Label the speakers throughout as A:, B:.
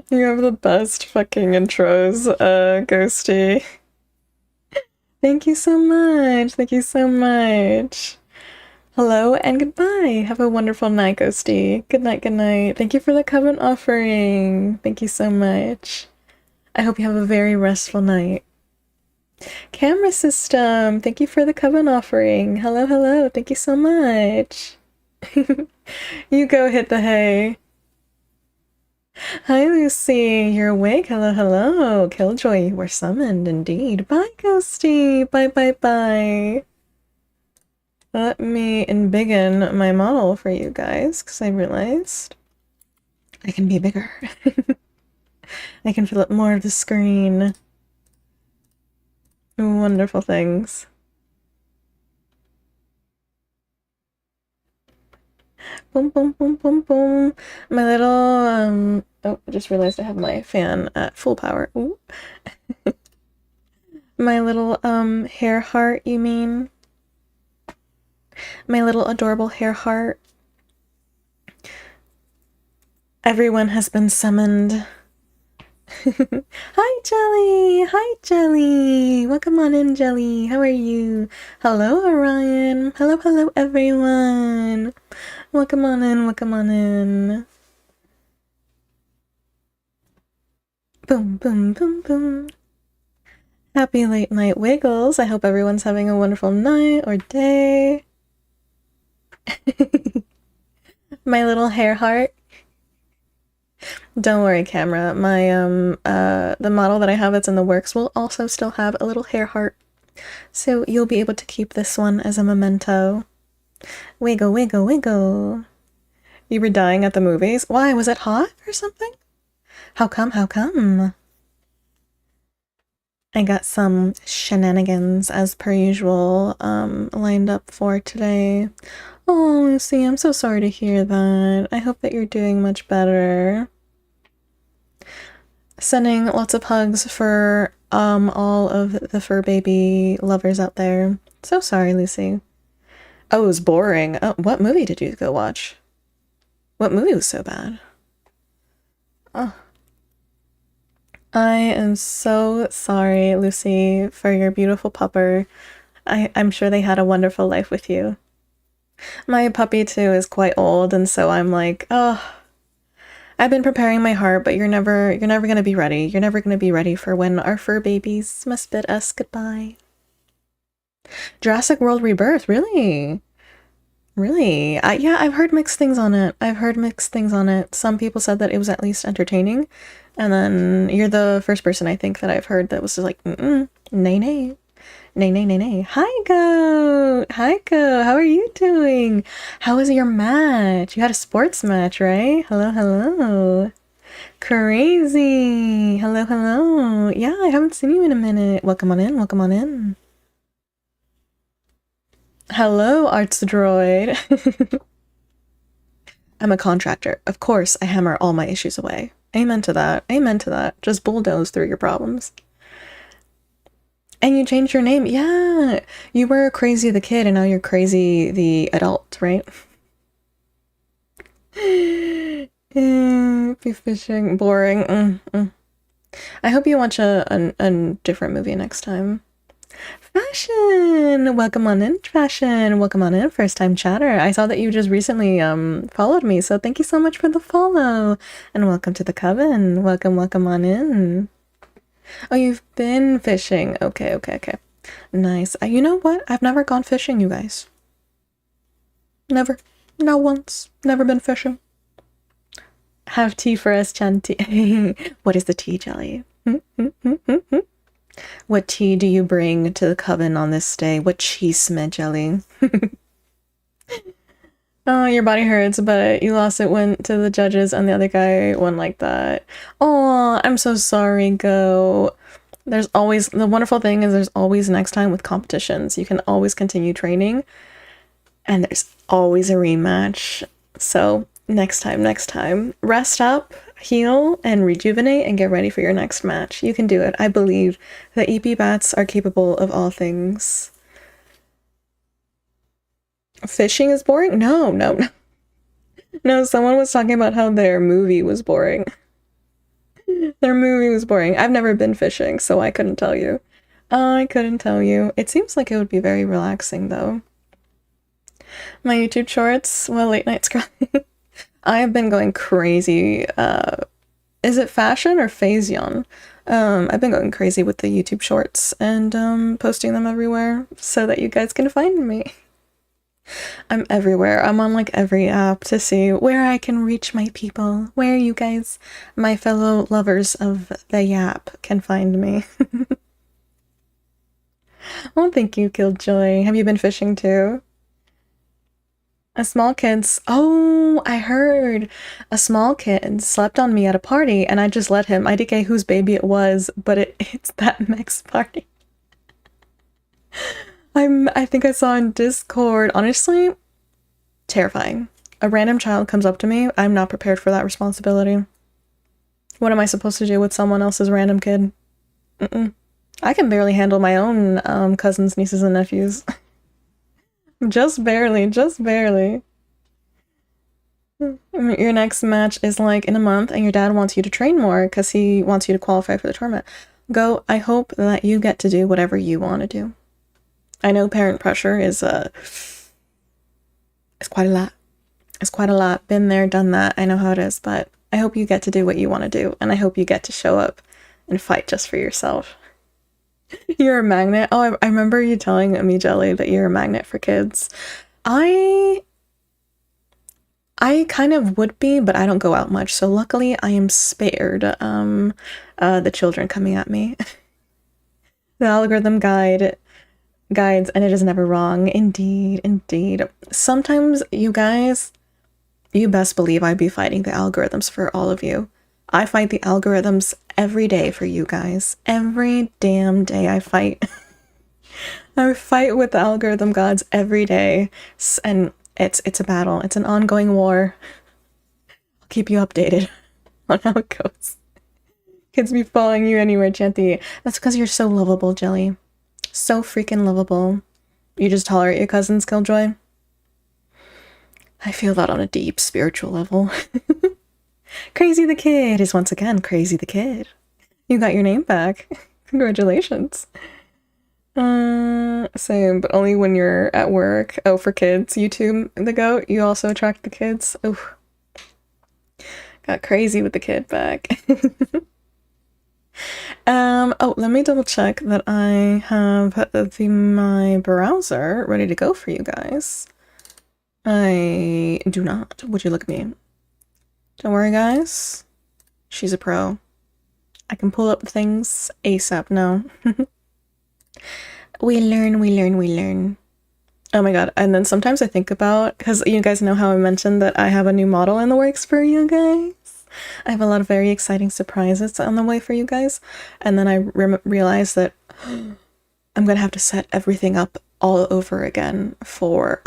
A: You have the best fucking intros, Ghosty. Thank you so much. Thank you so much. Hello and goodbye. Have a wonderful night, Ghosty. Good night, good night. Thank you for the coven offering. Thank you so much. I hope you have a very restful night. Camera system, thank you for the coven offering. Hello, hello. Thank you so much. You go hit the hay. Hi, Lucy. You're awake. Hello, hello. Killjoy, you were summoned indeed. Bye, Ghosty. Bye, bye, bye. Let me embiggen my model for you guys, because I realized I can be bigger. I can fill up more of the screen. Wonderful things. Boom, boom, boom, boom, boom. My little, oh, I just realized I have my fan at full power. Ooh. My little, hair heart, you mean? My little adorable hair heart. Everyone has been summoned. Hi, Jelly! Hi, Jelly! Welcome on in, Jelly. How are you? Hello, Orion. Hello, hello, everyone. Welcome on in, welcome on in. Boom, boom, boom, boom. Happy late night wiggles. I hope everyone's having a wonderful night or day. My little hair heart. Don't worry, camera. My, the model that I have that's in the works will also still have a little hair heart. So you'll be able to keep this one as a memento. Wiggle, wiggle, wiggle. You were dying at the movies? Why? Was it hot or something? How come? How come? I got some shenanigans, as per usual, lined up for today. Oh, Lucy, I'm so sorry to hear that. I hope that you're doing much better. Sending lots of hugs for, all of the fur baby lovers out there. So sorry, Lucy. Oh, it was boring. Oh, what movie did you go watch? What movie was so bad? Oh. I am so sorry, Lucy, for your beautiful pupper. I'm sure they had a wonderful life with you. My puppy, too, is quite old, and so I'm like, oh, I've been preparing my heart, but you're never gonna be ready. You're never gonna be ready for when our fur babies must bid us goodbye. Jurassic World Rebirth, really? Really? Yeah, I've heard mixed things on it. I've heard mixed things on it. Some people said that it was at least entertaining, and then you're the first person I think that I've heard that was just like, nay, nay. Nay, nay, nay, nay. Hi, Goat! Hi, Goat! How are you doing? How was your match? You had a sports match, right? Hello, hello. Crazy! Hello, hello. Yeah, I haven't seen you in a minute. Welcome on in, welcome on in. Hello, Arts Droid. I'm a contractor. Of course, I hammer all my issues away. Amen to that. Amen to that. Just bulldoze through your problems. And you changed your name. Yeah. You were Crazy the kid and now you're Crazy the adult, right? Be fishing. Boring. I hope you watch a different movie next time. Fashion! Welcome on in, Fashion. Welcome on in, first time chatter. I saw that you just recently followed me, so thank you so much for the follow. And welcome to the coven. Welcome, welcome on in. Oh, you've been fishing. Okay, okay, okay. Nice. You know what? I've never gone fishing, you guys. Never. Not once. Never been fishing. Have tea for us, Chanti. What is the tea, Jelly? What tea do you bring to the coven on this day? What chisme, Jelly? Oh, your body hurts, but you lost it, went to the judges, and the other guy won like that. Oh, I'm so sorry, Go. There's always, the wonderful thing is there's always next time with competitions. You can always continue training. And there's always a rematch. So next time, rest up, heal, and rejuvenate, and get ready for your next match. You can do it. I believe that EP bats are capable of all things. Fishing is boring? No, no, no. No, someone was talking about how their movie was boring. Their movie was boring. I've never been fishing, so I couldn't tell you. I couldn't tell you. It seems like it would be very relaxing, though. My YouTube shorts, well, late night scrolling. I have been going crazy. Is it fashion or Phase-yon? I've been going crazy with the YouTube shorts and posting them everywhere so that you guys can find me. I'm everywhere. I'm on like every app to see where I can reach my people, where you guys, my fellow lovers of the Yap, can find me. Oh, thank you, Killjoy. Have you been fishing too? A small kid's. Oh, I heard a small kid slept on me at a party and I just let him. IDK whose baby it was, but it's that Mex party. I think I saw in Discord. Honestly, terrifying. A random child comes up to me. I'm not prepared for that responsibility. What am I supposed to do with someone else's random kid? I can barely handle my own cousins, nieces, and nephews. Just barely, just barely. Your next match is like in a month and your dad wants you to train more because he wants you to qualify for the tournament. Go, I hope that you get to do whatever you want to do. I know parent pressure is it's quite a lot. It's quite a lot. Been there, done that. I know how it is, but I hope you get to do what you want to do, and I hope you get to show up and fight just for yourself. You're a magnet. Oh, I remember you telling me, Jelly, that you're a magnet for kids. I kind of would be, but I don't go out much, so luckily I am spared the children coming at me. The algorithm guides, and it is never wrong. Indeed, indeed. Sometimes, you guys, you best believe I'd be fighting the algorithms for all of you. I fight the algorithms every day for you guys. Every damn day I fight. I fight with the algorithm gods every day. And it's a battle. It's an ongoing war. I'll keep you updated on how it goes. Kids be following you anywhere, Chanty. That's because you're so lovable, Jelly. So freaking lovable. You just tolerate your cousins, Killjoy? I feel that on a deep spiritual level. Crazy the Kid is once again Crazy the Kid. You got your name back. Congratulations. Same, but only when you're at work. Oh, for kids, YouTube, the goat, you also attract the kids. Oh, got crazy with the kid back. Oh, let me double check that I have my browser ready to go for you guys. I do not. Would you look at me? Don't worry, guys. She's a pro. I can pull up things ASAP now. We learn. Oh my god, and then sometimes I think about, because you guys know how I mentioned that I have a new model in the works for you guys. I have a lot of very exciting surprises on the way for you guys, and then I realized that I'm gonna have to set everything up all over again for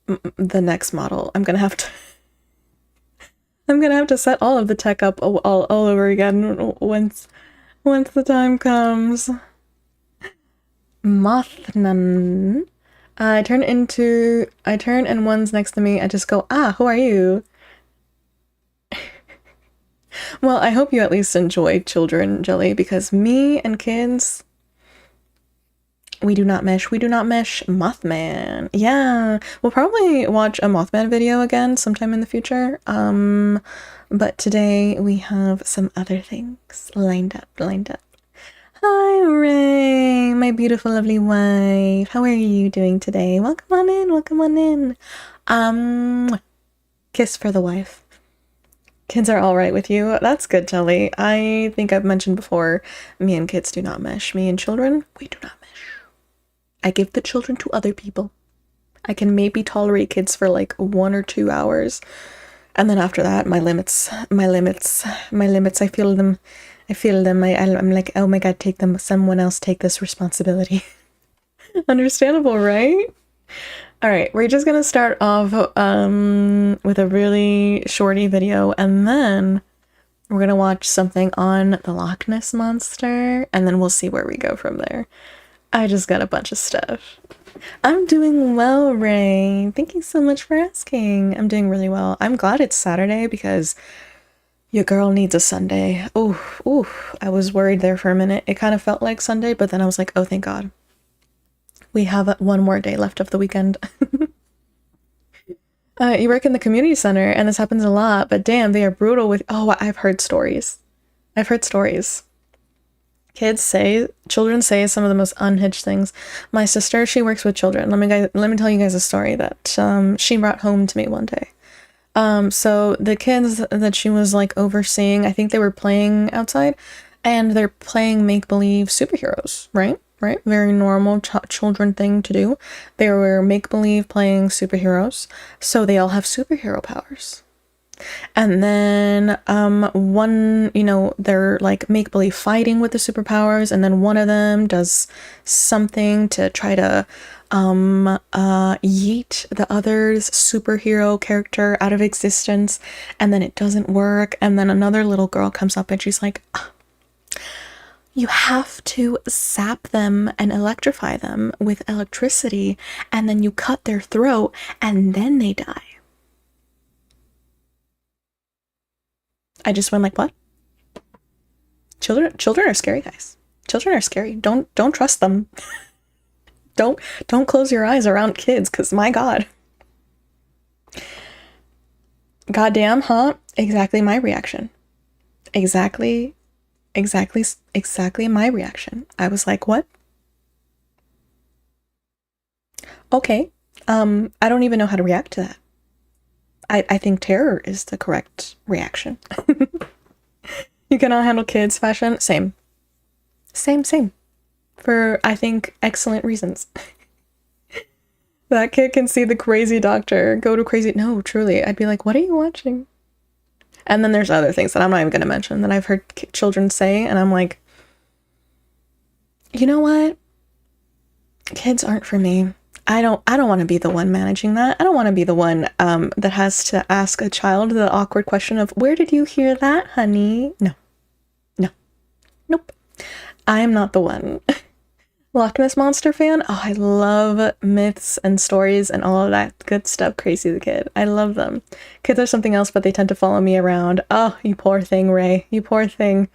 A: the next model. I'm gonna have to set all of the tech up all over again once the time comes. Mothnan. I turn and one's next to me. I just go, who are you? Well, I hope you at least enjoy children, Jelly, because me and kids, we do not mesh. Mothman. Yeah, we'll probably watch a Mothman video again sometime in the future. But today we have some other things lined up. Hi, Ray, my beautiful, lovely wife. How are you doing today? Welcome on in. Kiss for the wife. Kids are all right with you. That's good, Jelly. I think I've mentioned before, me and kids do not mesh. Me and children, we do not mesh. I give the children to other people. I can maybe tolerate kids for like 1 or 2 hours. And then after that, my limits, I feel them. I'm like, oh my god, take them. Someone else take this responsibility. Understandable, right? All right, we're just gonna start off with a really shorty video, and then we're gonna watch something on the Loch Ness monster, and then we'll see where we go from there. I just got a bunch of stuff. I'm doing well, Ray. Thank you so much for asking. I'm doing really well. I'm glad it's Saturday because your girl needs a Sunday. Ooh, I was worried there for a minute. It kind of felt like Sunday, but then I was like, oh, thank God. We have one more day left of the weekend. You work in the community center, and this happens a lot, but damn, they are brutal with... Oh, I've heard stories. Children say some of the most unhinged things. My sister, she works with children. Let me tell you guys a story that she brought home to me one day. So the kids that she was like overseeing, I think they were playing outside, and they're playing make-believe superheroes, right? Very normal children thing to do. They were make-believe playing superheroes, so they all have superhero powers. And then one, they're like make-believe fighting with the superpowers, and then one of them does something to try to yeet the other's superhero character out of existence, and then it doesn't work, and then another little girl comes up and she's like, you have to zap them and electrify them with electricity, and then you cut their throat, and then they die. I just went like, what? Children are scary, guys. Children are scary. Don't trust them. Don't close your eyes around kids, because my God. Goddamn, huh? Exactly my reaction. Exactly my reaction. I was like, what? Okay. I don't even know how to react to that. I think terror is the correct reaction. You cannot handle kids fashion? Same. For, I think, excellent reasons. That kid can see the crazy doctor go to crazy... No, truly. I'd be like, what are you watching? And then there's other things that I'm not even going to mention that I've heard children say, and I'm like, you know what? Kids aren't for me. I don't want to be the one managing that. I don't want to be the one that has to ask a child the awkward question of, where did you hear that, honey? No. Nope. I am not the one. Loch Ness Monster fan? Oh, I love myths and stories and all of that good stuff. Crazy the Kid. I love them. Kids are something else, but they tend to follow me around. Oh, you poor thing, Ray. You poor thing.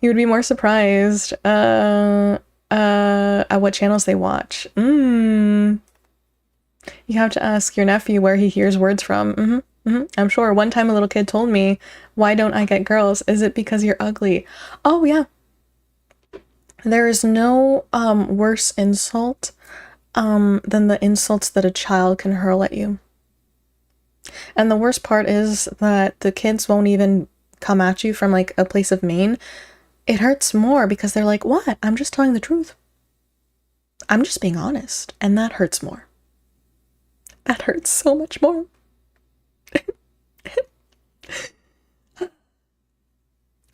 A: You would be more surprised at what channels they watch. You have to ask your nephew where he hears words from. I'm sure. One time a little kid told me, why don't I get girls? Is it because you're ugly? Oh, yeah. There is no worse insult than the insults that a child can hurl at you. And the worst part is that the kids won't even come at you from like a place of Maine. It hurts more because they're like, what? I'm just telling the truth. I'm just being honest. And that hurts more. That hurts so much more.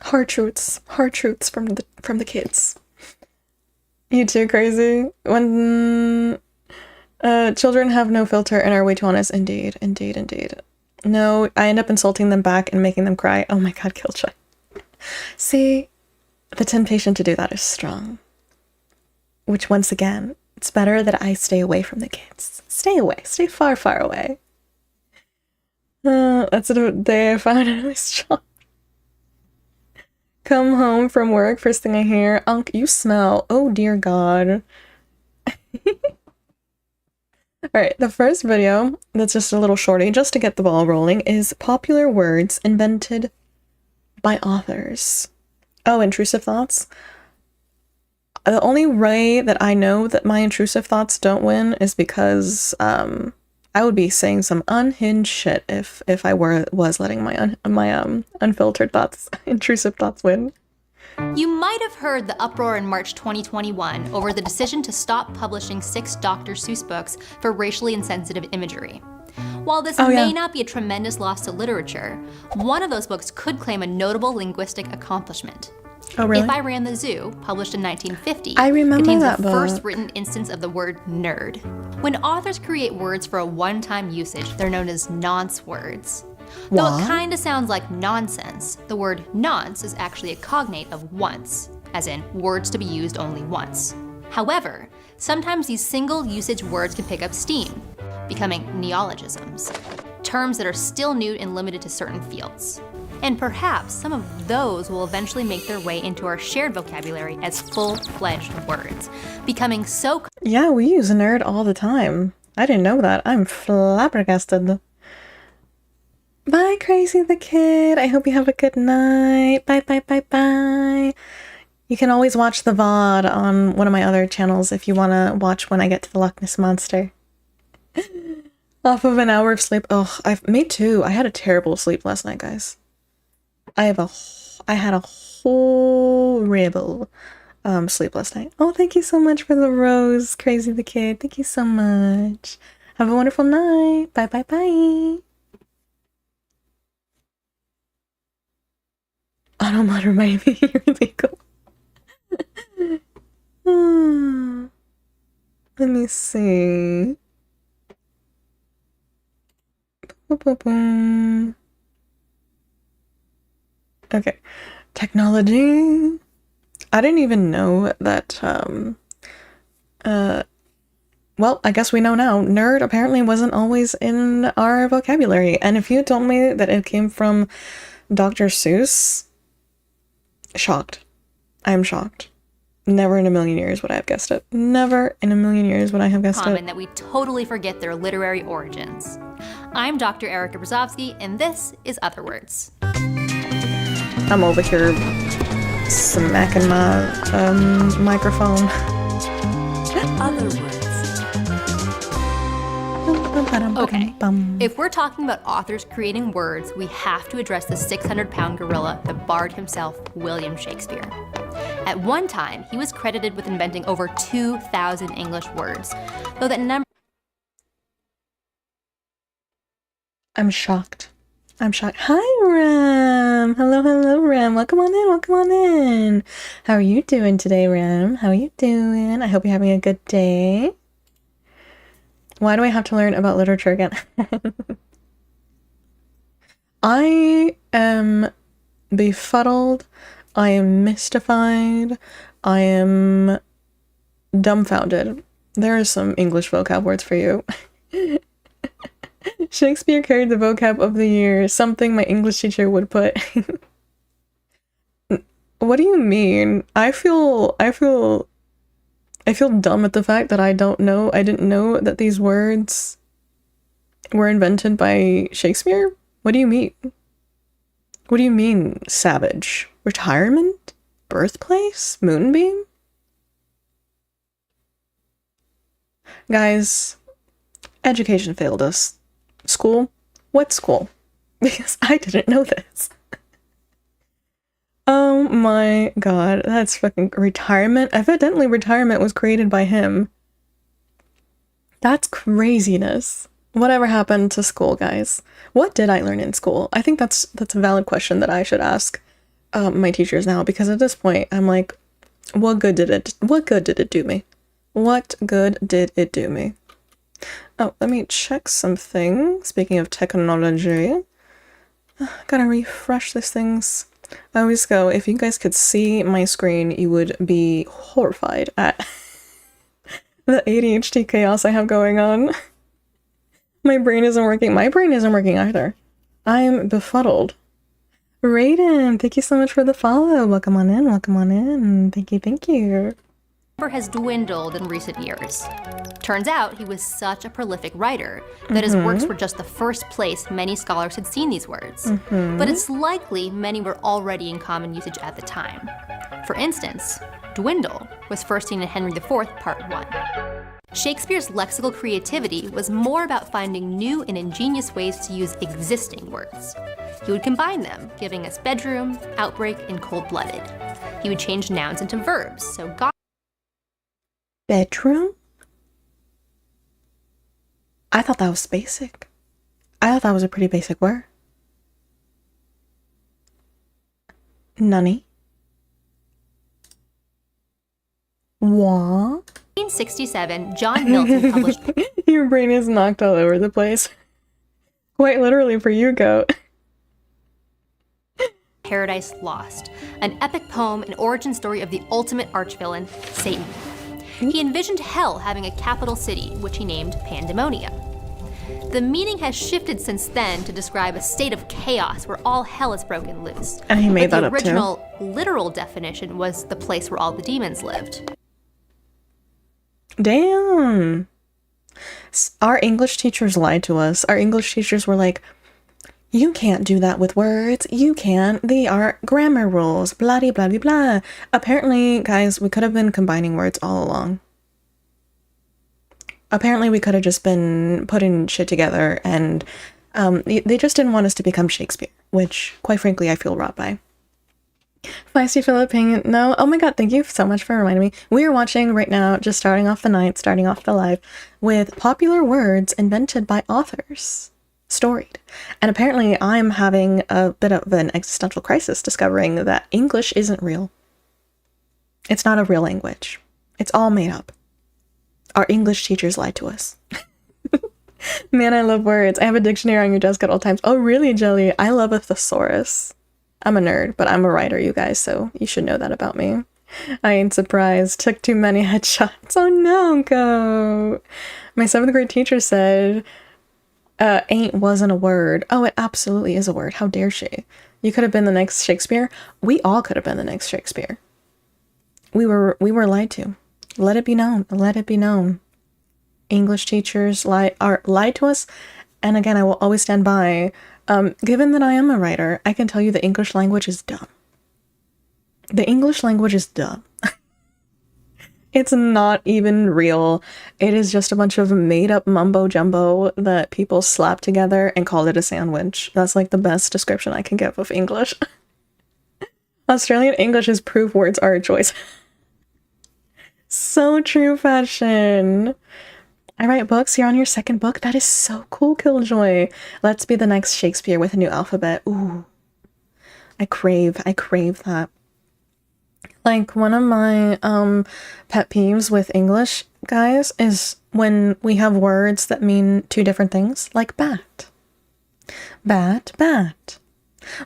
A: Hard truths from the kids. You too, crazy. When children have no filter and are way too honest. Indeed. No, I end up insulting them back and making them cry. Oh my God, Killjoy. See, the temptation to do that is strong. Which, once again, it's better that I stay away from the kids. Stay away. Stay far, far away. That's the day I found it was strong. Come home from work, first thing I hear, Unc, you smell. Oh dear God. Alright, the first video, that's just a little shorty, just to get the ball rolling, is popular words invented by authors. Oh, intrusive thoughts? The only way that I know that my intrusive thoughts don't win is because I would be saying some unhinged shit if I was letting my unfiltered thoughts, intrusive thoughts win.
B: You might have heard the uproar in March 2021 over the decision to stop publishing 6 Dr. Seuss books for racially insensitive imagery. While this may not be a tremendous loss to literature, one of those books could claim a notable linguistic accomplishment.
A: Oh, really?
B: If I Ran the Zoo, published in 1950,
A: I remember
B: contains
A: that
B: the first
A: book.
B: written instance of the word nerd. When authors create words for a one-time usage, they're known as nonce words. Though it kinda sounds like nonsense, the word nonce is actually a cognate of once, as in words to be used only once. However, sometimes these single usage words can pick up steam, becoming neologisms, terms that are still new and limited to certain fields. And perhaps some of those will eventually make their way into our shared vocabulary as full-fledged words, becoming so...
A: Yeah, we use nerd all the time. I didn't know that. I'm flabbergasted. Bye, Crazy the Kid. I hope you have a good night. Bye, bye, bye, bye. You can always watch the VOD on one of my other channels if you want to watch when I get to the Loch Ness Monster. Off of an hour of sleep. Oh, me too. I had a terrible sleep last night, guys. I had a horrible sleep last night. Oh, thank you so much for the rose, Crazy the Kid. Thank you so much. Have a wonderful night. Bye, bye, bye. Automod reminded me you're illegal. Let me see. Boop, boop, boom. Okay. Technology. I didn't even know that, well, I guess we know now. Nerd apparently wasn't always in our vocabulary. And if you told me that it came from Dr. Seuss, shocked. I'm shocked. Never in a million years would I have guessed it. Never in a million years would I have guessed it.
B: That we totally forget their literary origins. I'm Dr. Erica Brzozowski, and this is Other Words.
A: I'm over here smacking my microphone.
B: Other Words. Okay, if we're talking about authors creating words, we have to address the 600-pound gorilla that bard himself, William Shakespeare. At one time, he was credited with inventing over 2,000 English words, though that number...
A: I'm shocked. I'm shocked. Hi, Ram! Hello, hello, Ram. Welcome on in, welcome on in. How are you doing today, Ram? How are you doing? I hope you're having a good day. Why do I have to learn about literature again? I am befuddled. I am mystified. I am dumbfounded. There are some English vocab words for you. Shakespeare carried the vocab of the year, something my English teacher would put. What do you mean? I feel dumb at the fact that I didn't know that these words were invented by Shakespeare? What do you mean? What do you mean, savage? Retirement? Birthplace? Moonbeam? Guys, education failed us. School? What school? Because I didn't know this. Oh my god, that's fucking retirement. Evidently retirement was created by him. That's craziness. Whatever happened to school, guys? What did I learn in school? I think that's a valid question that I should ask my teachers now, because at this point I'm like, what good did it do me? What good did it do me? Oh, let me check something. Speaking of technology, gotta refresh these things. I always go, if you guys could see my screen, you would be horrified at the ADHD chaos I have going on. My brain isn't working. My brain isn't working either. I'm befuddled. Raiden, thank you so much for the follow. Welcome on in, welcome on in. Thank you, thank you.
B: Has dwindled in recent years. Turns out he was such a prolific writer that his works were just the first place many scholars had seen these words. But it's likely many were already in common usage at the time. For instance, dwindle was first seen in Henry IV, Part 1. Shakespeare's lexical creativity was more about finding new and ingenious ways to use existing words. He would combine them, giving us bedroom, outbreak, and cold-blooded. He would change nouns into verbs, so
A: bedroom? I thought that was basic. I thought that was a pretty basic word. Nunny. Wah.
B: 1967, John Milton published
A: Your brain is knocked all over the place. Quite literally for you, goat.
B: Paradise Lost, an epic poem and origin story of the ultimate archvillain, Satan. He envisioned hell having a capital city, which he named Pandemonia. The meaning has shifted since then to describe a state of chaos where all hell is broken loose.
A: And he made that up too.
B: The original, literal definition was the place where all the demons lived.
A: Damn. Our English teachers lied to us. Our English teachers were like, you can't do that with words. You can't. They are grammar rules. Blah, blah, blah, blah. Apparently, guys, we could have been combining words all along. Apparently, we could have just been putting shit together, and they just didn't want us to become Shakespeare, which, quite frankly, I feel wrought by. Feisty Philippine, no. Oh my god, thank you so much for reminding me. We are watching right now, just starting off the night, starting off the live, with popular words invented by authors. Storied. And apparently I'm having a bit of an existential crisis discovering that English isn't real. It's not a real language. It's all made up. Our English teachers lied to us. Man, I love words. I have a dictionary on your desk at all times. Oh, really, Jelly? I love a thesaurus. I'm a nerd, but I'm a writer, you guys, so you should know that about me. I ain't surprised. Took too many headshots. Oh no, go. My 7th grade teacher said, ain't wasn't a word. Oh, it absolutely is a word. How dare she? You could have been the next Shakespeare. We all could have been the next Shakespeare. We were lied to. Let it be known. Let it be known. English teachers lied to us. And again, I will always stand by. Given that I am a writer, I can tell you the English language is dumb. The English language is dumb. It's not even real. It is just a bunch of made-up mumbo-jumbo that people slap together and call it a sandwich. That's like the best description I can give of English. Australian English is proof words are a choice. So true, fashion. I write books. You're on your 2nd book. That is so cool, Killjoy. Let's be the next Shakespeare with a new alphabet. Ooh. I crave that. Like, one of my pet peeves with English, guys, is when we have words that mean 2 different things, like bat. Bat, bat.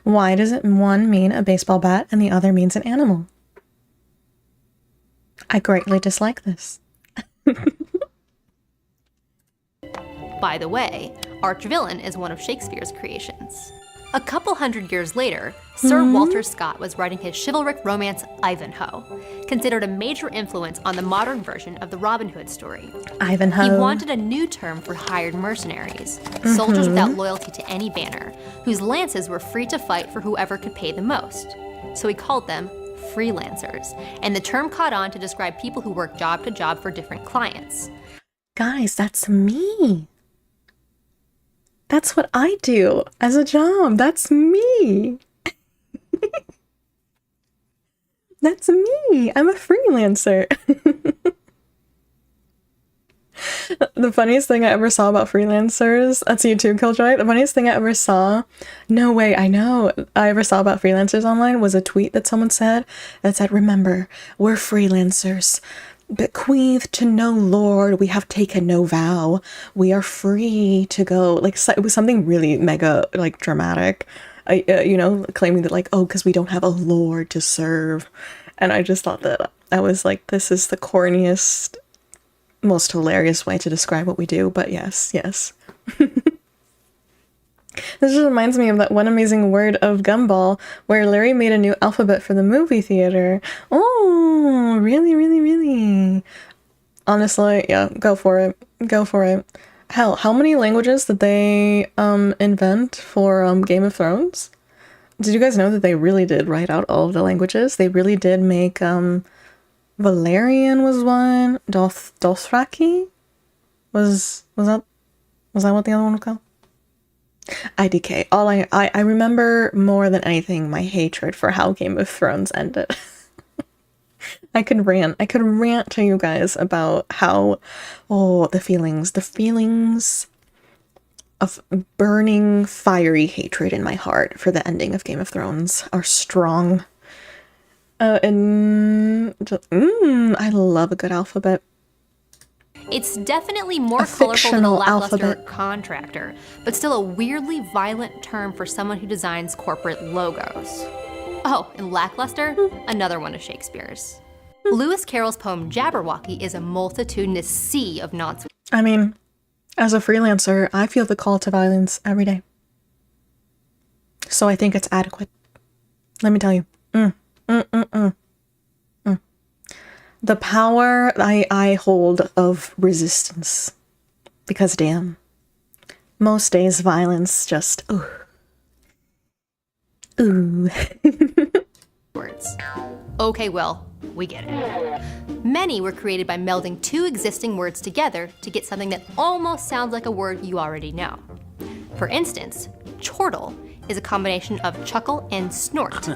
A: Why does it one mean a baseball bat and the other means an animal? I greatly dislike this.
B: By the way, archvillain is one of Shakespeare's creations. A couple hundred years later, Sir Walter Scott was writing his chivalric romance Ivanhoe, considered a major influence on the modern version of the Robin Hood story.
A: Ivanhoe.
B: He wanted a new term for hired mercenaries, soldiers without loyalty to any banner, whose lances were free to fight for whoever could pay the most. So he called them freelancers, and the term caught on to describe people who work job to job for different clients.
A: Guys, that's me. That's what I do as a job. That's me. That's me. I'm a freelancer. The funniest thing I ever saw about freelancers, that's you too, Killjoy. The funniest thing I ever saw, no way, I know, I ever saw about freelancers online was a tweet that someone said that said, remember, we're freelancers. Bequeathed to no lord, we have taken no vow. We are free to go. Like, it was something really mega, like, dramatic. Claiming that, like, oh, because we don't have a lord to serve. And I just thought that I was like, this is the corniest, most hilarious way to describe what we do. But yes. This just reminds me of that one amazing word of Gumball, where Larry made a new alphabet for the movie theater. Oh, really, really, really? Honestly, yeah, go for it. Hell, how many languages did they invent for Game of Thrones? Did you guys know that they really did write out all of the languages? They really did make Valerian was one. Dothraki was that what the other one was called? IDK. I remember more than anything my hatred for how Game of Thrones ended. I could rant to you guys about how, the feelings of burning fiery hatred in my heart for the ending of Game of Thrones are strong. I love a good alphabet.
B: It's definitely more
A: A
B: colorful than a
A: fictional
B: lackluster
A: alphabet.
B: contractor, but still a weirdly violent term for someone who designs corporate logos. Oh, and lackluster? Another one of Shakespeare's. Lewis Carroll's poem Jabberwocky is a multitudinous sea of nonsense.
A: I mean, as a freelancer, I feel the call to violence every day. So I think it's adequate. Let me tell you. The power I hold of resistance. Because damn, most days violence just, ooh. Ooh.
B: Words. Okay, well, we get it. Many were created by melding two existing words together to get something that almost sounds like a word you already know. For instance, chortle is a combination of chuckle and snort,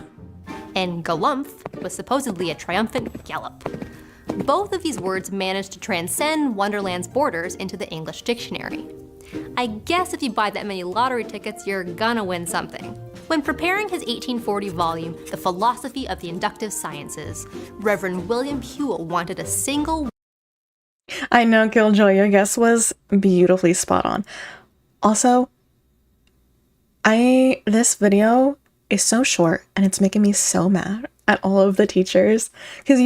B: and galumph was supposedly a triumphant gallop. Both of these words managed to transcend Wonderland's borders into the English dictionary. I guess if you buy that many lottery tickets, you're gonna win something. When preparing his 1840 volume, The Philosophy of the Inductive Sciences, Reverend William Whewell wanted a single...
A: I know, Killjoy, your guess was beautifully spot on. Also, this video is so short and it's making me so mad at all of the teachers, because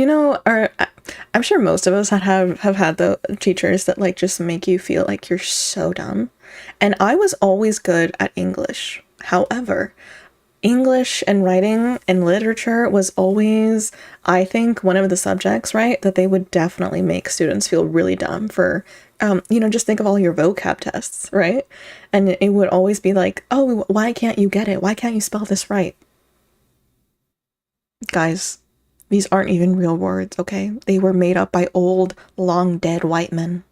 A: I'm sure most of us have had the teachers that like just make you feel like you're so dumb. And I was always good at English. However, English and writing and literature was always, I think, one of the subjects, right, that they would definitely make students feel really dumb for, just think of all your vocab tests, right? And it would always be like, oh, why can't you get it? Why can't you spell this right? Guys, these aren't even real words, okay? They were made up by old, long dead white men.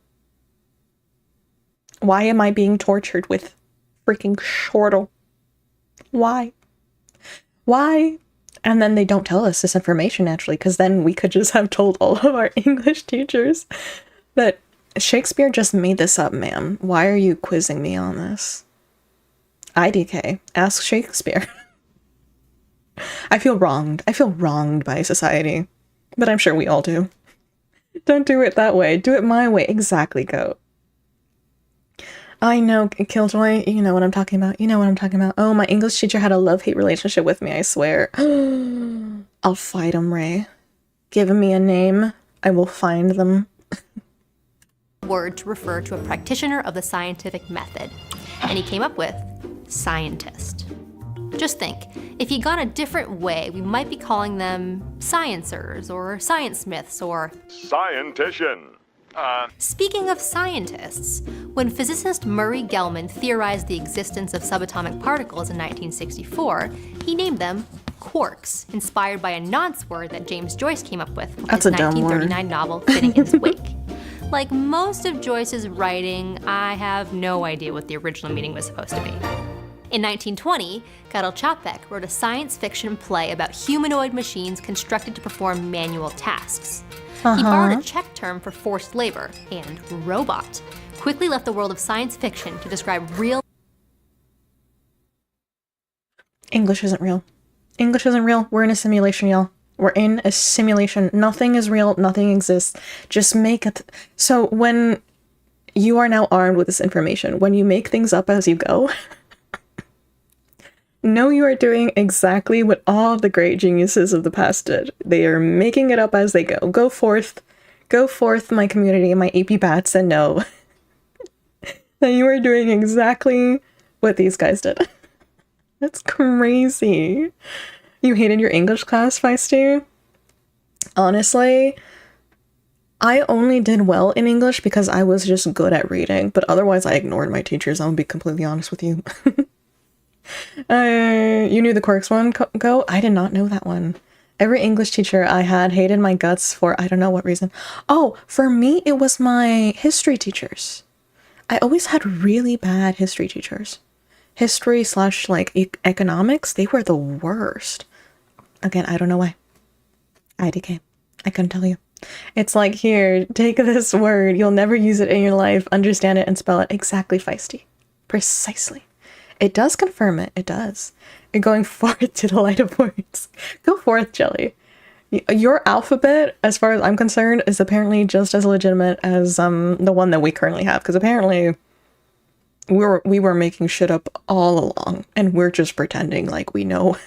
A: Why am I being tortured with freaking chortle? Why? Why? And then they don't tell us this information, naturally, because then we could just have told all of our English teachers that Shakespeare just made this up, ma'am. Why are you quizzing me on this? IDK, ask Shakespeare. I feel wronged. I feel wronged by society. But I'm sure we all do. Don't do it that way. Do it my way. Exactly, goat. I know, Killjoy, you know what I'm talking about. You know what I'm talking about. Oh, my English teacher had a love-hate relationship with me, I swear. I'll fight him, Ray. Give me a name. I will find them.
B: Word to refer to a practitioner of the scientific method. And he came up with scientist. Just think, if he'd gone a different way, we might be calling them sciencers or science-smiths or
C: scientician.
B: Speaking of scientists, when physicist Murray Gell-Mann theorized the existence of subatomic particles in 1964, he named them quarks, inspired by a nonce word that James Joyce came up with for his 1939 novel Finnegan's Wake. Like most of Joyce's writing, I have no idea what the original meaning was supposed to be. In 1920, Karel Čapek wrote a science fiction play about humanoid machines constructed to perform manual tasks. He borrowed a Czech term for forced labor, and robot quickly left the world of science fiction to describe real...
A: English isn't real. English isn't real. We're in a simulation, y'all. We're in a simulation. Nothing is real. Nothing exists. Just make it. So when you are now armed with this information, when you make things up as you go... know you are doing exactly what all the great geniuses of the past did. They are making it up as they go. Go forth, my community and my AP bats, and know that you are doing exactly what these guys did. That's crazy. You hated your English class, Feisty? Honestly, I only did well in English because I was just good at reading, but otherwise I ignored my teachers. I'll be completely honest with you. You knew the quirks one, go? I did not know that one. Every English teacher I had hated my guts for I don't know what reason. Oh, for me, it was my history teachers. I always had really bad history teachers. History / like economics, they were the worst. Again, I don't know why. IDK. I couldn't tell you. It's like, here, take this word. You'll never use it in your life. Understand it and spell it. Exactly, Feisty. Precisely. It does confirm it. It does. You're going forth to the light of words. Go forth, Jelly. Your alphabet, as far as I'm concerned, is apparently just as legitimate as the one that we currently have, because apparently we were making shit up all along, and we're just pretending like we know.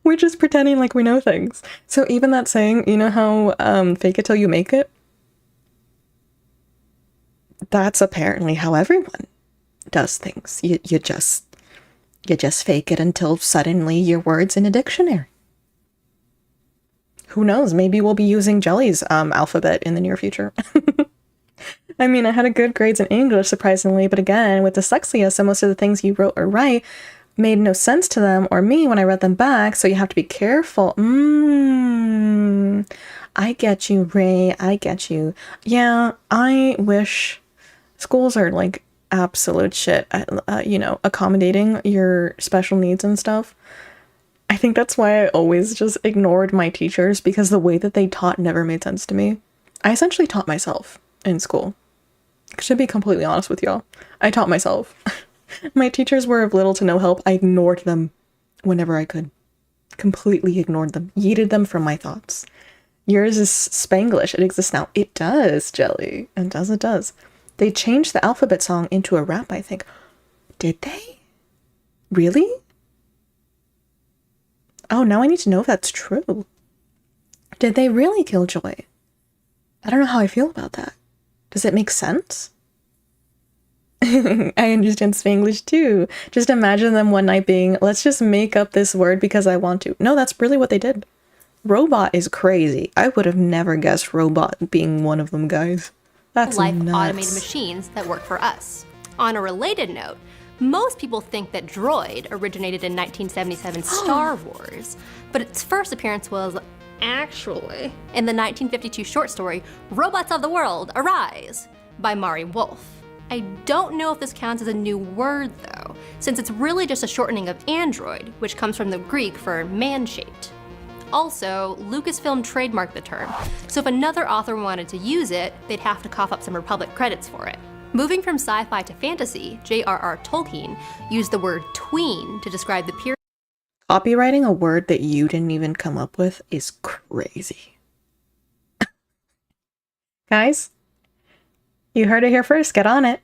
A: We're just pretending like we know things. So even that saying, you know how fake it till you make it? That's apparently how everyone does things. You just fake it until suddenly your word's in a dictionary. Who knows? Maybe we'll be using Jelly's alphabet in the near future. I mean, I had good grades in English, surprisingly, but again, with dyslexia, so most of the things you wrote or write made no sense to them or me when I read them back, so you have to be careful. I get you, Ray. I get you. Yeah, I wish schools are like absolute shit at, accommodating your special needs and stuff. I think that's why I always just ignored my teachers, because the way that they taught never made sense to me. I essentially taught myself in school. I should be completely honest with y'all. I taught myself. My teachers were of little to no help. I ignored them whenever I could. Completely ignored them. Yeeted them from my thoughts. Yours is Spanglish. It exists now. It does, Jelly. It does. They changed the alphabet song into a rap, I think. Did they? Really? Oh, now I need to know if that's true. Did they really kill Joy? I don't know how I feel about that. Does it make sense? I understand Spanglish too. Just imagine them one night being, let's just make up this word because I want to. No, that's really what they did. Robot is crazy. I would have never guessed robot being one of them, guys. That's
B: life
A: nuts.
B: Automated machines that work for us. On a related note, most people think that Droid originated in 1977's Star Wars, but its first appearance was actually in the 1952 short story Robots of the World, Arise by Mari Wolf. I don't know if this counts as a new word though, since it's really just a shortening of android, which comes from the Greek for man-shaped. Also, Lucasfilm trademarked the term, so if another author wanted to use it, they'd have to cough up some Republic credits for it. Moving from sci-fi to fantasy, J.R.R. Tolkien used the word tween to describe the period.
A: Copywriting a word that you didn't even come up with is crazy. Guys, you heard it here first. Get on it.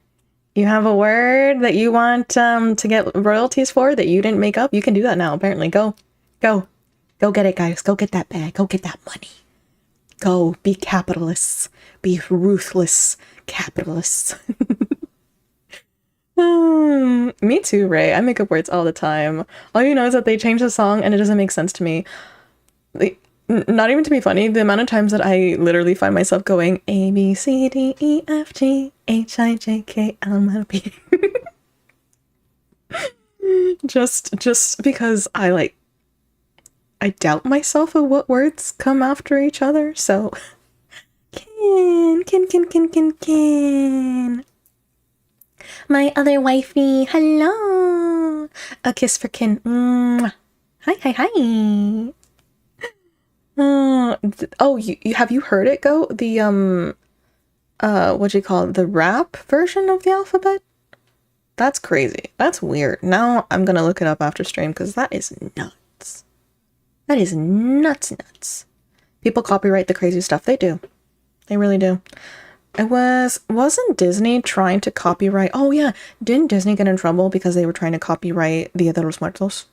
A: You have a word that you want to get royalties for that you didn't make up? You can do that now, apparently. Go get it, guys. Go get that bag. Go get that money. Go be capitalists. Be ruthless capitalists. Me too, Ray. I make up words all the time. All you know is that they change the song and it doesn't make sense to me. Not even to be funny, the amount of times that I literally find myself going A, B, C, D, E, F, G, H, I, J, K, L, M, N, O, P. Just because I doubt myself of what words come after each other, so Kin. My other wifey, hello. A kiss for Kin. Mwah. Hi. You have you heard it go? The what do you call it? The rap version of the alphabet? That's crazy. That's weird. Now I'm gonna look it up after stream because that is nuts. That is nuts. People copyright the crazy stuff. They do. They really do. Wasn't Disney trying to copyright? Oh yeah, didn't Disney get in trouble because they were trying to copyright Dia de los Muertos?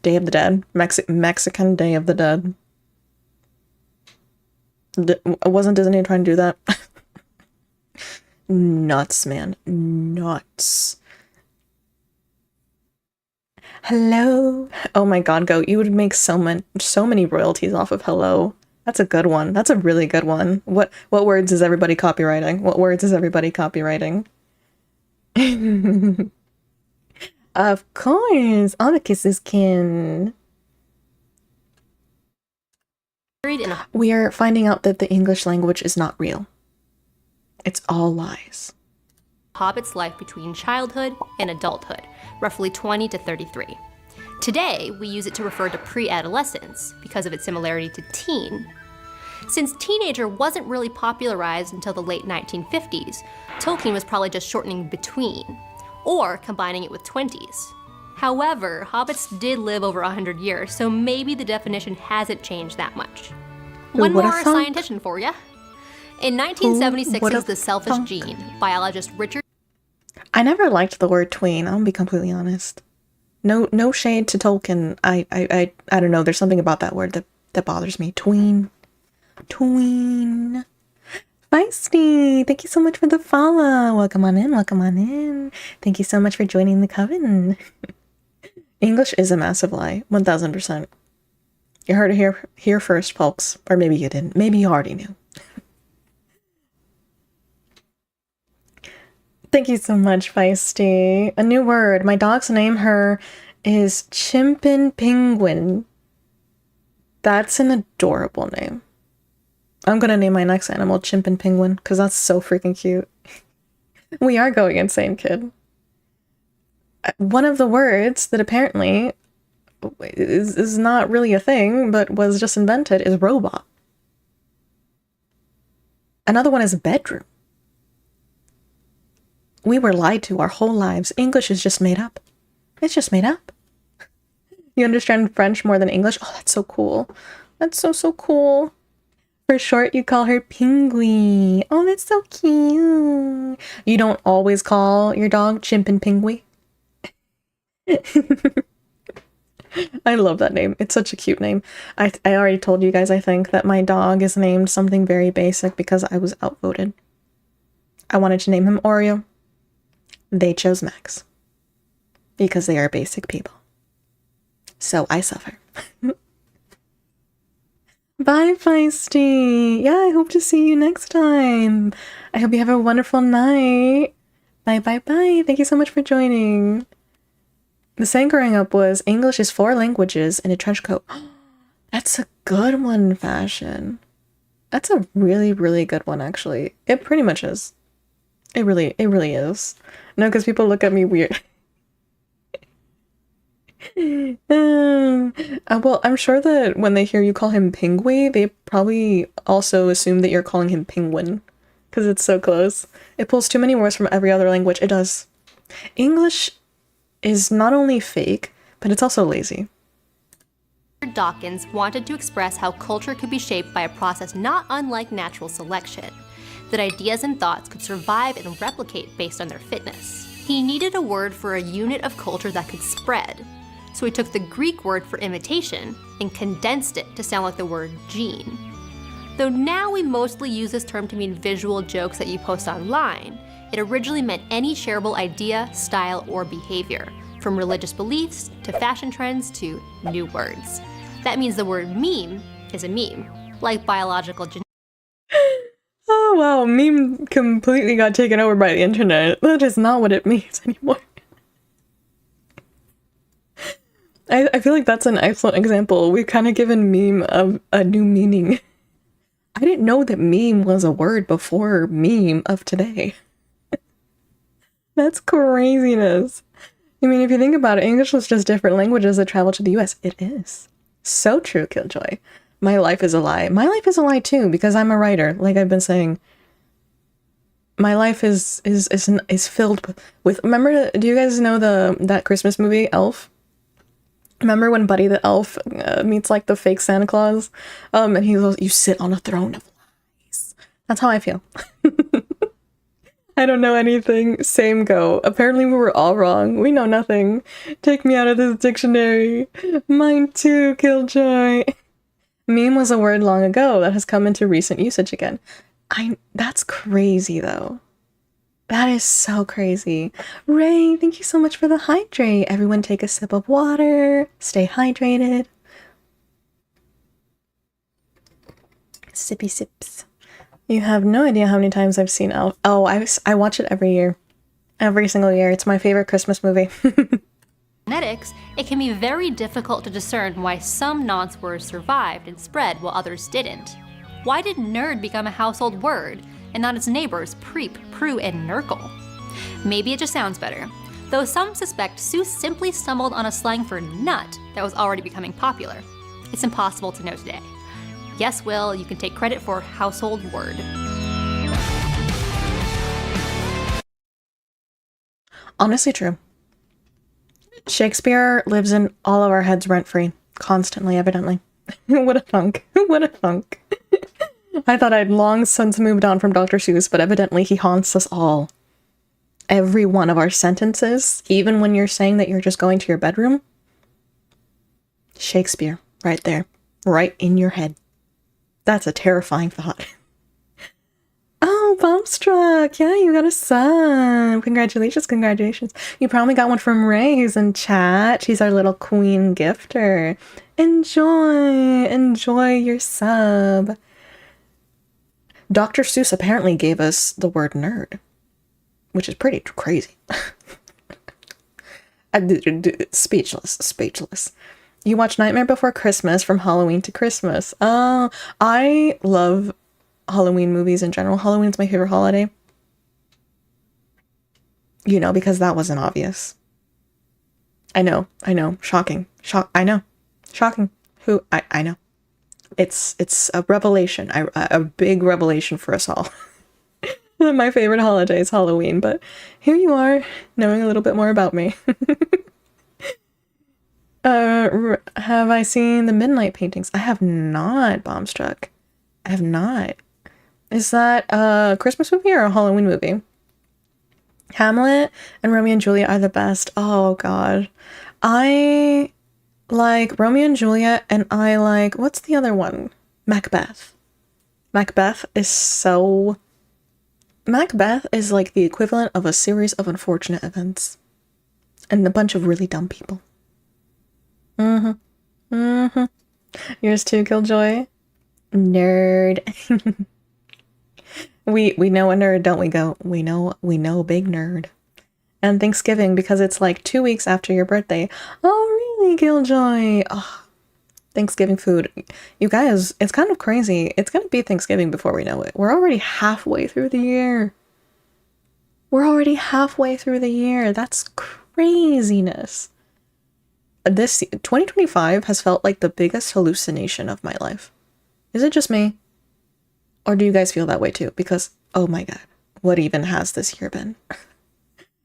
A: Day of the Dead, Mexican Day of the Dead. Wasn't Disney trying to do that? Nuts, man, nuts. Hello. Oh my God, Go! You would make so many royalties off of hello. That's a good one. That's a really good one. What words is everybody copywriting? What words is everybody copywriting? Of course, all the kisses can. We are finding out that the English language is not real. It's all lies.
B: Hobbit's life between childhood and adulthood, roughly 20 to 33. Today, we use it to refer to pre-adolescence because of its similarity to teen. Since teenager wasn't really popularized until the late 1950s, Tolkien was probably just shortening between, or combining it with 20s. However, hobbits did live over 100 years, so maybe the definition hasn't changed that much. One more scientician for ya. In 1976 is The Selfish Gene. Biologist Richard...
A: I never liked the word tween, I'll be completely honest. No shade to Tolkien. I don't know, there's something about that word that bothers me. Tween. Tween. Feisty, thank you so much for the follow. Welcome on in, welcome on in. Thank you so much for joining the coven. English is a massive lie, 1000%. You heard it here first, folks. Or maybe you didn't. Maybe you already knew. Thank you so much, Feisty. A new word. My dog's name her is Chimpin Penguin. That's an adorable name. I'm gonna name my next animal Chimpin Penguin because that's so freaking cute. We are going insane, kid. One of the words that apparently is not really a thing, but was just invented is robot. Another one is bedroom. We were lied to our whole lives. English is just made up. It's just made up. You understand French more than English? Oh, that's so cool. That's so cool. For short, you call her Pingui. Oh, that's so cute. You don't always call your dog Chimpin Pingui? I love that name. It's such a cute name. I already told you guys, I think, that my dog is named something very basic because I was outvoted. I wanted to name him Oreo. They chose Max. Because they are basic people. So I suffer. Bye, Feisty. Yeah, I hope to see you next time. I hope you have a wonderful night. Bye. Thank you so much for joining. The saying growing up was, English is 4 languages in a trench coat. That's a good one, Fashion. That's a really, really good one, actually. It pretty much is. It really is. No, because people look at me weird. Well, I'm sure that when they hear you call him Pingui, they probably also assume that you're calling him Penguin. Because it's so close. It pulls too many words from every other language. It does. English is not only fake, but it's also lazy.
B: Dawkins wanted to express how culture could be shaped by a process not unlike natural selection, that ideas and thoughts could survive and replicate based on their fitness. He needed a word for a unit of culture that could spread, so he took the Greek word for imitation and condensed it to sound like the word gene. Though now we mostly use this term to mean visual jokes that you post online, it originally meant any shareable idea, style, or behavior, from religious beliefs to fashion trends to new words. That means the word meme is a meme, like biological genetics.
A: Oh wow, meme completely got taken over by the internet. That is not what it means anymore. I feel like that's an excellent example. We've kind of given meme a new meaning. I didn't know that meme was a word before meme of today. That's craziness. I mean, if you think about it, English was just different languages that traveled to the US. It is. So true, Killjoy. My life is a lie. My life is a lie too, because I'm a writer, like I've been saying. My life is filled with remember, do you guys know that Christmas movie, Elf? Remember when Buddy the Elf meets like the fake Santa Claus? And he goes, "You sit on a throne of lies." That's how I feel. I don't know anything. Same go. Apparently we were all wrong. We know nothing. Take me out of this dictionary. Mine too, Killjoy. Meme was a word long ago that has come into recent usage again. That's crazy though. That is so crazy. Ray, thank you so much for the hydrate. Everyone take a sip of water. Stay hydrated. Sippy sips. You have no idea how many times I've seen Elf. Oh, I watch it every year. Every single year. It's my favorite Christmas movie.
B: Genetics, it can be very difficult to discern why some nonce words survived and spread while others didn't. Why did nerd become a household word, and not its neighbors preep, prue, and nurgle? Maybe it just sounds better, though some suspect Seuss simply stumbled on a slang for nut that was already becoming popular. It's impossible to know today. Yes, Will, you can take credit for household word.
A: Honestly true. Shakespeare lives in all of our heads rent-free, constantly, evidently. What a thunk. What a thunk. I thought I'd long since moved on from Dr. Seuss, but evidently he haunts us all. Every one of our sentences, even when you're saying that you're just going to your bedroom, Shakespeare, right there, right in your head. That's a terrifying thought. Oh, Bombstruck, yeah, you got a sub. Congratulations, congratulations. You probably got one from Ray, who's in chat. She's our little queen gifter. Enjoy your sub. Dr. Seuss apparently gave us the word nerd, which is pretty crazy. Speechless. You watch Nightmare Before Christmas from Halloween to Christmas. Oh, I love Halloween movies in general. Halloween's my favorite holiday. You know, because that wasn't obvious. I know. Shocking. I know. Shocking. I know. It's a revelation. A big revelation for us all. My favorite holiday is Halloween, but here you are, knowing a little bit more about me. Have I seen the Midnight Paintings? I have not, Bombstruck. I have not. Is that a Christmas movie or a Halloween movie? Hamlet and Romeo and Juliet are the best. Oh, God. I like Romeo and Juliet, and I like, what's the other one? Macbeth. Macbeth is like the equivalent of a series of unfortunate events. And a bunch of really dumb people. Yours too, Killjoy? Nerd. We know a nerd, don't we, Go? We know a big nerd. And Thanksgiving, because it's like 2 weeks after your birthday. Oh, really, Killjoy? Oh, Thanksgiving food. You guys, it's kind of crazy. It's gonna be Thanksgiving before we know it. We're already halfway through the year. That's craziness. This 2025 has felt like the biggest hallucination of my life. Is it just me? Or do you guys feel that way too? Because, oh my god, what even has this year been?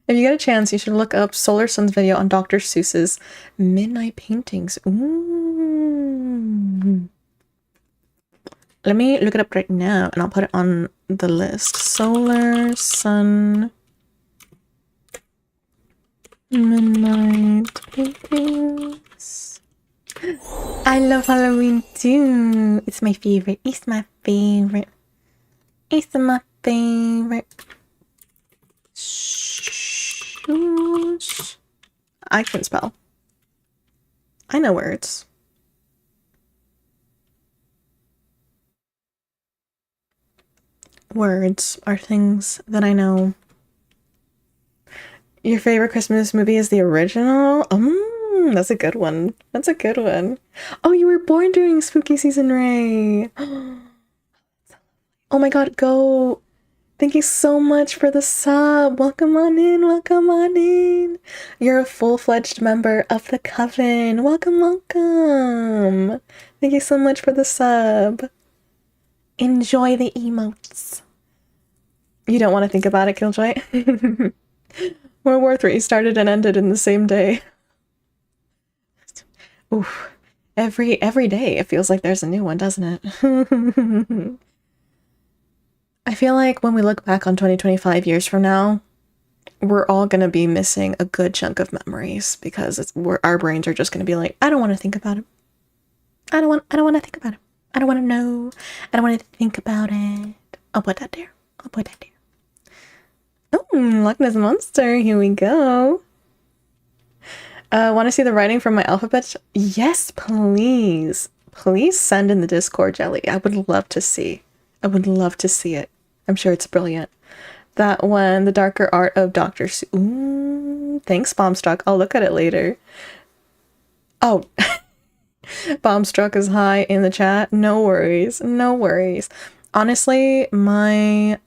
A: If you get a chance, you should look up Solar Sun's video on Dr. Seuss's Midnight Paintings. Ooh. Let me look it up right now, and I'll put it on the list. Solar Sun Midnight Paintings. I love Halloween too. It's my favorite. Shoosh. I can spell. I know words. Words are things that I know. Your favorite Christmas movie is the original? That's a good one. Oh, you were born during spooky season, Ray. Oh my god, Go. Thank you so much for the sub. Welcome on in. You're a full-fledged member of the Coven. Welcome. Thank you so much for the sub. Enjoy the emotes. You don't want to think about it, Killjoy? World War III started and ended in the same day. Oof. Every day it feels like there's a new one, doesn't it? I feel like when we look back on 2025 years from now, we're all going to be missing a good chunk of memories because our brains are just going to be like, I don't want to think about it. I don't want to think about it. I don't want to know. I don't want to think about it. I'll put that there. Oh, Loch Ness Monster. Here we go. Want to see the writing from my alphabet? Yes, please. Please send in the Discord, Jelly. I would love to see it. I'm sure it's brilliant. That one, The Darker Art of Dr. Seuss. Ooh, thanks, Bombstruck. I'll look at it later. Oh, Bombstruck is high in the chat. No worries. Honestly, my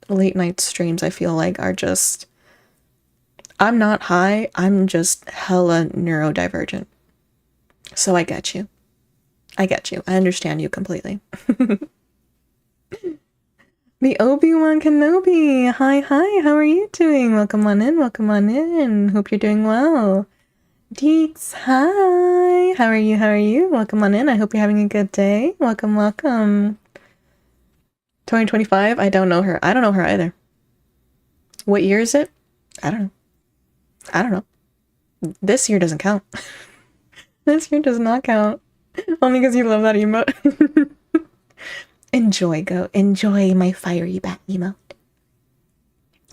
A: late night streams, I feel like, are just... I'm not high. I'm just hella neurodivergent. So I get you. I understand you completely. The Obi-Wan Kenobi. Hi, hi. How are you doing? Welcome on in. Welcome on in. Hope you're doing well. Deeks, hi. How are you? How are you? Welcome on in. I hope you're having a good day. Welcome, welcome. 2025. I don't know her. I don't know her either. What year is it? I don't know. I don't know. This year doesn't count. This year does not count. Only because you love that emote. Enjoy, go. Enjoy my fiery bat emote.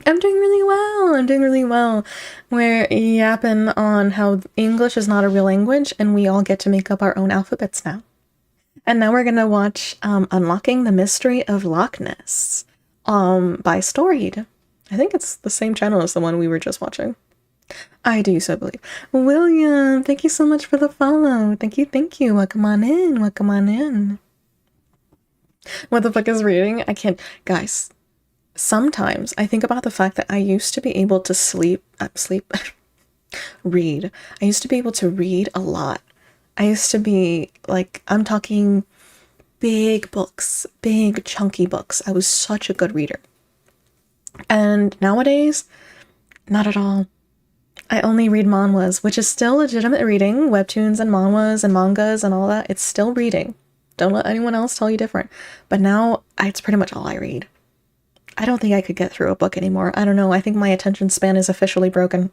A: I'm doing really well. I'm doing really well. We're yapping on how English is not a real language and we all get to make up our own alphabets now. And now we're gonna watch Unlocking the Mystery of Loch Ness by Storied. I think it's the same channel as the one we were just watching. I do so believe. William, thank you so much for the follow. Thank you, thank you. Welcome on in. Welcome on in. What the fuck is reading? I can't. Guys, sometimes I think about the fact that I used to be able to read. I used to be able to read a lot. I used to be like, I'm talking big books, big chunky books. I was such a good reader. And nowadays, not at all. I only read manhwas, which is still legitimate reading, webtoons and manhwas and mangas and all that. It's still reading. Don't let anyone else tell you different. But now, it's pretty much all I read. I don't think I could get through a book anymore. I don't know. I think my attention span is officially broken.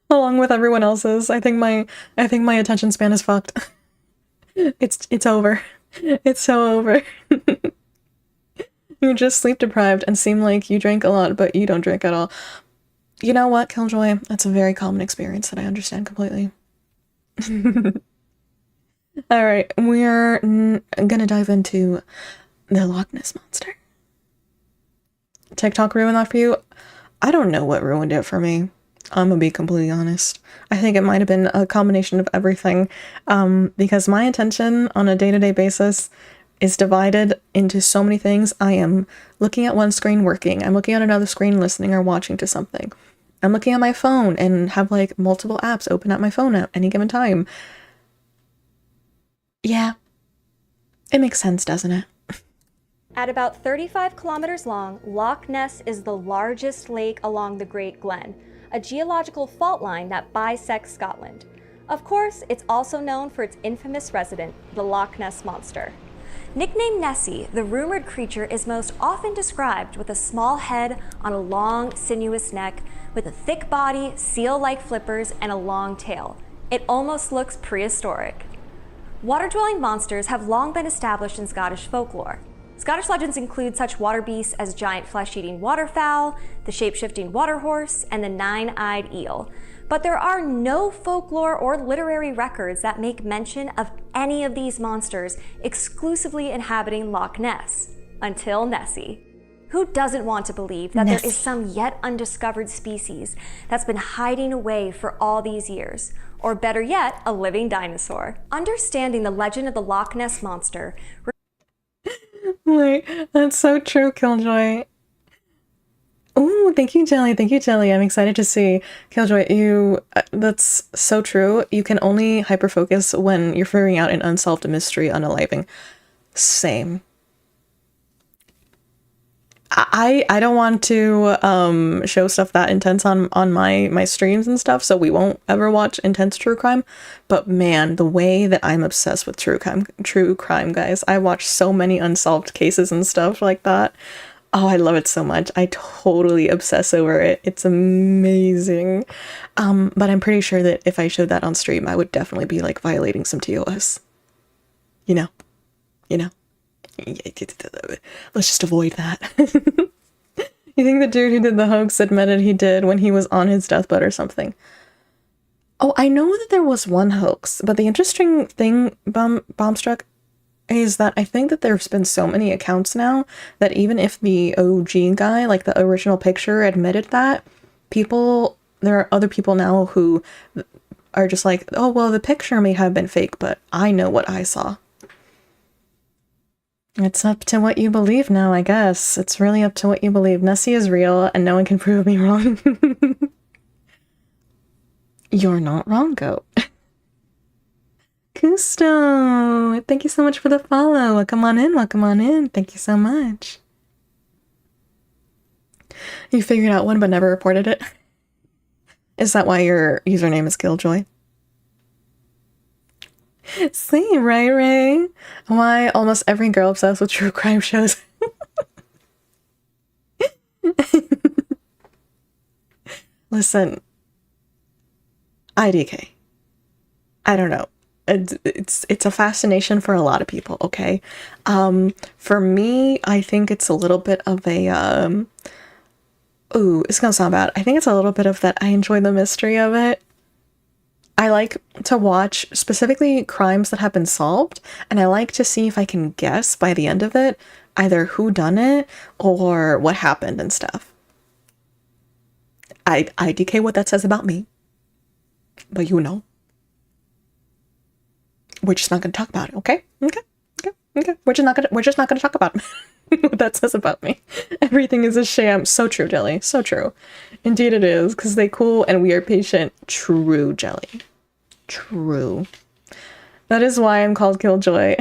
A: Along with everyone else's. I think my attention span is fucked. It's over. It's so over. You're just sleep deprived and seem like you drink a lot, but you don't drink at all. You know what, Killjoy? That's a very common experience that I understand completely. Alright, we're gonna dive into the Loch Ness Monster. TikTok ruined that for you? I don't know what ruined it for me. I'm gonna be completely honest. I think it might have been a combination of everything, because my attention on a day-to-day basis is divided into so many things. I am looking at one screen working, I'm looking at another screen listening or watching to something. I'm looking at my phone and have like multiple apps open at my phone at any given time. Yeah, it makes sense, doesn't it?
C: At about 35 kilometers long, Loch Ness is the largest lake along the Great Glen, a geological fault line that bisects Scotland. Of course, it's also known for its infamous resident, the Loch Ness Monster. Nicknamed Nessie, the rumored creature is most often described with a small head on a long, sinuous neck, with a thick body, seal-like flippers, and a long tail. It almost looks prehistoric. Water-dwelling monsters have long been established in Scottish folklore. Scottish legends include such water beasts as giant flesh-eating waterfowl, the shape-shifting water horse, and the nine-eyed eel. But there are no folklore or literary records that make mention of any of these monsters exclusively inhabiting Loch Ness, until Nessie. Who doesn't want to believe that
A: Nessie.
C: there is some yet undiscovered species that's been hiding away for all these years? Or better yet, a living dinosaur. Understanding the legend of the Loch Ness Monster.
A: Wait, that's so true, Killjoy. Ooh, thank you, Jelly. Thank you, Jelly. I'm excited to see. Killjoy, that's so true. You can only hyperfocus when you're figuring out an unsolved mystery unaliving. Same. I don't want to show stuff that intense on my streams and stuff, so we won't ever watch intense true crime. But man, the way that I'm obsessed with true crime, guys. I watch so many unsolved cases and stuff like that. Oh, I love it so much. I totally obsess over it. It's amazing. But I'm pretty sure that if I showed that on stream, I would definitely be like violating some TOS. You know. Let's just avoid that. You think the dude who did the hoax admitted he did when he was on his deathbed or something? Oh, I know that there was one hoax, but the interesting thing, Bombstruck, is that I think that there's been so many accounts now that even if the OG guy, like the original picture, admitted that, there are other people now who are just like, oh, well, the picture may have been fake, but I know what I saw. It's up to what you believe now, I guess. It's really up to what you believe. Nessie is real, and no one can prove me wrong. You're not wrong, Goat. Kusto, thank you so much for the follow. Welcome on in, welcome on in. Thank you so much. You figured out one but never reported it. Is that why your username is Killjoy? See, right, Ray? Why almost every girl obsessed with true crime shows. Listen, IDK. I don't know. It's a fascination for a lot of people, okay? For me, I think it's a little bit of a ooh, it's gonna sound bad. I think it's a little bit of that I enjoy the mystery of it. I like to watch specifically crimes that have been solved, and I like to see if I can guess by the end of it either who done it or what happened and stuff. I IDK what that says about me. But you know. We're just not gonna talk about it, okay? Okay. We're just not gonna talk about what that says about me. Everything is a sham. So true, Jelly. So true. Indeed it is, because they cool and we are patient. True, Jelly. True. That is why I'm called Killjoy.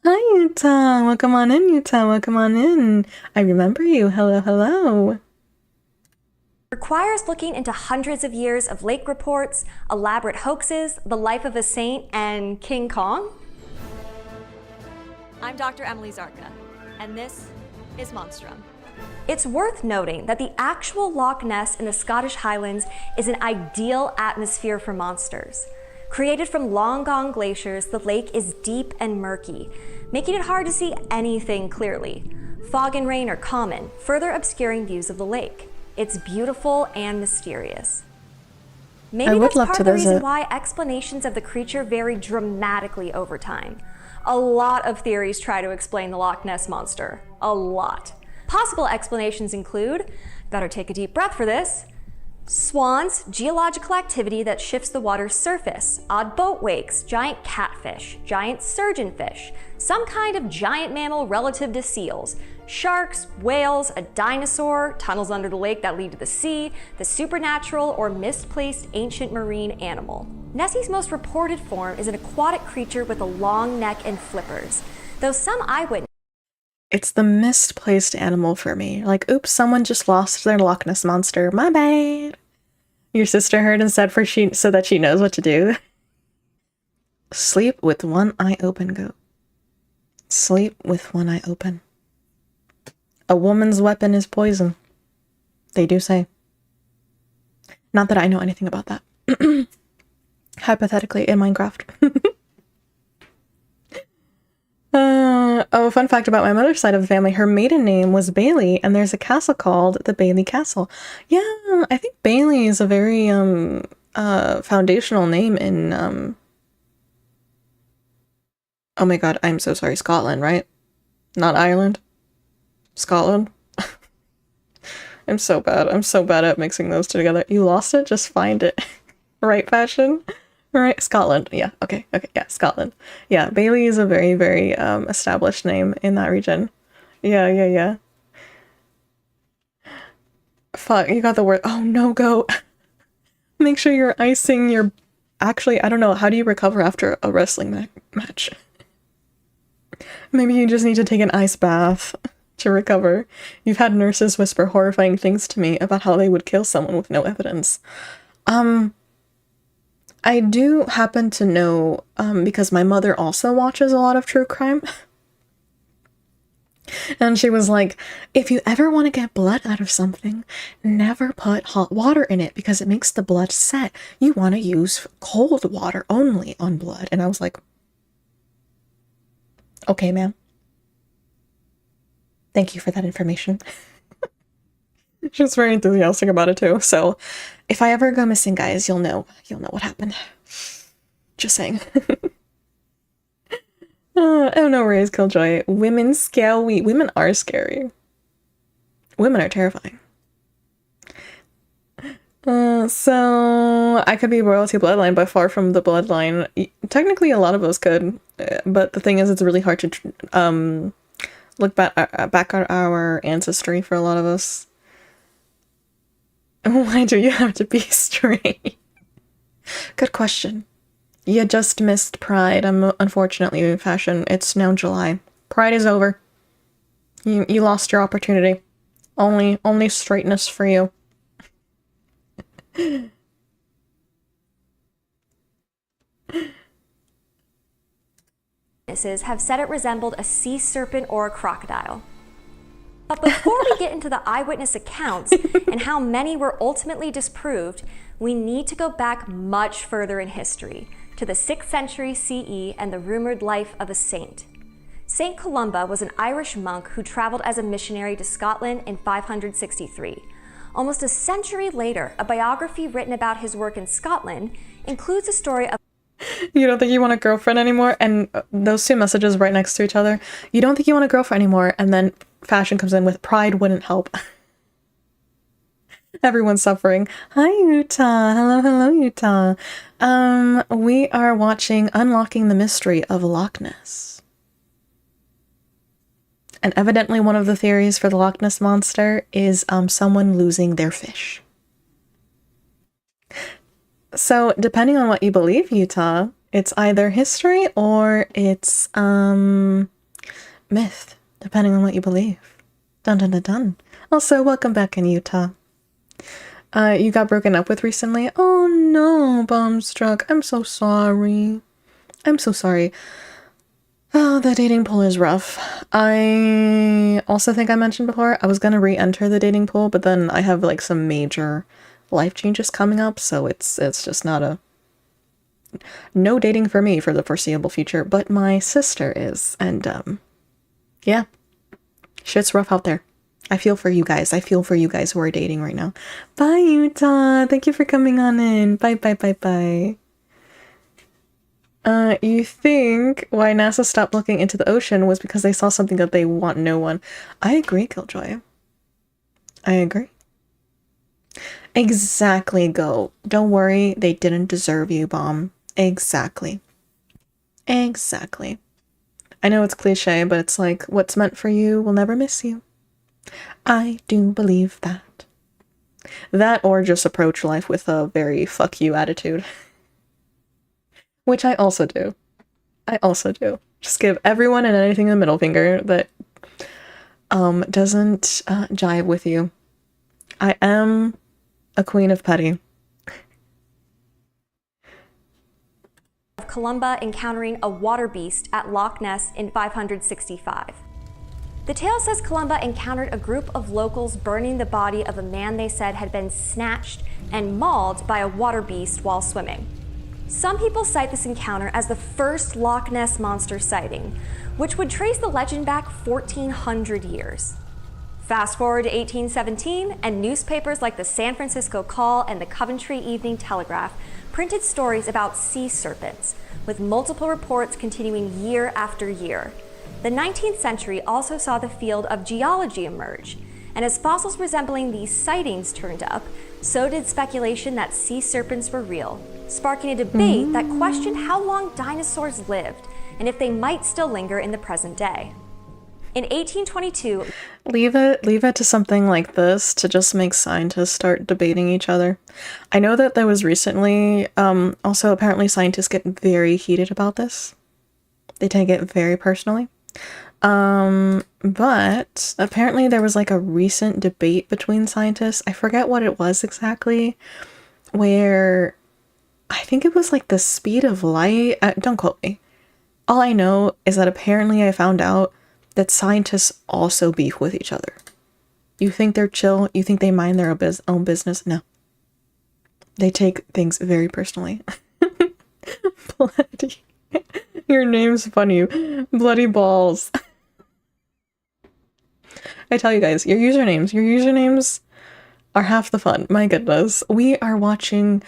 A: Hi, Utah. Welcome on in, Utah. Welcome on in. I remember you. Hello, hello.
C: Requires looking into hundreds of years of lake reports, elaborate hoaxes, the life of a saint, and King Kong? I'm Dr. Emily Zarka, and this is Monstrum. It's worth noting that the actual Loch Ness in the Scottish Highlands is an ideal atmosphere for monsters. Created from long-gone glaciers, the lake is deep and murky, making it hard to see anything clearly. Fog and rain are common, further obscuring views of the lake. It's beautiful and mysterious. Maybe that's part of the reason why explanations of the creature vary dramatically over time. A lot of theories try to explain the Loch Ness Monster. A lot. Possible explanations include, better take a deep breath for this, swans, geological activity that shifts the water's surface, odd boat wakes, giant catfish, giant surgeonfish, some kind of giant mammal relative to seals, sharks, whales, a dinosaur, tunnels under the lake that lead to the sea, the supernatural or misplaced ancient marine animal. Nessie's most reported form is an aquatic creature with a long neck and flippers, though some eyewitnesses.
A: It's the misplaced animal for me. Like, oops, someone just lost their Loch Ness monster. My bad. Your sister heard and said so that she knows what to do. Sleep with one eye open, goat. Sleep with one eye open. A woman's weapon is poison. They do say. Not that I know anything about that. Hypothetically, in Minecraft. Oh, fun fact about my mother's side of the family. Her maiden name was Bailey, and there's a castle called the Bailey Castle. Yeah, I think Bailey is a very foundational name in oh my god, I'm so sorry, Scotland, right? Not Ireland. Scotland. I'm so bad. I'm so bad at mixing those two together. You lost it? Just find it. Right, fashion? Right, Scotland. Yeah, okay, yeah, Scotland. Yeah, Bailey is a very, very established name in that region. Yeah. Fuck, you got the word. Oh no, go. Make sure you're icing your... Actually, I don't know, how do you recover after a wrestling match? Maybe you just need to take an ice bath to recover. You've had nurses whisper horrifying things to me about how they would kill someone with no evidence. I do happen to know, because my mother also watches a lot of true crime. And she was like, if you ever want to get blood out of something, never put hot water in it because it makes the blood set. You want to use cold water only on blood. And I was like, okay, ma'am. Thank you for that information. She was very enthusiastic about it too. So if I ever go missing, guys, you'll know what happened. Just saying. Oh no worries, Killjoy. Women scary. Women are scary. Women are terrifying. So I could be royalty bloodline, but far from the bloodline. Technically, a lot of us could, but the thing is, it's really hard to look back at our ancestry for a lot of us. Why do you have to be straight? Good question. You just missed Pride. Unfortunately, fashion. It's now July. Pride is over. You lost your opportunity. Only straightness for you.
C: Witnesses have said it resembled a sea serpent or a crocodile. But before we get into the eyewitness accounts and how many were ultimately disproved, we need to go back much further in history, to the 6th century CE and the rumored life of a saint. Saint Columba was an Irish monk who traveled as a missionary to Scotland in 563. Almost a century later, a biography written about his work in Scotland includes a story of
A: You don't think you want a girlfriend anymore? And those two messages right next to each other. You don't think you want a girlfriend anymore, and then fashion comes in with pride wouldn't help. Everyone's suffering. Hi, Utah. Hello, Utah. We are watching Unlocking the Mystery of Loch Ness. And evidently one of the theories for the Loch Ness Monster is someone losing their fish. So, depending on what you believe, Utah, it's either history or it's myth, depending on what you believe. Dun dun dun dun. Also, welcome back in Utah. You got broken up with recently? Oh no, Bombstruck. I'm so sorry. I'm so sorry. Oh, the dating pool is rough. I also think I mentioned before, I was gonna re-enter the dating pool, but then I have like some major life changes coming up, so it's just not no dating for me for the foreseeable future, but my sister is, and yeah, shit's rough out there. I feel for you guys. I feel for you guys who are dating right now. Bye, Utah. Thank you for coming on in. Bye, bye, bye, bye. You think why NASA stopped looking into the ocean was because they saw something that they want no one. I agree, Killjoy. I agree. Exactly, Go. Don't worry, they didn't deserve you, Bomb. Exactly. Exactly. I know it's cliche, but it's like, what's meant for you will never miss you. I do believe that. That or just approach life with a very fuck you attitude. Which I also do. I also do. Just give everyone and anything the middle finger that doesn't jive with you. I am a queen of petty.
C: of Columba encountering a water beast at Loch Ness in 565. The tale says Columba encountered a group of locals burning the body of a man they said had been snatched and mauled by a water beast while swimming. Some people cite this encounter as the first Loch Ness monster sighting, which would trace the legend back 1,400 years. Fast forward to 1817, and newspapers like the San Francisco Call and the Coventry Evening Telegraph printed stories about sea serpents, with multiple reports continuing year after year. The 19th century also saw the field of geology emerge, and as fossils resembling these sightings turned up, so did speculation that sea serpents were real, sparking a debate that questioned how long dinosaurs lived and if they might still linger in the present day. In 1822,
A: leave it to something like this to just make scientists start debating each other. I know that there was recently, also apparently scientists get very heated about this. They take it very personally. But apparently there was like a recent debate between scientists. I forget what it was exactly, where I think it was like the speed of light. Don't quote me. All I know is that apparently I found out that scientists also beef with each other. You think they're chill? You think they mind their own business? No. They take things very personally. Bloody. Your name's funny. Bloody balls. I tell you guys, your usernames are half the fun. My goodness. We are watching,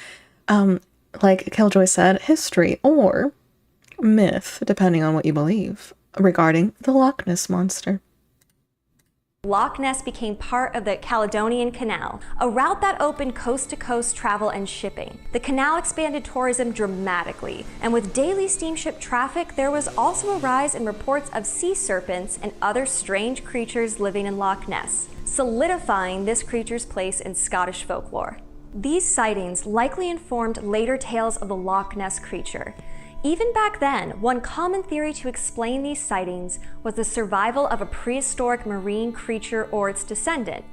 A: like Killjoy said, history or myth, depending on what you believe, regarding the Loch Ness Monster.
C: Loch Ness became part of the Caledonian Canal, a route that opened coast-to-coast travel and shipping. The canal expanded tourism dramatically, and with daily steamship traffic, there was also a rise in reports of sea serpents and other strange creatures living in Loch Ness, solidifying this creature's place in Scottish folklore. These sightings likely informed later tales of the Loch Ness creature. Even back then, one common theory to explain these sightings was the survival of a prehistoric marine creature or its descendant.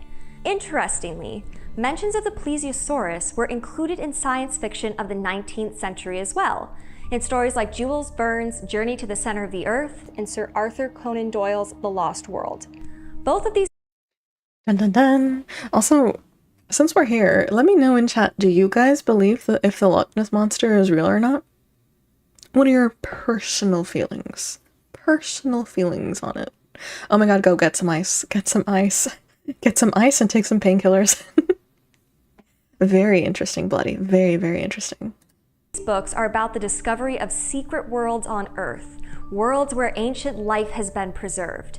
C: Interestingly, mentions of the plesiosaurus were included in science fiction of the 19th century as well, in stories like Jules Verne's Journey to the Center of the Earth and Sir Arthur Conan Doyle's The Lost World. Both of these
A: Dun dun dun. Also, since we're here, let me know in chat, do you guys believe that if the Loch Ness Monster is real or not? What are your personal feelings? Personal feelings on it. Oh my god, go get some ice. Get some ice. Get some ice and take some painkillers. Very interesting, Bloody. Very, very interesting.
C: books are about the discovery of secret worlds on Earth, worlds where ancient life has been preserved.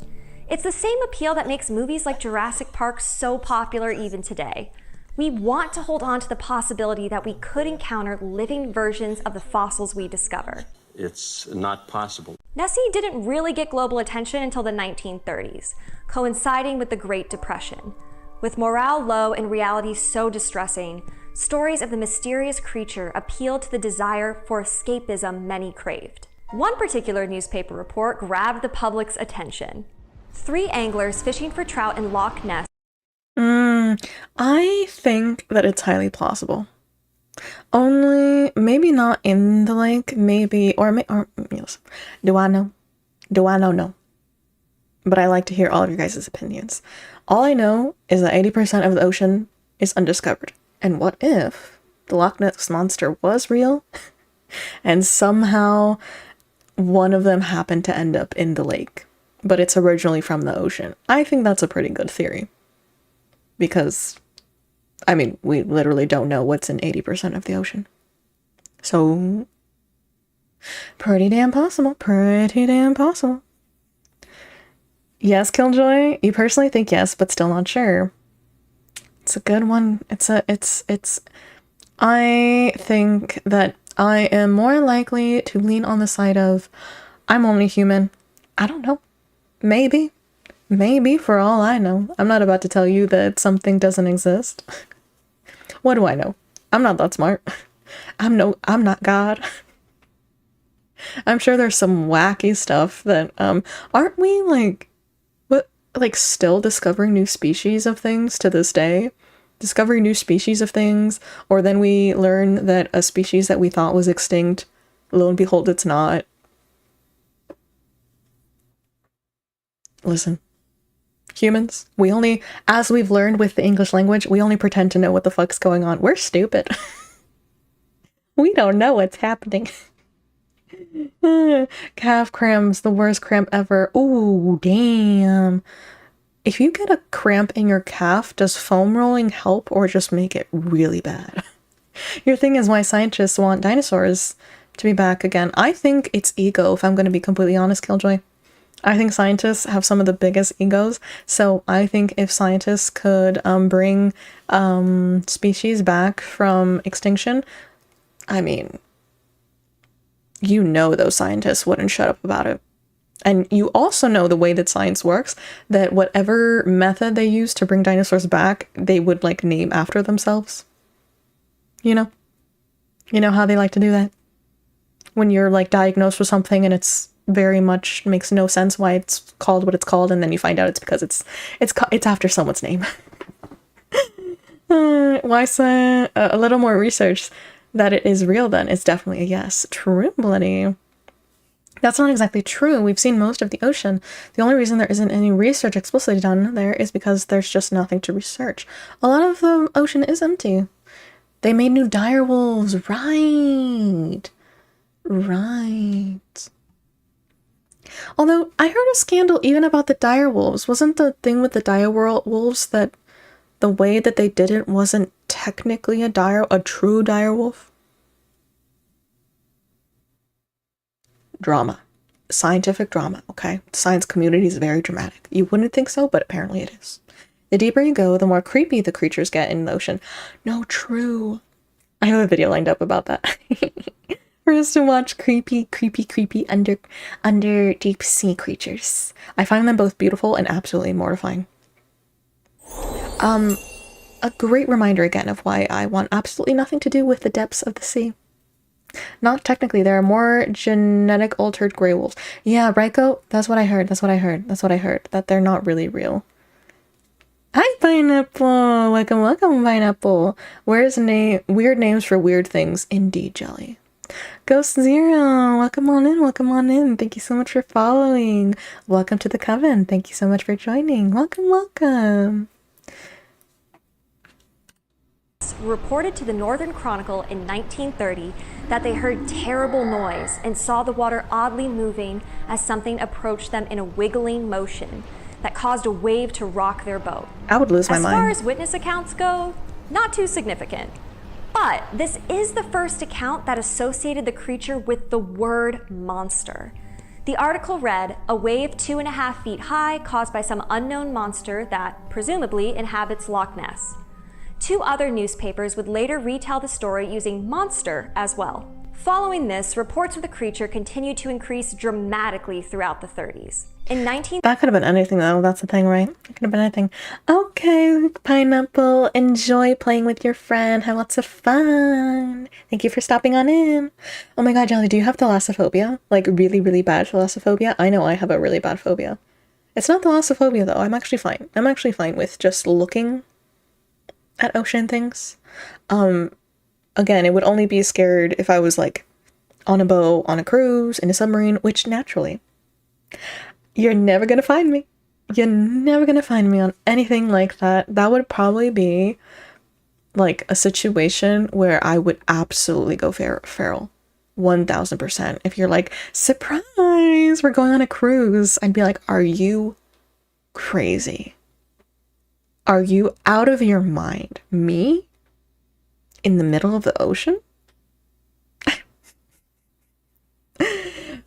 C: It's the same appeal that makes movies like Jurassic Park so popular even today. We want to hold on to the possibility that we could encounter living versions of the fossils we discover.
D: It's not possible.
C: Nessie didn't really get global attention until the 1930s, coinciding with the Great Depression. With morale low and reality so distressing, stories of the mysterious creature appealed to the desire for escapism many craved. One particular newspaper report grabbed the public's attention. 3 anglers fishing for trout in Loch Ness.
A: I think that it's highly plausible. Only, maybe not in the lake, maybe, or yes. Do I know? No. But I like to hear all of your guys' opinions. All I know is that 80% of the ocean is undiscovered. And what if the Loch Ness Monster was real and somehow one of them happened to end up in the lake, but it's originally from the ocean? I think that's a pretty good theory. Because, I mean, we literally don't know what's in 80% of the ocean. So, pretty damn possible. Pretty damn possible. Yes, Killjoy? You personally think yes, but still not sure. It's a good one. I think that I am more likely to lean on the side of, I'm only human. I don't know. Maybe. Maybe, for all I know. I'm not about to tell you that something doesn't exist. What do I know? I'm not that smart. I'm not God. I'm sure there's some wacky stuff that, aren't we, still discovering new species of things to this day? Discovering new species of things, or then we learn that a species that we thought was extinct, lo and behold, it's not. Listen. Humans, we only, as we've learned with the English language, we only pretend to know what the fuck's going on. We're stupid. We don't know what's happening. Calf cramp's the worst cramp ever. Ooh, damn. If you get a cramp in your calf, does foam rolling help or just make it really bad? Your thing is why scientists want dinosaurs to be back again. I think it's ego, if I'm going to be completely honest, Killjoy. I think scientists have some of the biggest egos, so I think if scientists could bring species back from extinction, I mean, you know those scientists wouldn't shut up about it. And you also know the way that science works, that whatever method they use to bring dinosaurs back, they would, name after themselves. You know? You know how they like to do that? When you're, diagnosed with something and it's very much makes no sense why it's called what it's called, and then you find out it's because it's after someone's name. Why say a little more research that it is real? Then it's definitely a yes. True, Bloody. That's not exactly true. We've seen most of the ocean. The only reason there isn't any research explicitly done there is because there's just nothing to research. A lot of the ocean is empty. They made new dire wolves. Right. Although, I heard a scandal even about the dire wolves. Wasn't the thing with the dire wolves that the way that they did it wasn't technically a true dire wolf? Drama. Scientific drama, okay? The science community is very dramatic. You wouldn't think so, but apparently it is. The deeper you go, the more creepy the creatures get in the ocean. No, true. I have a video lined up about that. For us to watch creepy under deep sea creatures. I find them both beautiful and absolutely mortifying. a great reminder again of why I want absolutely nothing to do with the depths of the sea. Not technically, there are more genetic altered gray wolves. Yeah, Raiko, that's what I heard, that they're not really real. Hi, Pineapple! Welcome, Pineapple! Weird names for weird things, indeed, Jelly. Ghost Zero, welcome on in. Thank you so much for following. Welcome to the Coven. Thank you so much for joining. Welcome.
C: Reported to the Northern Chronicle in 1930 that they heard terrible noise and saw the water oddly moving as something approached them in a wiggling motion that caused a wave to rock their boat.
A: I would lose my mind.
C: As far as witness accounts go, not too significant. But this is the first account that associated the creature with the word monster. The article read, "A wave 2.5 feet high caused by some unknown monster that presumably inhabits Loch Ness." 2 other newspapers would later retell the story using monster as well. Following this, reports of the creature continued to increase dramatically throughout the 30s.
A: That could have been anything though, that's the thing, right? It could have been anything. Okay, Pineapple, enjoy playing with your friend, have lots of fun. Thank you for stopping on in. Oh my god, Jelly, do you have thalassophobia? Like really, really bad thalassophobia? I know I have a really bad phobia. It's not thalassophobia though, I'm actually fine. I'm actually fine with just looking at ocean things. Again, it would only be scared if I was like on a boat, on a cruise, in a submarine, which naturally, you're never gonna find me. You're never gonna find me on anything like that. That would probably be like a situation where I would absolutely go feral. 1000%. If you're like, surprise, we're going on a cruise, I'd be like, are you crazy? Are you out of your mind? Me? In the middle of the ocean?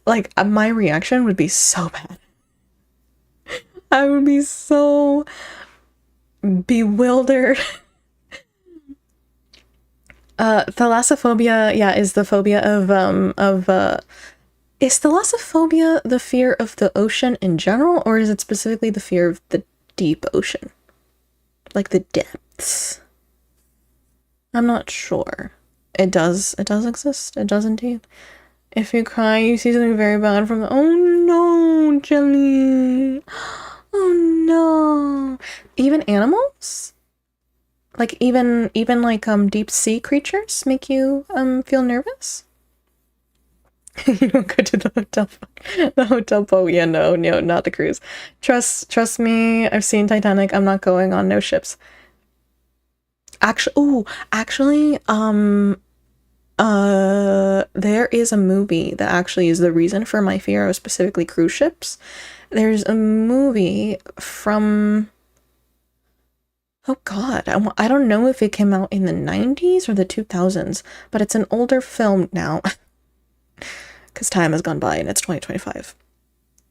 A: Like, my reaction would be so bad. I would be so bewildered. Thalassophobia, yeah, is the phobia is thalassophobia the fear of the ocean in general, or is it specifically the fear of the deep ocean? Like the depths? I'm not sure. It does exist. It does indeed. If you cry, you see something very bad from the— oh no, Jelly. Oh no. Even animals? Like even like deep sea creatures make you feel nervous? You don't go to the hotel. The hotel boat. Yeah, no, not the cruise. Trust me, I've seen Titanic. I'm not going on no ships. Actually, there is a movie that actually is the reason for my fear of specifically cruise ships. There's a movie from— oh god, I don't know if it came out in the 90s or the 2000s, but it's an older film now. Because time has gone by and it's 2025.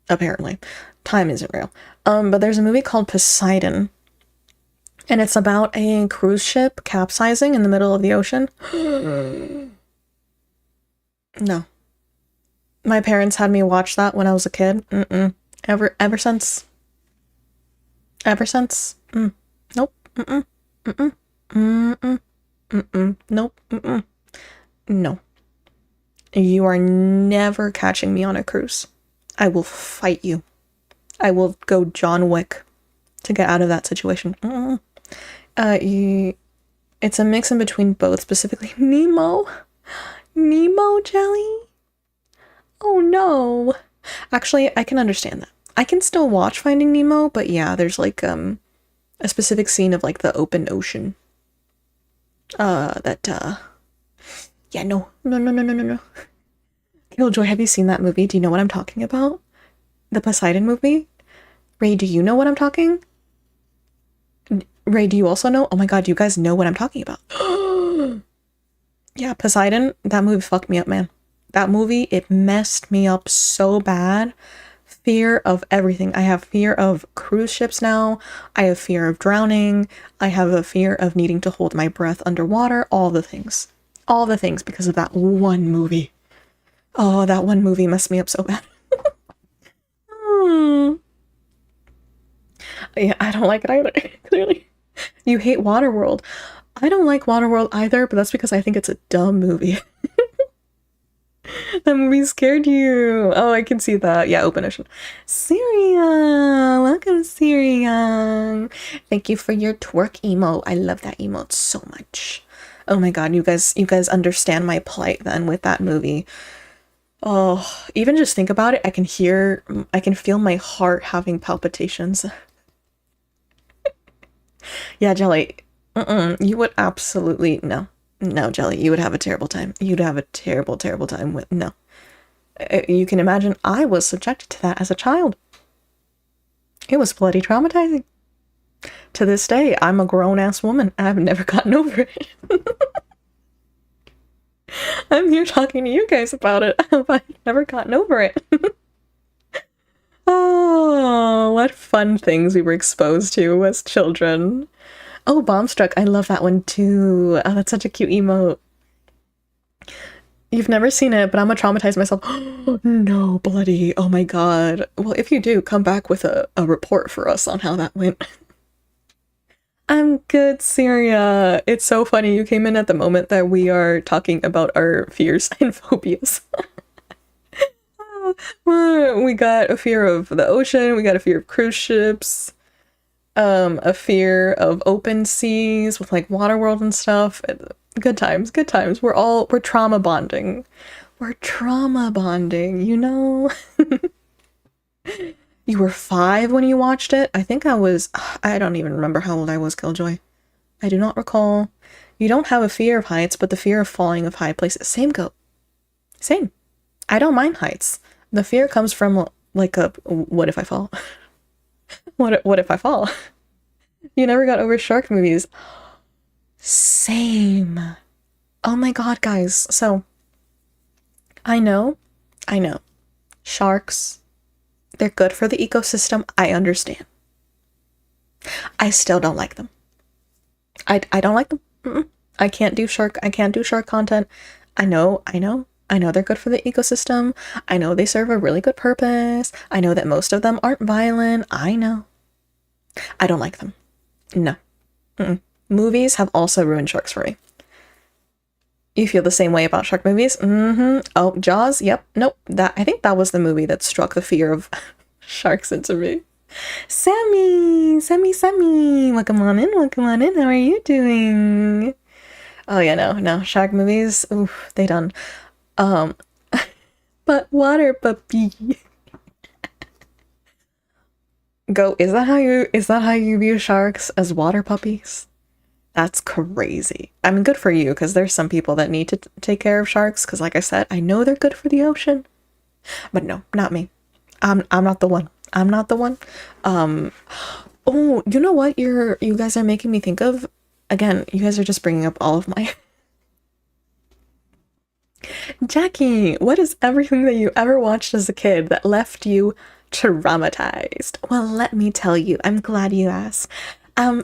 A: Apparently. Time isn't real. But there's a movie called Poseidon. And it's about a cruise ship capsizing in the middle of the ocean. No. My parents had me watch that when I was a kid. Ever since. Nope. Nope. No. You are never catching me on a cruise. I will fight you. I will go John Wick to get out of that situation. It's a mix in between both, specifically Nemo, Jelly. Oh no. Actually, I can understand that. I can still watch Finding Nemo, but yeah, there's like a specific scene of like the open ocean. Yeah, no. Killjoy, have you seen that movie? Do you know what I'm talking about? The Poseidon movie? Ray, do you know what I'm talking? Ray, do you also know? Oh my god, you guys know what I'm talking about. Yeah, Poseidon, that movie fucked me up, man. That movie, it messed me up so bad. Fear of everything. I have fear of cruise ships now. I have fear of drowning. I have a fear of needing to hold my breath underwater. All the things. All the things because of that one movie. Oh, that one movie messed me up so bad. Yeah, I don't like it either, clearly. You hate Waterworld. I don't like Waterworld either, but that's because I think it's a dumb movie. That movie scared you. Oh, I can see that. Yeah, open ocean. Syria! Welcome, Syria! Thank you for your twerk emote. I love that emote so much. Oh my god, you guys understand my plight then with that movie. Oh, even just think about it, I can feel my heart having palpitations. Yeah, Jelly. You would absolutely, no. No, Jelly, you would have a terrible time. You'd have a terrible, terrible time with, no. You can imagine I was subjected to that as a child. It was bloody traumatizing. To this day, I'm a grown-ass woman. I've never gotten over it. I'm here talking to you guys about it. I've never gotten over it. Oh, what fun things we were exposed to as children. Oh, Bombstruck. I love that one too. Oh, that's such a cute emote. You've never seen it, but I'm gonna traumatize myself. No, bloody. Oh my god. Well, if you do, come back with a report for us on how that went. I'm good, Syria. It's so funny. You came in at the moment that we are talking about our fears and phobias. We got a fear of the ocean. We got a fear of cruise ships. A fear of open seas with like Waterworld and stuff. Good times, good times. We're trauma bonding. We're trauma bonding, you know? You were 5 when you watched it? I don't even remember how old I was, Killjoy. I do not recall. You don't have a fear of heights, but the fear of falling of high places. Same goat. Same. I don't mind heights. The fear comes from like what if I fall? What if I fall? You never got over shark movies. Same. Oh my god, guys. So, I know. Sharks, they're good for the ecosystem. I understand. I still don't like them. I don't like them. I can't do shark content. I know they're good for the ecosystem. I know they serve a really good purpose. I know that most of them aren't violent. I know. I don't like them. No. Movies have also ruined sharks for me. You feel the same way about shark movies? Oh, Jaws? Yep. Nope. I think that was the movie that struck the fear of sharks into me. Sammy! Welcome on in. How are you doing? Oh yeah, no. Shark movies, oof, they done. But water puppy. Go, is that how you view sharks, as water puppies? That's crazy. I mean, good for you, because there's some people that need to take care of sharks, because like I said, I know they're good for the ocean. But no, not me. I'm not the one. Oh, you know what you guys are making me think of? Again, you guys are just bringing up all of my... Jackie, what is everything that you ever watched as a kid that left you traumatized? Well, let me tell you. I'm glad you asked.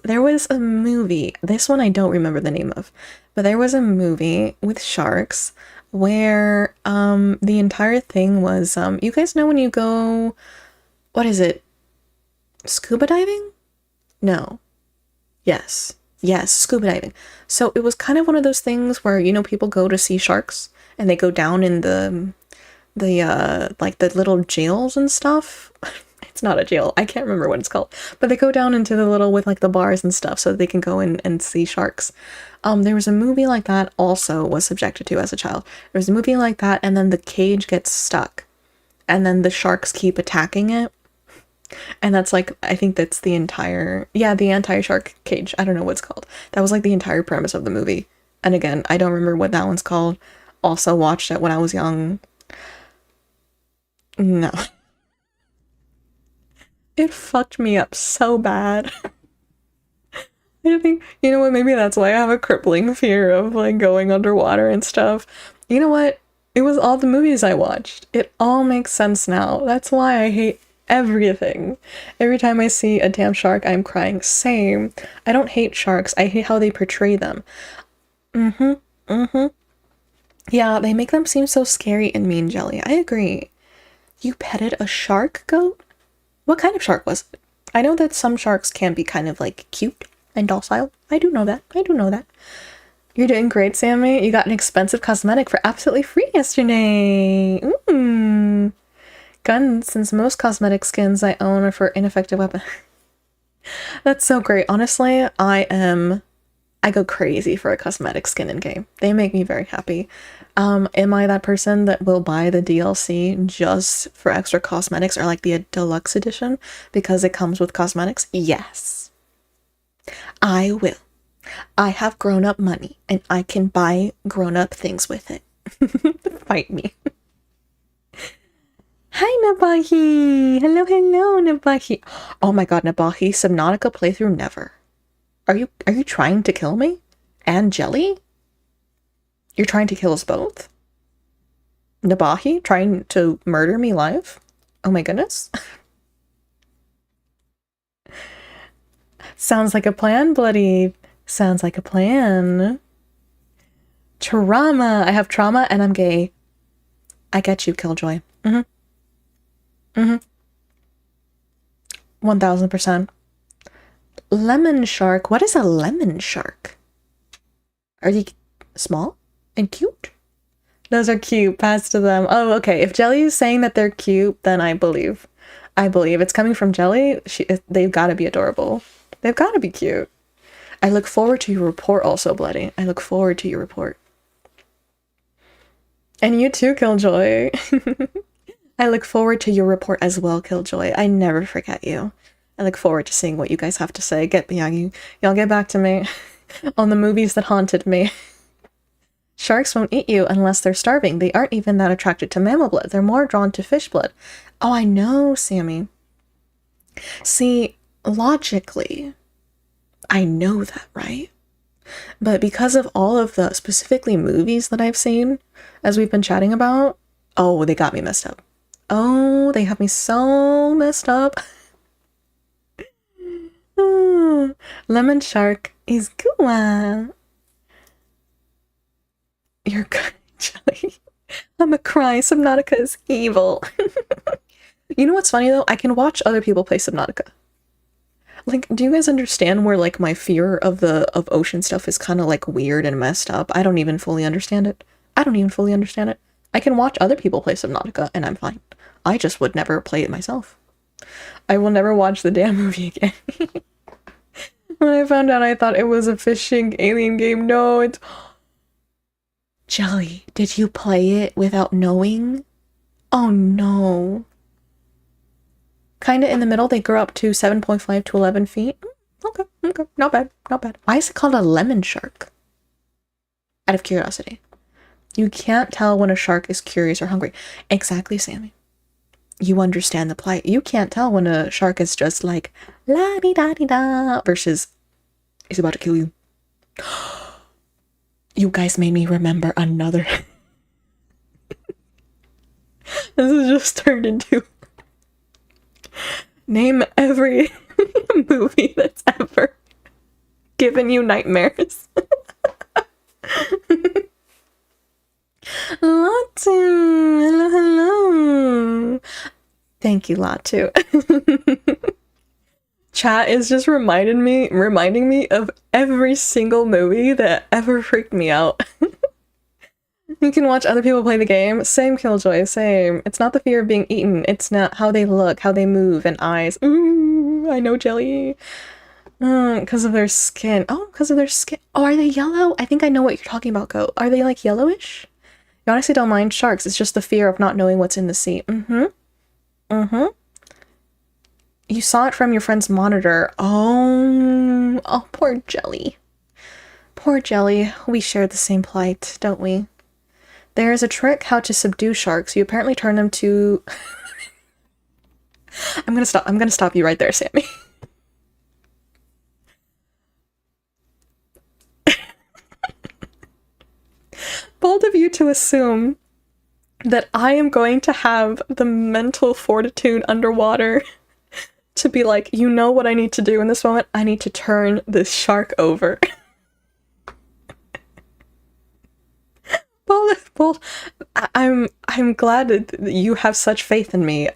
A: There was a movie. This one I don't remember the name of, but there was a movie with sharks where the entire thing was you guys know when you go, what is it? Scuba diving? No. Yes, scuba diving. So it was kind of one of those things where, you know, people go to see sharks and they go down in the like the little jails and stuff. It's not a jail. I can't remember what it's called. But they go down into the little, with like the bars and stuff so that they can go in and see sharks. There was a movie like that also was subjected to as a child. There was a movie like that, and then the cage gets stuck. And then the sharks keep attacking it. And that's like, I think that's the entire anti-shark cage. I don't know what it's called. That was like the entire premise of the movie. And again, I don't remember what that one's called. Also watched it when I was young. No. It fucked me up so bad. I think, you know what, maybe that's why I have a crippling fear of like going underwater and stuff. You know what? It was all the movies I watched. It all makes sense now. That's why I hate everything. Every time I see a damn shark, I'm crying. Same. I don't hate sharks. I hate how they portray them. Yeah, they make them seem so scary and mean, Jelly. I agree. You petted a shark, goat? What kind of shark was it? I know that some sharks can be kind of like cute. and docile. I do know that. I do know that. You're doing great, Sammy. You got an expensive cosmetic for absolutely free yesterday. Guns, since most cosmetic skins I own are for ineffective weapons. That's so great. Honestly, I go crazy for a cosmetic skin in game. They make me very happy. Am I that person that will buy the DLC just for extra cosmetics, or like the deluxe edition because it comes with cosmetics? Yes. I will. I have grown-up money and I can buy grown-up things with it. Fight me. Hi, Nabahi! Hello, Nabahi. Oh my god, Nabahi, Subnautica playthrough never. Are you trying to kill me? And Jelly? You're trying to kill us both? Nabahi, trying to murder me live? Oh my goodness. Sounds like a plan, Bloody. Sounds like a plan. Trauma. I have trauma and I'm gay. I get you, Killjoy. 1000%. Lemon shark. What is a lemon shark? Are they small and cute? Those are cute. Pass to them. Oh, okay. If Jelly is saying that they're cute, then I believe. It's coming from Jelly. They've got to be adorable. They've got to be cute. I look forward to your report also, Bloody. I look forward to your report. And you too, Killjoy. I look forward to your report as well, Killjoy. I never forget you. I look forward to seeing what you guys have to say. Y'all get back to me on the movies that haunted me. Sharks won't eat you unless they're starving. They aren't even that attracted to mammal blood. They're more drawn to fish blood. Oh, I know, Sammy. See, logically, I know that, right? But because of all of the specifically movies that I've seen, as we've been chatting about, oh, they got me messed up. Oh, they have me so messed up. Lemon shark is good. You're good, Jelly. I'm a cry. Subnautica is evil. You know what's funny though? I can watch other people play Subnautica. Like, do you guys understand where like my fear of ocean stuff is kind of like weird and messed up? I don't even fully understand it. I can watch other people play Subnautica and I'm fine. I just would never play it myself. I will never watch the damn movie again. When I found out, I thought it was a fishing alien game. No, it's... Jelly, did you play it without knowing? Oh no. Kinda in the middle, they grow up to 7.5 to 11 feet. Okay, not bad. Why is it called a lemon shark? Out of curiosity. You can't tell when a shark is curious or hungry. Exactly, Sammy. You understand the plight. You can't tell when a shark is just like la-di-da-di-da versus is about to kill you. You guys made me remember another. This has just turned into name every movie that's ever given you nightmares. Latu, hello. Thank you, Latu. Chat is just reminding me of every single movie that ever freaked me out. You can watch other people play the game. Same, Killjoy, same. It's not the fear of being eaten. It's not how they look, how they move, and eyes. Ooh, I know, Jelly. Because of their skin. Oh, because of their skin. Oh, are they yellow? I think I know what you're talking about, Go. Are they like yellowish? You honestly don't mind sharks. It's just the fear of not knowing what's in the sea. You saw it from your friend's monitor. Oh, poor Jelly. Poor Jelly. We share the same plight, don't we? There is a trick how to subdue sharks. You apparently turn them to... I'm gonna stop you right there, Sammy. Bold of you to assume that I am going to have the mental fortitude underwater to be like, you know what I need to do in this moment? I need to turn this shark over. Bold. I'm glad that you have such faith in me.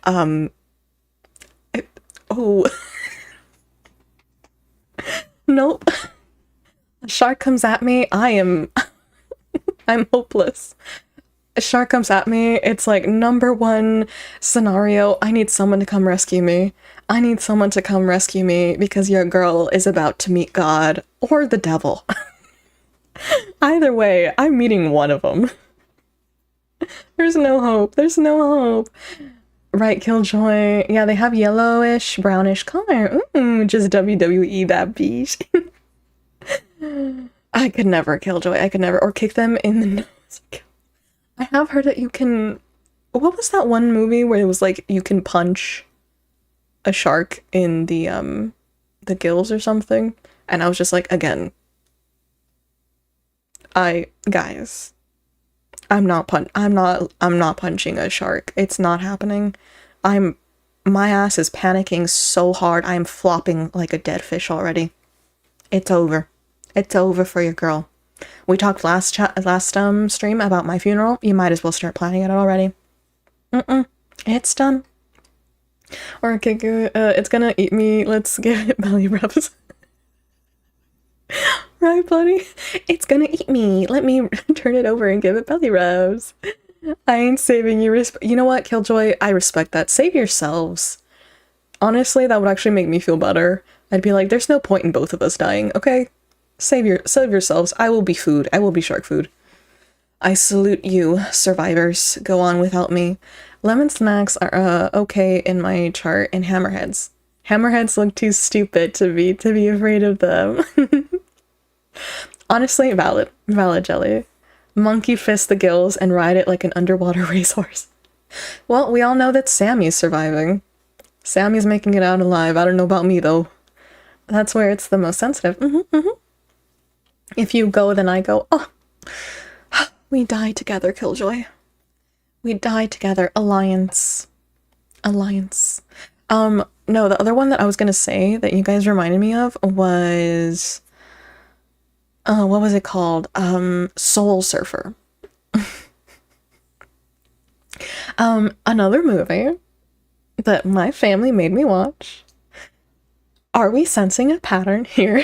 A: No, nope. A shark comes at me, I'm hopeless. A shark comes at me, it's like number one scenario, I need someone to come rescue me. I need someone to come rescue me because your girl is about to meet God or the devil. Either way, I'm meeting one of them. There's no hope. There's no hope. Right, Killjoy. Yeah, they have yellowish, brownish color. Ooh, just WWE that beach. I could never Killjoy. I could never. Or kick them in the nose. I have heard that you can... What was that one movie where it was like you can punch a shark in the gills or something? And I was just like, again, guys, I'm not punching a shark. It's not happening. My ass is panicking so hard. I'm flopping like a dead fish already. It's over. It's over for your girl. We talked last stream about my funeral. You might as well start planning it already. It's done. Or Kiku, it's gonna eat me. Let's give it belly rubs. Right, buddy? It's gonna eat me. Let me turn it over and give it belly rubs. I ain't saving you. You know what, Killjoy? I respect that. Save yourselves. Honestly, that would actually make me feel better. I'd be like, there's no point in both of us dying, okay? Save yourselves. I will be food. I will be shark food. I salute you, survivors. Go on without me. Lemon snacks are okay in my chart, and hammerheads. Hammerheads look too stupid to be afraid of them. Honestly, valid jelly. Monkey fist the gills and ride it like an underwater racehorse. Well, we all know that Sammy's surviving. Sammy's making it out alive. I don't know about me though. That's where it's the most sensitive. If you go, then I go. Oh, we die together, Killjoy. We die together. Alliance. No, the other one that I was gonna say that you guys reminded me of was, what was it called? Soul Surfer. Another movie that my family made me watch. Are we sensing a pattern here?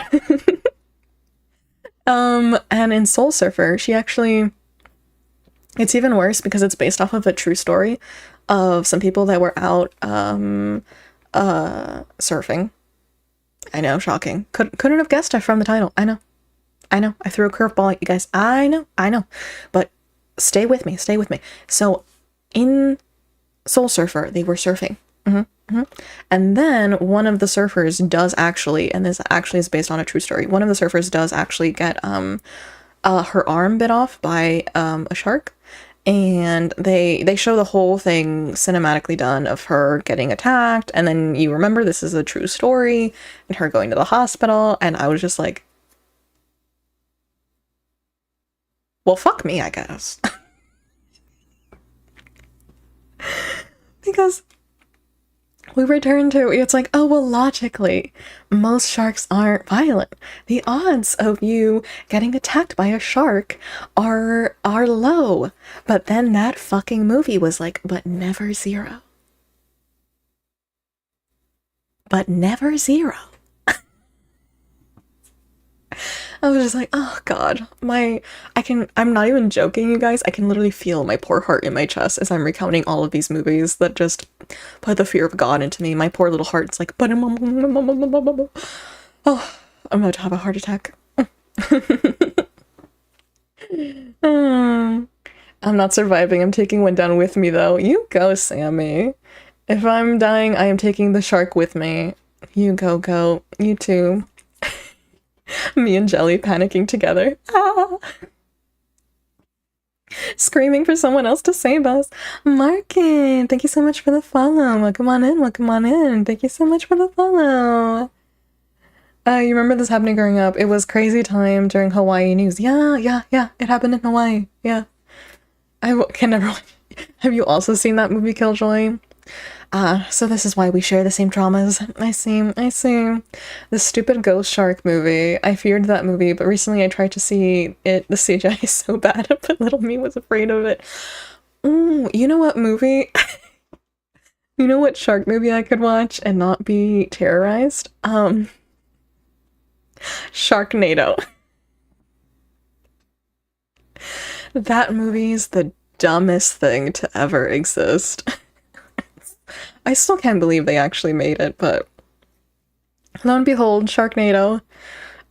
A: And in Soul Surfer, she actually, it's even worse because it's based off of a true story of some people that were out, surfing. I know, shocking. Couldn't have guessed it from the title. I know. I threw a curveball at you guys. I know. But stay with me. So, in Soul Surfer, they were surfing. And then one of the surfers does actually, and this actually is based on a true story, one of the surfers does actually get her arm bit off by a shark. And they show the whole thing cinematically done of her getting attacked, and then you remember this is a true story, and her going to the hospital, and I was just like, well, fuck me, I guess. Because we return to, it's like, oh, well, logically, most sharks aren't violent. The odds of you getting attacked by a shark are low. But then that fucking movie was like, but never zero. But never zero. I was just like, oh god, I'm not even joking, you guys. I can literally feel my poor heart in my chest as I'm recounting all of these movies that just put the fear of God into me. My poor little heart's like, but oh, I'm about to have a heart attack. I'm not surviving. I'm taking one down with me though. You go, Sammy. If I'm dying, I am taking the shark with me. You go. You too. Me and Jelly panicking together. Ah! Screaming for someone else to save us. Markin, thank you so much for the follow. Welcome on in. Thank you so much for the follow. You remember this happening growing up? It was crazy time during Hawaii news. Yeah. It happened in Hawaii. Yeah. Can never. Have you also seen that movie, Killjoy? So this is why we share the same traumas. I see. The stupid ghost shark movie. I feared that movie, but recently I tried to see it. The CGI is so bad, but little me was afraid of it. You know what movie? You know what shark movie I could watch and not be terrorized? Sharknado. That movie is the dumbest thing to ever exist. I still can't believe they actually made it, but lo and behold, Sharknado.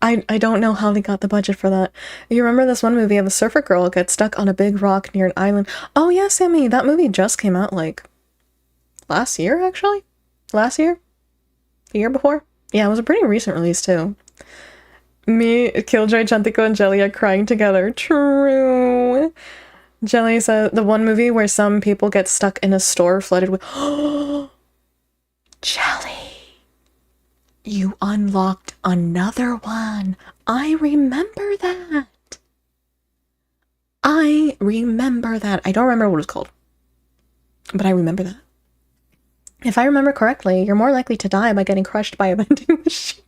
A: I don't know how they got the budget for that. You remember this one movie of a surfer girl gets stuck on a big rock near an island? Oh yeah, Sammy, that movie just came out like last year, actually? Last year? The year before? Yeah, it was a pretty recent release too. Me, Killjoy, Chantico, and Jelly are crying together. True. Jelly said the one movie where some people get stuck in a store flooded with Jelly. You unlocked another one. I remember that. I remember that. I don't remember what it was called, but I remember that. If I remember correctly, you're more likely to die by getting crushed by a vending machine.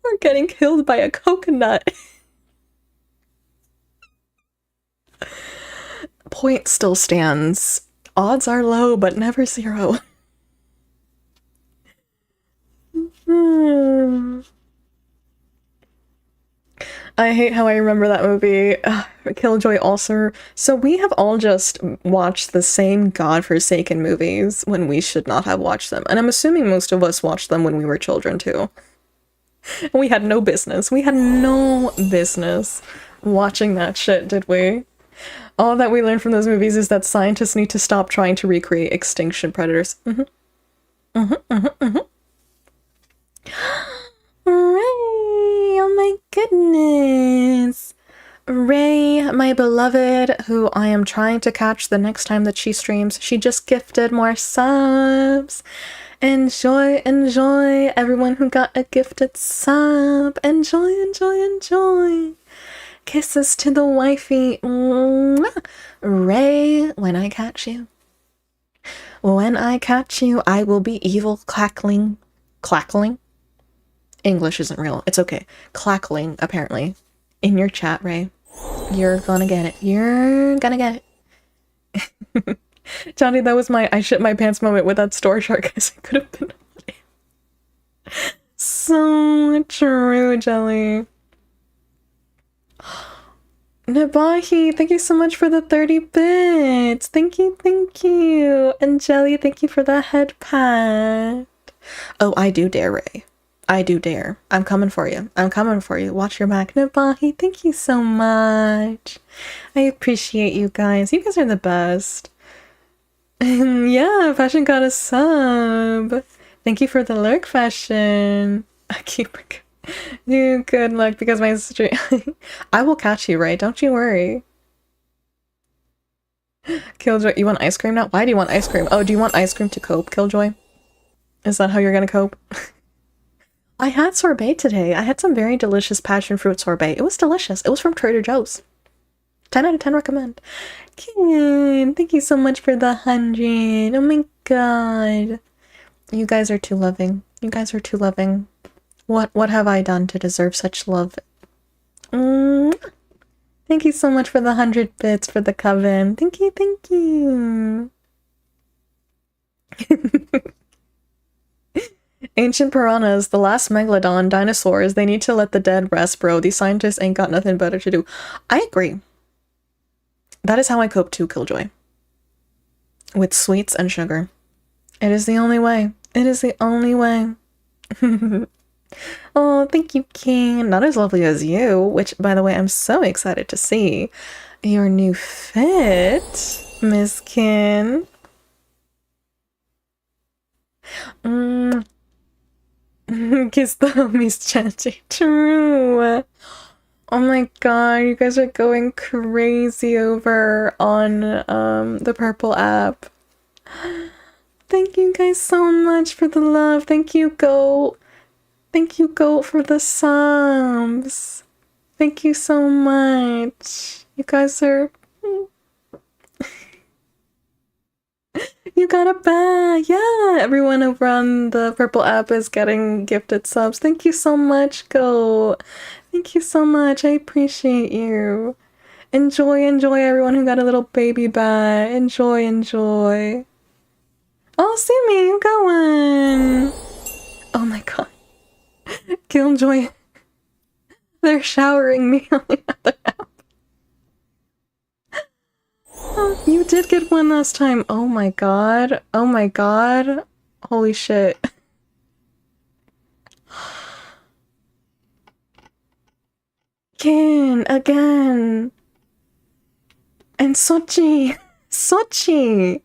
A: Or getting killed by a coconut. Point still stands. Odds are low, but never zero. I hate how I remember that movie. Killjoy also. So we have all just watched the same godforsaken movies when we should not have watched them. And I'm assuming most of us watched them when we were children too. We had no business. We had no business watching that shit, did we? All that we learned from those movies is that scientists need to stop trying to recreate extinction predators. Ray! Oh my goodness! Ray, my beloved, who I am trying to catch the next time that she streams, she just gifted more subs. Enjoy, enjoy, everyone who got a gifted sub. Enjoy, enjoy, enjoy. Kisses to the wifey. Mwah. Ray, when I catch you. When I catch you, I will be evil clackling. Clackling? English isn't real. It's okay. Clackling, apparently. In your chat, Ray. You're gonna get it. You're gonna get it. Johnny, that was my I shit my pants moment with that store shark, guys. I could have been so true, Jelly. Nabahi, thank you so much for the 30 bits. Thank you, thank you. And Jelly, thank you for the head pat. Oh, I do dare, Ray. I do dare. I'm coming for you. I'm coming for you. Watch your back. Nabahi, thank you so much. I appreciate you guys. You guys are the best. Yeah, Fashion got a sub. Thank you for the lurk, Fashion. I keep you good luck because my stream. I will catch you, right? Don't you worry. Killjoy, you want ice cream now? Why do you want ice cream? Oh, do you want ice cream to cope, Killjoy? Is that how you're gonna cope? I had sorbet today. I had some very delicious passion fruit sorbet. It was delicious. It was from Trader Joe's. 10 out of 10 recommend. Ken, thank you so much for the 100. Oh my god. You guys are too loving. You guys are too loving. What have I done to deserve such love? Thank you so much for the 100 bits for the coven. Thank you, thank you. Ancient piranhas, the last megalodon, dinosaurs, they need to let the dead rest, bro. These scientists ain't got nothing better to do. I agree. That is how I cope too, Killjoy. With sweets and sugar. It is the only way. It is the only way. Oh, thank you, King. Not as lovely as you, which, by the way, I'm so excited to see. Your new fit, Miss Kin. Kiss the homies, Chanty. True. Oh my god, you guys are going crazy over on the purple app. Thank you guys so much for the love. Thank you, Goat. Thank you, Goat, for the subs. Thank you so much. You guys are... You got a bag. Yeah, everyone over on the purple app is getting gifted subs. Thank you so much, Goat. Thank you so much. I appreciate you. Enjoy, enjoy, everyone who got a little baby bat. Enjoy, enjoy. Oh, see me, you got one. Oh my god. Killjoy. They're showering me on the other app. Oh, you did get one last time. Oh my god. Oh my god. Holy shit. Kin, again. And Sochi. Sochi.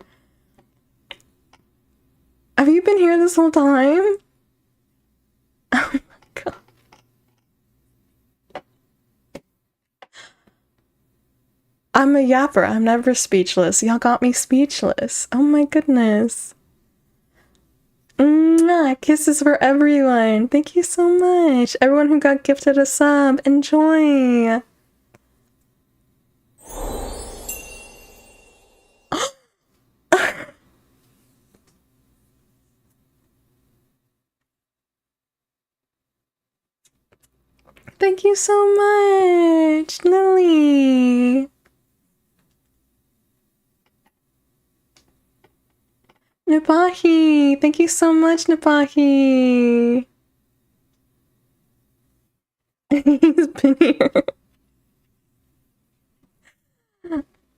A: Have you been here this whole time? Oh my god. I'm a yapper. I'm never speechless. Y'all got me speechless. Oh my goodness. Mwah, kisses for everyone. Thank you so much. Everyone who got gifted a sub. Enjoy. Thank you so much, Lily. Napahi, thank you so much, Napahi. He's been here.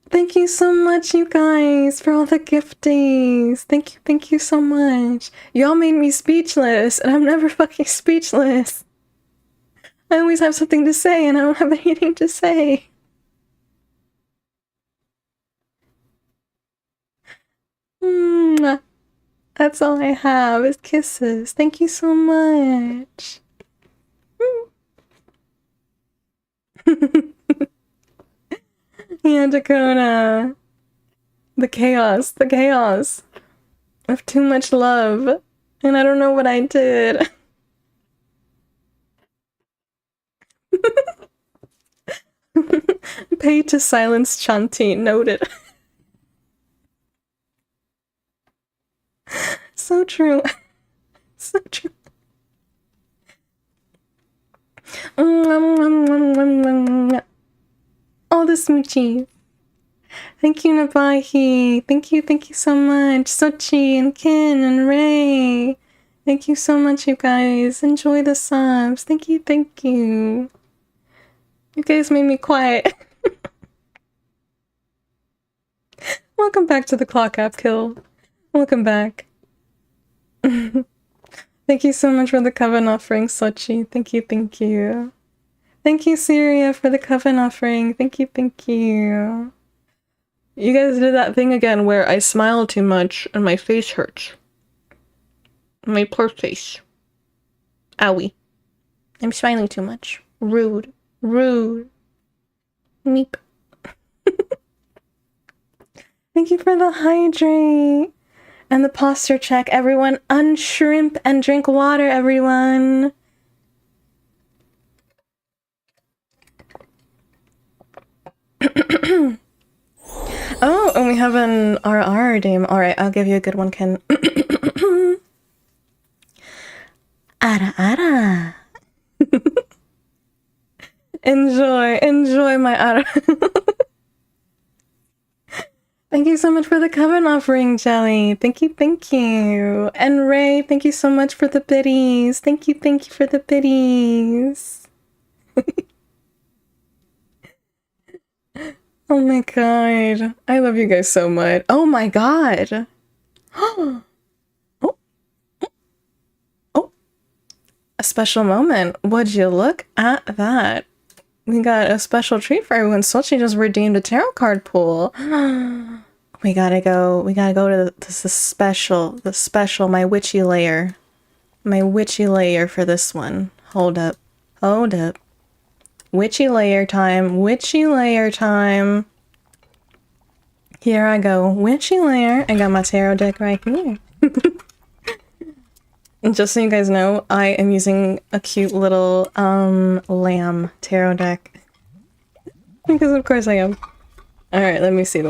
A: Thank you so much, you guys, for all the gifties. Thank you so much. Y'all made me speechless, and I'm never fucking speechless. I always have something to say, and I don't have anything to say. Mwah. That's all I have is kisses. Thank you so much. Yeah, Dakota. The chaos of too much love. And I don't know what I did. Paid to silence Chanti. Noted. So true. So true. All the smoochies. Thank you, Nabahi. Thank you so much. Sochi and Kin and Ray. Thank you so much, you guys. Enjoy the subs. Thank you. You guys made me quiet. Welcome back to the Clock App Kill. Welcome back. Thank you so much for the Coven offering, Sochi. Thank you. Thank you, Syria, for the Coven offering. Thank you. You guys did that thing again where I smile too much and my face hurts. My poor face. Owie. I'm smiling too much. Rude. Meep. Thank you for the hydrate. And the posture check. Everyone unshrimp and drink water, everyone. Oh, and we have an RR dame. Alright, I'll give you a good one, Ken. Ara. Enjoy my ara. Thank you so much for the Coven offering, Jelly. Thank you. And Ray, thank you so much for the biddies. Thank you for the biddies. Oh my god. I love you guys so much. Oh my god. Oh. A special moment. Would you look at that? We got a special treat for everyone. Sochi just redeemed a tarot card pool. We gotta go to the special, my witchy layer. My witchy layer for this one. Hold up. Witchy layer time. Here I go. Witchy layer. I got my tarot deck right here. And just so you guys know, I am using a cute little lamb tarot deck. Because of course I am. Alright, let me see.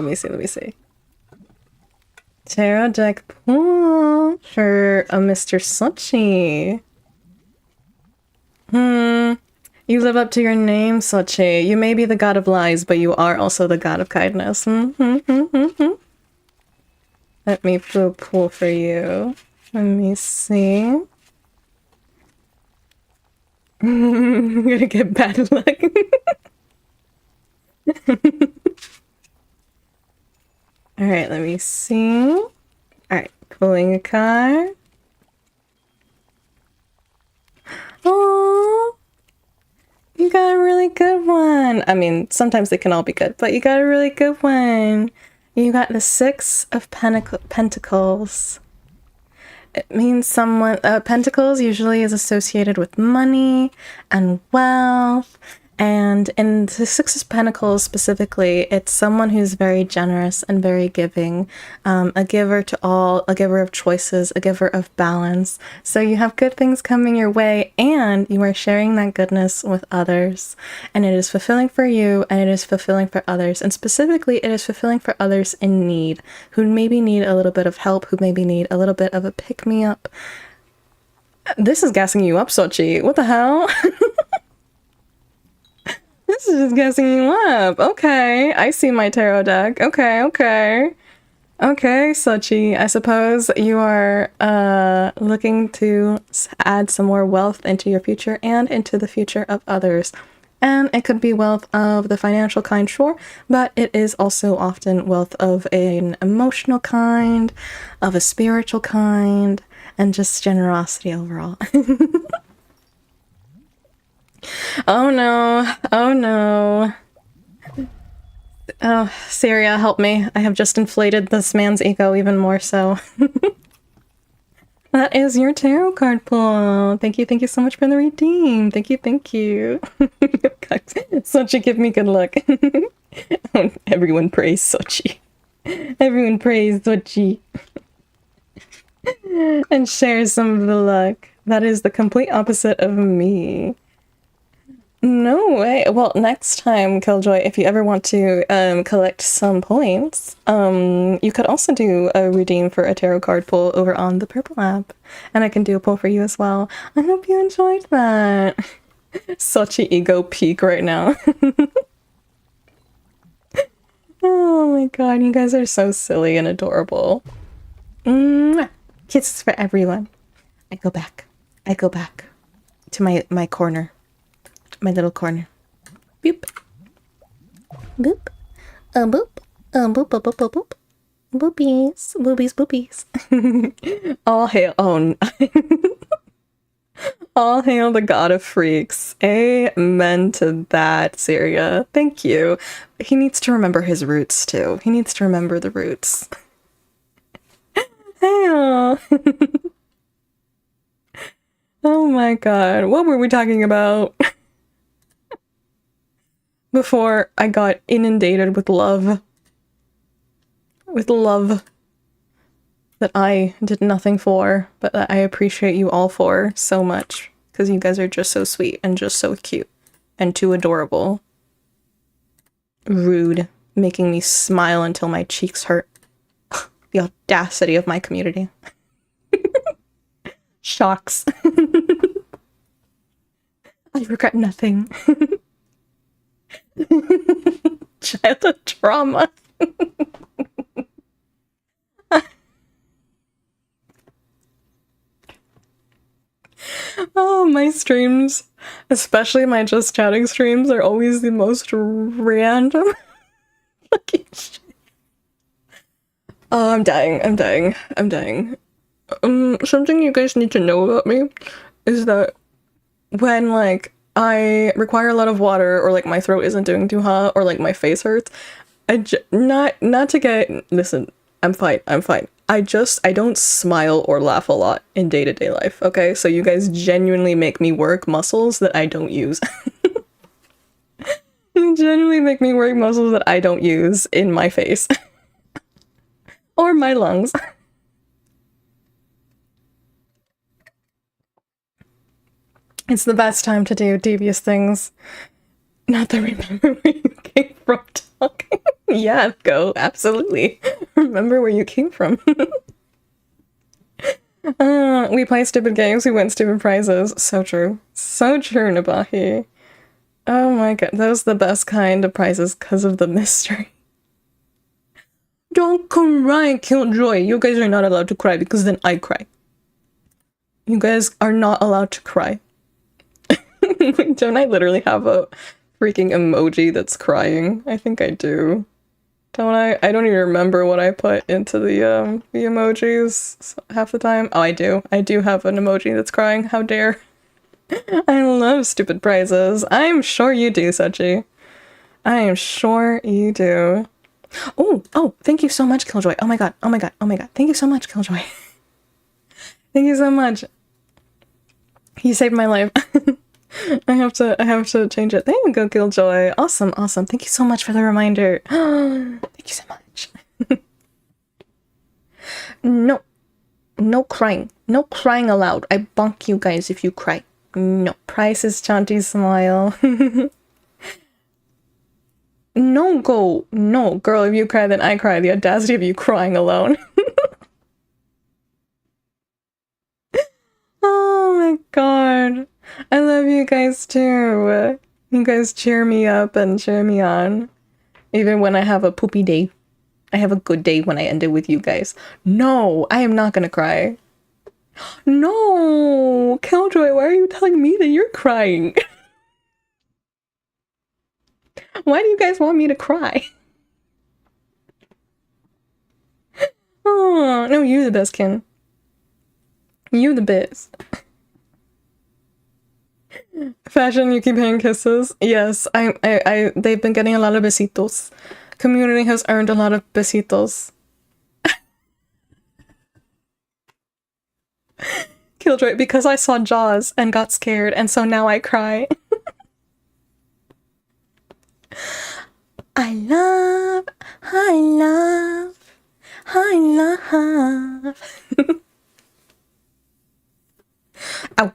A: Tarot deck pool for a Mr. Sochi. You live up to your name, Sochi. You may be the god of lies, but you are also the god of kindness. Let me do a pool for you. Let me see. I'm gonna get bad luck. Alright, let me see. Alright, pulling a card. Oh, you got a really good one. I mean, sometimes they can all be good, but you got a really good one. You got the Six of Pentacles. It means someone, Pentacles usually is associated with money and wealth. And in the Six of Pentacles specifically, it's someone who's very generous and very giving, a giver to all, a giver of choices, a giver of balance. So you have good things coming your way, and you are sharing that goodness with others. And it is fulfilling for you, and it is fulfilling for others. And specifically, it is fulfilling for others in need, who maybe need a little bit of help, who maybe need a little bit of a pick-me-up. This is gassing you up, Sochi. What the hell? This is just gassing you up. Okay, I see my tarot deck. Okay. Okay, Sochi, I suppose you are looking to add some more wealth into your future and into the future of others. And it could be wealth of the financial kind, sure, but it is also often wealth of an emotional kind, of a spiritual kind, and just generosity overall. Oh no, oh no. Oh, Syria, help me. I have just inflated this man's ego even more so. That is your tarot card pull. Thank you so much for the redeem. Thank you. Sochi, give me good luck. Everyone praise Sochi. Everyone praise Sochi. And share some of the luck. That is the complete opposite of me. No way. Well, next time, Killjoy, if you ever want to collect some points, you could also do a redeem for a tarot card pull over on the Purple app. And I can do a pull for you as well. I hope you enjoyed that. Such an ego peak right now. Oh my god, you guys are so silly and adorable. Mwah. Kisses for everyone. I go back to my corner. My little corner. Boop. Boop. Boop. Boop, boop, boop, boop, boop. Boopies. Boopies. All hail. Oh, all hail the god of freaks. Amen to that, Syria. Thank you. He needs to remember his roots, too. He needs to remember the roots. Hail. Oh my god. What were we talking about? Before I got inundated with love. With love that I did nothing for, but that I appreciate you all for so much. Because you guys are just so sweet and just so cute. And too adorable. Rude. Making me smile until my cheeks hurt. The audacity of my community. Shocks. I regret nothing. Childhood trauma. Oh, my streams, especially my just chatting streams, are always the most random fucking shit. Oh, I'm dying. Something you guys need to know about me is that when, like, I require a lot of water, or like my throat isn't doing too hot, or like my face hurts, not to get, listen, I'm fine. I don't smile or laugh a lot in day-to-day life, okay? So you guys genuinely make me work muscles that I don't use. You genuinely make me work muscles that I don't use in my face. Or my lungs. It's the best time to do devious things. Not to remember where you came from talking. Yeah, go. Absolutely. Remember where you came from. We play stupid games, we win stupid prizes. So true. So true, Nabahi. Oh my god, those are the best kind of prizes because of the mystery. Don't cry, Killjoy. You guys are not allowed to cry because then I cry. You guys are not allowed to cry. Don't I literally have a freaking emoji that's crying? I think I do. Don't I? I don't even remember what I put into the emojis half the time. Oh, I do. I do have an emoji that's crying. How dare. I love stupid prizes. I'm sure you do, Suchi. I am sure you do. Oh, thank you so much, Killjoy. Oh my god. Thank you so much, Killjoy. Thank you so much. You saved my life. I have to change it. There you go, Killjoy. Awesome. Thank you so much for the reminder. Thank you so much. No crying. No crying allowed. I bonk you guys if you cry. No. Price is Chanti's smile. No, girl, if you cry, then I cry. The audacity of you crying alone. Oh my god. I love you guys too. You guys cheer me up and cheer me on. Even when I have a poopy day. I have a good day when I end it with you guys. No, I am not gonna cry. No! Killjoy, why are you telling me that you're crying? Why do you guys want me to cry? Oh, no, you're the best, Ken. You the best. Fashion, you keep paying kisses. Yes, they've been getting a lot of besitos. Community has earned a lot of besitos. Killjoy, because I saw Jaws and got scared, and so now I cry. I love. Ow.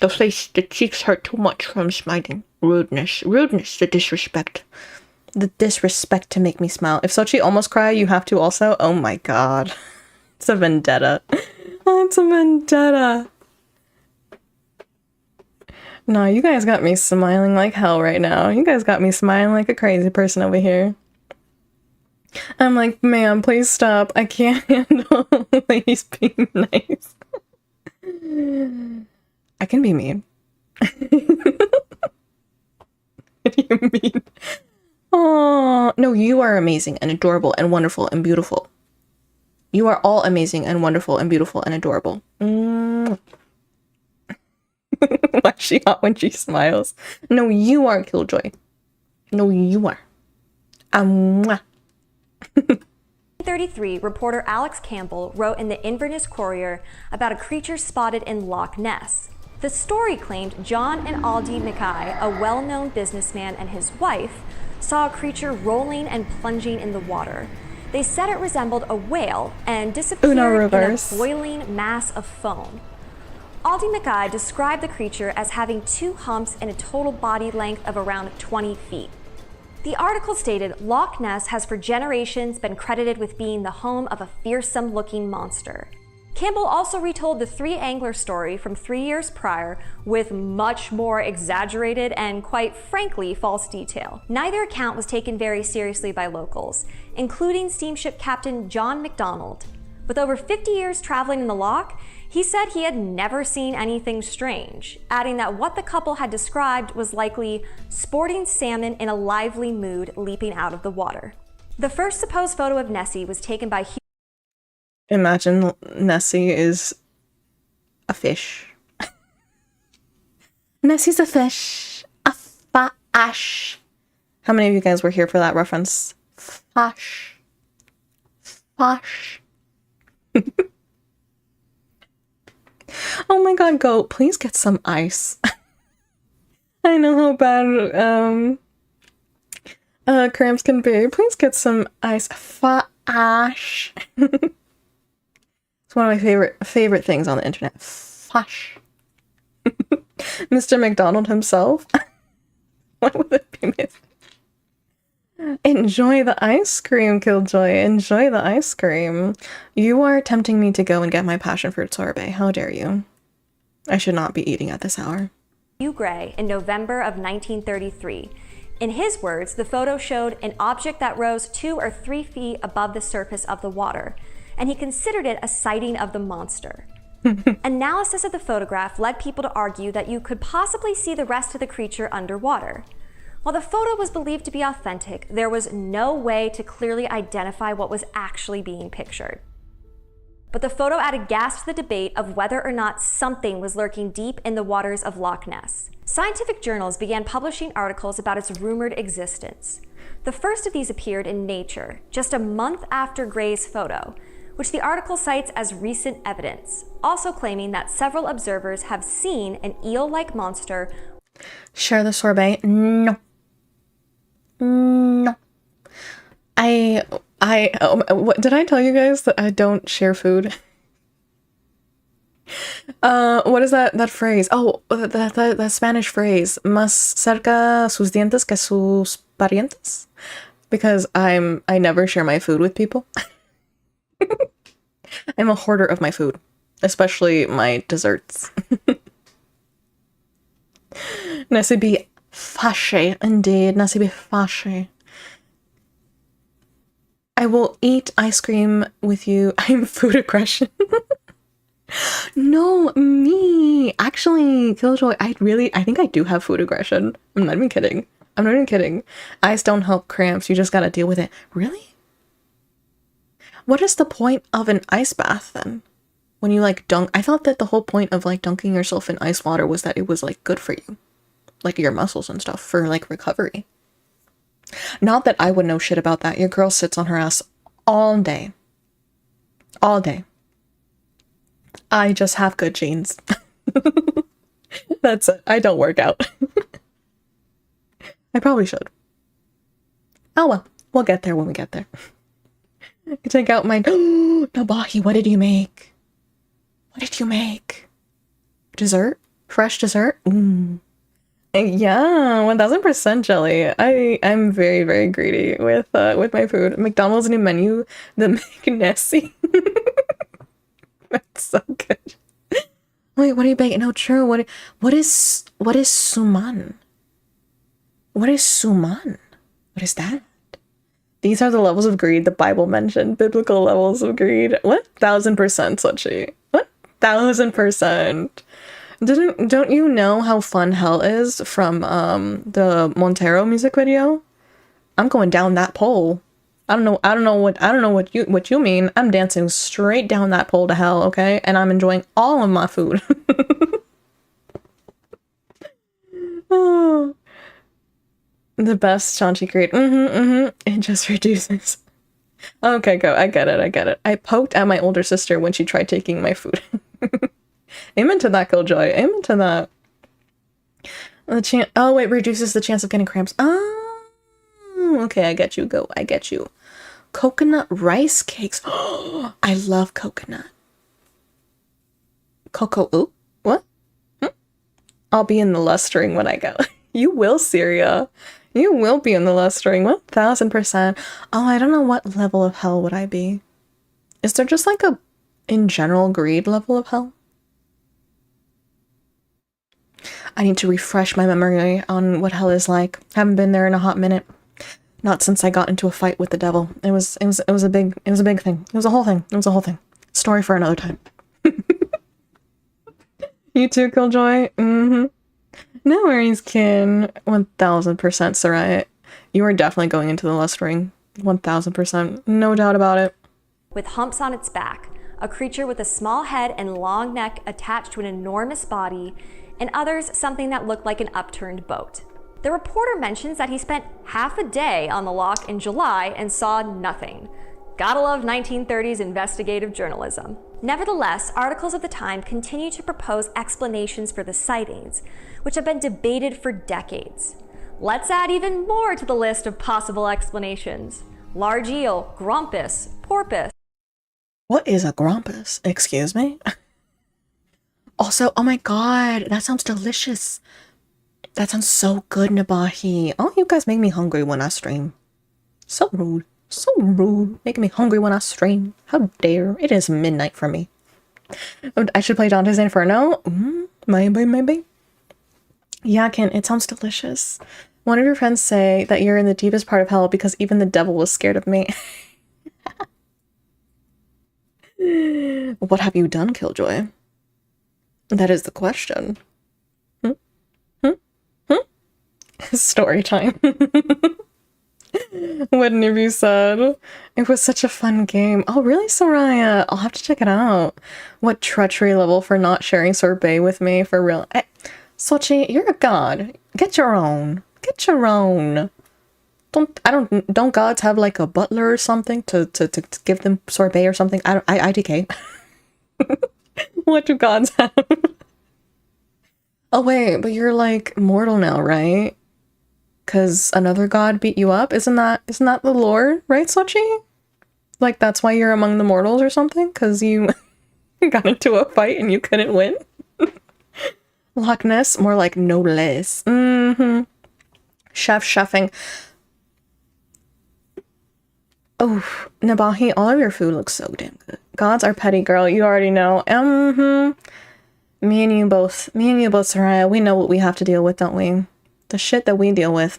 A: The cheeks hurt too much from smiling. Rudeness, the disrespect. The disrespect to make me smile. If Sochi almost cry, you have to also. Oh my god. It's a vendetta. It's a vendetta. No, you guys got me smiling like hell right now. You guys got me smiling like a crazy person over here. I'm like, ma'am, please stop. I can't handle ladies being nice. I can be mean. What do you mean? Oh, no, you are amazing and adorable and wonderful and beautiful. You are all amazing and wonderful and beautiful and adorable. Why is she hot when she smiles? No, you are, Killjoy. No, you are. Mwah.
C: 1933, reporter Alex Campbell wrote in the Inverness Courier about a creature spotted in Loch Ness. The story claimed John and Aldi Mackay, a well-known businessman, and his wife saw a creature rolling and plunging in the water. They said it resembled a whale and disappeared in a boiling mass of foam. Aldi Mackay described the creature as having 2 humps and a total body length of around 20 feet. The article stated Loch Ness has for generations been credited with being the home of a fearsome-looking monster. Campbell also retold the 3 angler story from 3 years prior with much more exaggerated and, quite frankly, false detail. Neither account was taken very seriously by locals, including steamship captain John MacDonald. With over 50 years traveling in the loch, he said he had never seen anything strange, adding that what the couple had described was likely sporting salmon in a lively mood leaping out of the water. The first supposed photo of Nessie was taken by
A: Imagine Nessie is a fish. Nessie's a fish. A fash. How many of you guys were here for that reference? Fash. Fash. Oh my god, goat, please get some ice. I know how bad cramps can be. Please get some ice. Fash. It's one of my favorite things on the internet. Fash. Mr. McDonald himself. What would it be missing? Enjoy the ice cream, Killjoy. Enjoy the ice cream. You are tempting me to go and get my passion fruit sorbet. How dare you? I should not be eating at this hour.
C: Hugh Gray in November of 1933. In his words, the photo showed an object that rose 2 or 3 feet above the surface of the water, and he considered it a sighting of the monster. Analysis of the photograph led people to argue that you could possibly see the rest of the creature underwater. While the photo was believed to be authentic, there was no way to clearly identify what was actually being pictured. But the photo added gas to the debate of whether or not something was lurking deep in the waters of Loch Ness. Scientific journals began publishing articles about its rumored existence. The first of these appeared in Nature, just a month after Gray's photo, which the article cites as recent evidence, also claiming that several observers have seen an eel-like monster.
A: Share the sorbet? No. No. What did I tell you guys that I don't share food? What is that phrase? Oh, that Spanish phrase. Más cerca sus dientes que sus parientes? Because I never share my food with people. I'm a hoarder of my food, especially my desserts. Nasibi fashe, indeed. Nasibi fashe. I will eat ice cream with you. I'm food aggression. No, me. Actually, Killjoy, I think I do have food aggression. I'm not even kidding. Ice don't help cramps. You just gotta deal with it. Really? What is the point of an ice bath then? When you like dunk, I thought that the whole point of like dunking yourself in ice water was that it was like good for you. Like your muscles and stuff for like recovery. Not that I would know shit about that. Your girl sits on her ass all day. All day. I just have good genes. That's it. I don't work out. I probably should. Oh well. We'll get there when we get there. I take out my... Nabahi, what did you make? What did you make? Dessert? Fresh dessert? Yeah, 1000% jelly. I'm very, very greedy with my food. McDonald's new menu, the McNessie. That's so good. Wait, what are you baking? No, true. What is suman? What is suman? What is that? These are the levels of greed the Bible mentioned. Biblical levels of greed. 1000%, Suchi. 1000%. Don't you know how fun hell is from the Montero music video? I'm going down that pole. I don't know what you mean. I'm dancing straight down that pole to hell, okay? And I'm enjoying all of my food. Oh. The best Chanchi create. It just reduces. Okay, go. I get it. I poked at my older sister when she tried taking my food. Amen to that, Killjoy. Amen to that. Oh, wait, reduces the chance of getting cramps. Oh, okay, I get you. Go. I get you. Coconut rice cakes. Oh, I love coconut. Ooh, what? I'll be in the lustering when I go. You will, Syria. You will be in the lustering. 1000%. Oh, I don't know what level of hell would I be. Is there just like a, in general, greed level of hell? I need to refresh my memory on what hell is like. Haven't been there in a hot minute. Not since I got into a fight with the devil. It was a big thing. It was a whole thing. Story for another time. You too, Killjoy? No worries, Kin. 1000%, Sarai. You are definitely going into the lustring. 1000%. No doubt about it.
C: With humps on its back, a creature with a small head and long neck attached to an enormous body, and others something that looked like an upturned boat. The reporter mentions that he spent half a day on the loch in July and saw nothing. Gotta love 1930s investigative journalism. Nevertheless, articles of the time continue to propose explanations for the sightings, which have been debated for decades. Let's add even more to the list of possible explanations. Large eel, grumpus, porpoise.
A: What is a grumpus? Excuse me? Also, oh my god, that sounds delicious. That sounds so good, Nabahi. Oh, you guys make me hungry when I stream. So rude. So rude. Making me hungry when I stream. How dare. It is midnight for me. I should play Dante's Inferno? Maybe. Yeah, Ken, it sounds delicious. One of your friends say that you're in the deepest part of hell because even the devil was scared of me. What have you done, Killjoy? That is the question. Hmm? Hmm? Hmm? Story time. What Nibby said. It was such a fun game. Oh, really, Soraya? I'll have to check it out. What treachery level for not sharing sorbet with me, for real. Sochi, you're a god. Get your own. Get your own. Don't gods have like a butler or something to give them sorbet or something? I IDK. What do gods have? Oh wait, but you're like mortal now, right? Cause another god beat you up? Isn't that the lore, right, Sochi? Like that's why you're among the mortals or something? Cause you got into a fight and you couldn't win? Loch Ness, more like no less. Mm-hmm. Chefing. Oh, Nabahi, all of your food looks so damn good. Gods are petty, girl. You already know. Me and you both, Soraya, we know what we have to deal with, don't we? The shit that we deal with.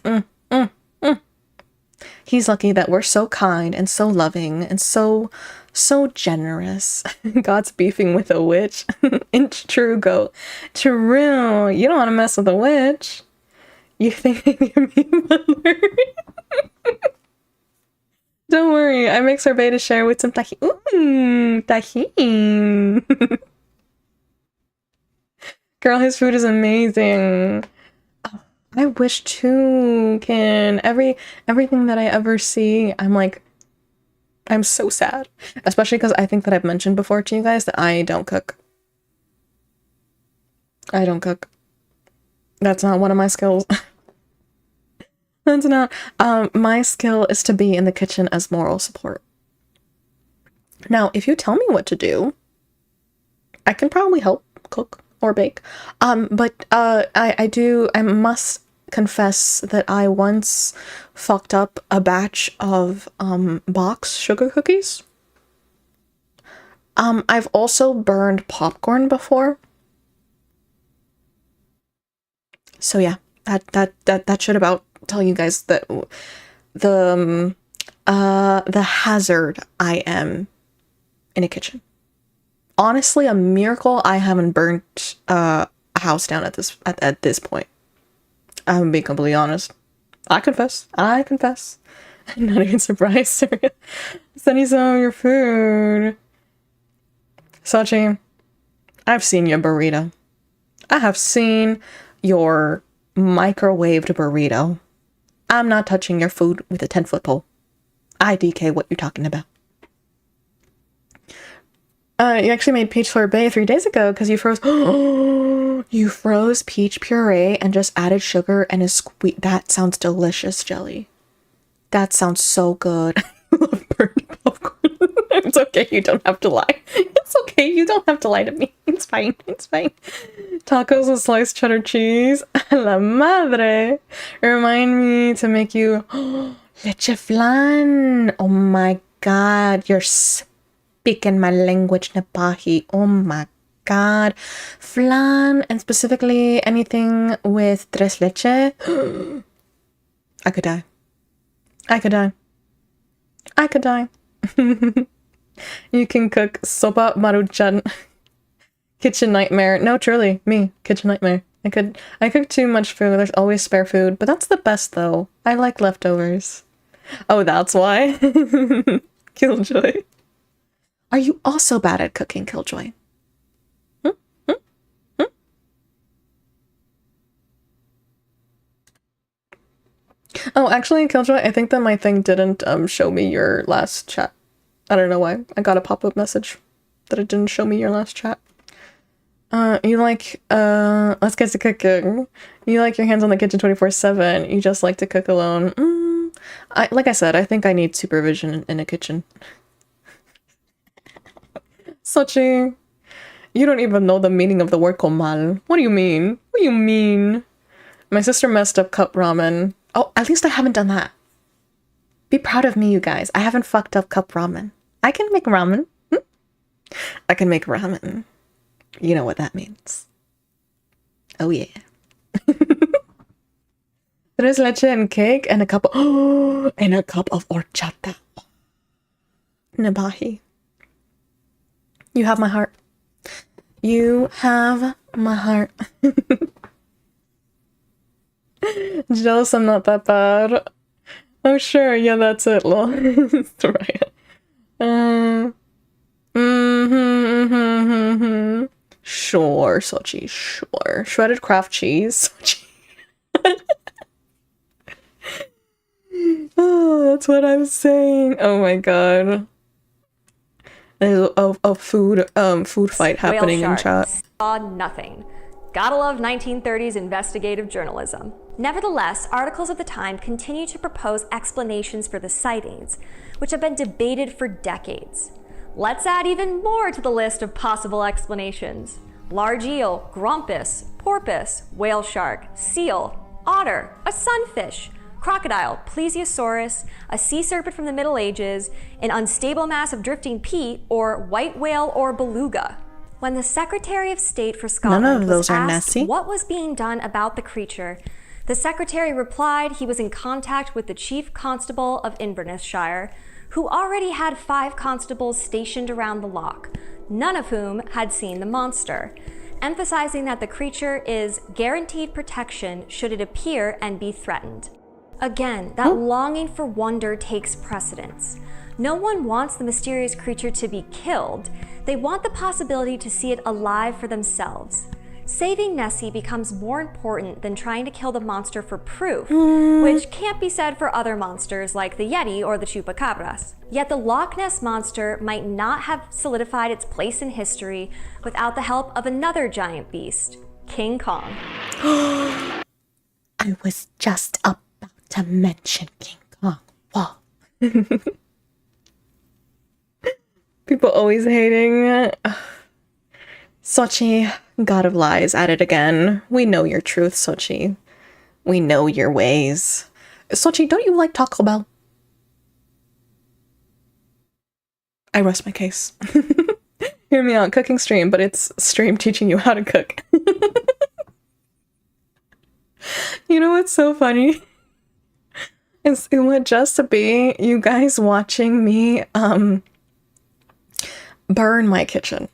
A: He's lucky that we're so kind and so loving and so generous. God's beefing with a witch. It's true, go. True. You don't want to mess with a witch. You think you're me, mother? Don't worry, I make sorbet to share with some tahini. Ooh, tahini. Girl, his food is amazing. Oh, I wish too, Kin. Everything that I ever see, I'm so sad. Especially because I think that I've mentioned before to you guys that I don't cook. I don't cook. That's not one of my skills. That's not. My skill is to be in the kitchen as moral support. Now, if you tell me what to do, I can probably help cook or bake. But I must confess that I once fucked up a batch of box sugar cookies. I've also burned popcorn before. So yeah, that should about tell you guys that the hazard I am in a kitchen. Honestly, a miracle I haven't burnt a house down at this point. I'm being completely honest. I confess. I'm not even surprised. Send you some of your food. Sachi, I've seen your burrito. I have seen your microwaved burrito. I'm not touching your food with a 10-foot pole. IDK what you're talking about. You actually made peach sorbet 3 days ago because you froze. You froze peach puree and just added sugar and a squeeze. That sounds delicious, Jelly. That sounds so good. I love burnt popcorn. It's okay. You don't have to lie. It's okay. You don't have to lie to me. It's fine. It's fine. Tacos with sliced cheddar cheese. A la madre. Remind me to make you leche flan. Oh my god. You're speaking my language, Napahi. Oh my god. Flan, and specifically anything with tres leche. I could die. I could die. I could die. You can cook sopa maruchan. Kitchen nightmare. No, truly, me. Kitchen nightmare. I cook too much food. There's always spare food, but that's the best though. I like leftovers. Oh, that's why. Killjoy. Are you also bad at cooking, Killjoy? Oh, actually, Killjoy, I think that my thing didn't show me your last chat. I don't know why. I got a pop-up message that it didn't show me your last chat. Let's get to cooking. You like your hands on the kitchen 24/7. You just like to cook alone. Like I said, I think I need supervision in a kitchen. Sochi, you don't even know the meaning of the word comal. What do you mean? What do you mean? My sister messed up cup ramen. Oh, at least I haven't done that. Be proud of me, you guys. I haven't fucked up cup ramen. I can make ramen. I can make ramen. You know what that means. Oh yeah. Tres leche and cake and a cup of horchata. Nabahi. You have my heart. You have my heart. Jealous I'm not that bad. Oh, sure. Yeah, that's it, lol. Right. Sure, Sochi, sure. Shredded craft cheese. Sochi. Oh, that's what I'm saying. Oh my god. There's a food fight happening in chat.
C: Saw nothing. Gotta love 1930s investigative journalism. Nevertheless, articles of the time continue to propose explanations for the sightings, which have been debated for decades. Let's add even more to the list of possible explanations. Large eel, grumpus, porpoise, whale shark, seal, otter, a sunfish, crocodile, plesiosaurus, a sea serpent from the Middle Ages, an unstable mass of drifting peat, or white whale or beluga. When the Secretary of State for Scotland was asked what was being done about the creature, the Secretary replied he was in contact with the Chief Constable of Invernessshire, who already had 5 constables stationed around the loch, none of whom had seen the monster, emphasizing that the creature is guaranteed protection should it appear and be threatened. Again, that longing for wonder takes precedence. No one wants the mysterious creature to be killed. They want the possibility to see it alive for themselves. Saving Nessie becomes more important than trying to kill the monster for proof, which can't be said for other monsters like the Yeti or the Chupacabras. Yet the Loch Ness monster might not have solidified its place in history without the help of another giant beast, King Kong.
A: I was just about to mention King Kong. Wow. People always hating. Sochi, God of Lies, at it again. We know your truth, Sochi. We know your ways. Sochi, don't you like Taco Bell? I rest my case. Hear me out, cooking stream, but it's stream teaching you how to cook. You know what's so funny? It would just be you guys watching me burn my kitchen.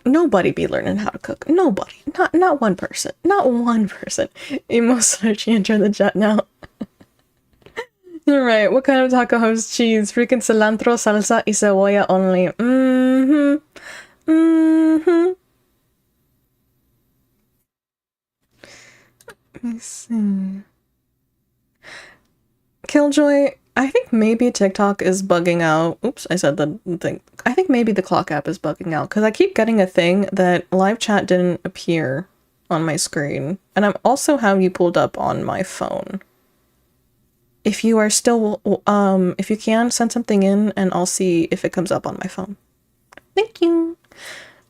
A: Nobody be learning how to cook. Nobody. Not one person. Not one person. Emo searching enter the chat now. You're right. What kind of taco has cheese? Freaking cilantro, salsa, y cebolla only. Let me see. Killjoy, I think maybe TikTok is bugging out. Oops, I said the thing. I think maybe the clock app is bugging out because I keep getting a thing that live chat didn't appear on my screen. And I'm also have you pulled up on my phone. If you are still, if you can, send something in and I'll see if it comes up on my phone. Thank you.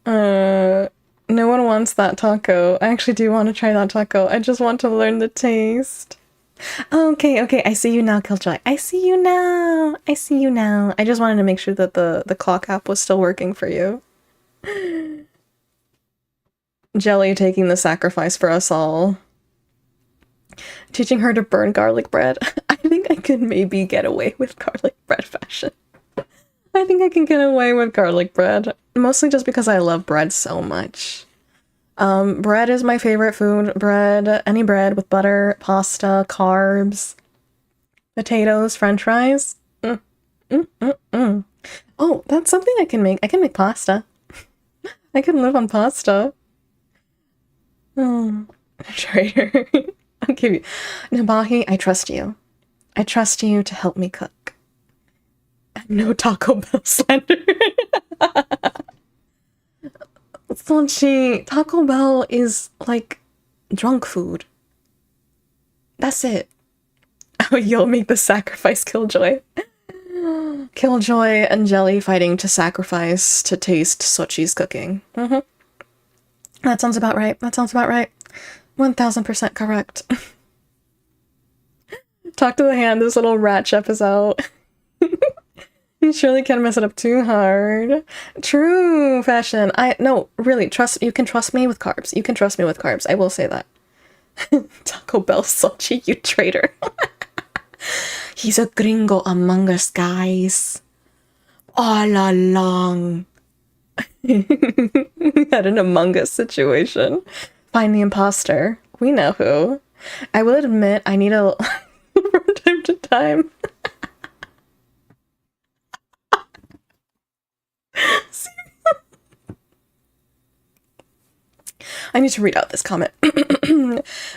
A: No one wants that taco. I actually do want to try that taco. I just want to learn the taste. Okay, I see you now, Killjoy. I see you now. I just wanted to make sure that the clock app was still working for you. Jelly taking the sacrifice for us all. Teaching her to burn garlic bread. I think I can maybe get away with garlic bread fashion. I think I can get away with garlic bread. Mostly just because I love bread so much. Bread is my favorite food. Bread, any bread with butter, pasta, carbs, potatoes, french fries. Oh, that's something I can make. I can make pasta. I can live on pasta. Traitor. I'll give you. Nabahi, I trust you. I trust you to help me cook. No Taco Bell slander. Sonchi, Taco Bell is like drunk food. That's it. Oh, you'll make the sacrifice, Killjoy. Killjoy and Jelly fighting to sacrifice to taste Sochi's cooking. That sounds about right. 1000% correct. Talk to the hand, this little rat chef is out. You surely can't mess it up too hard. True, fashion. No, really, you can trust me with carbs. I will say that. Taco Bell Sochi, you traitor. He's a gringo among us, guys. All along. We had an Among Us situation. Find the imposter. We know who. I will admit I need a from time to time. I need to read out this comment.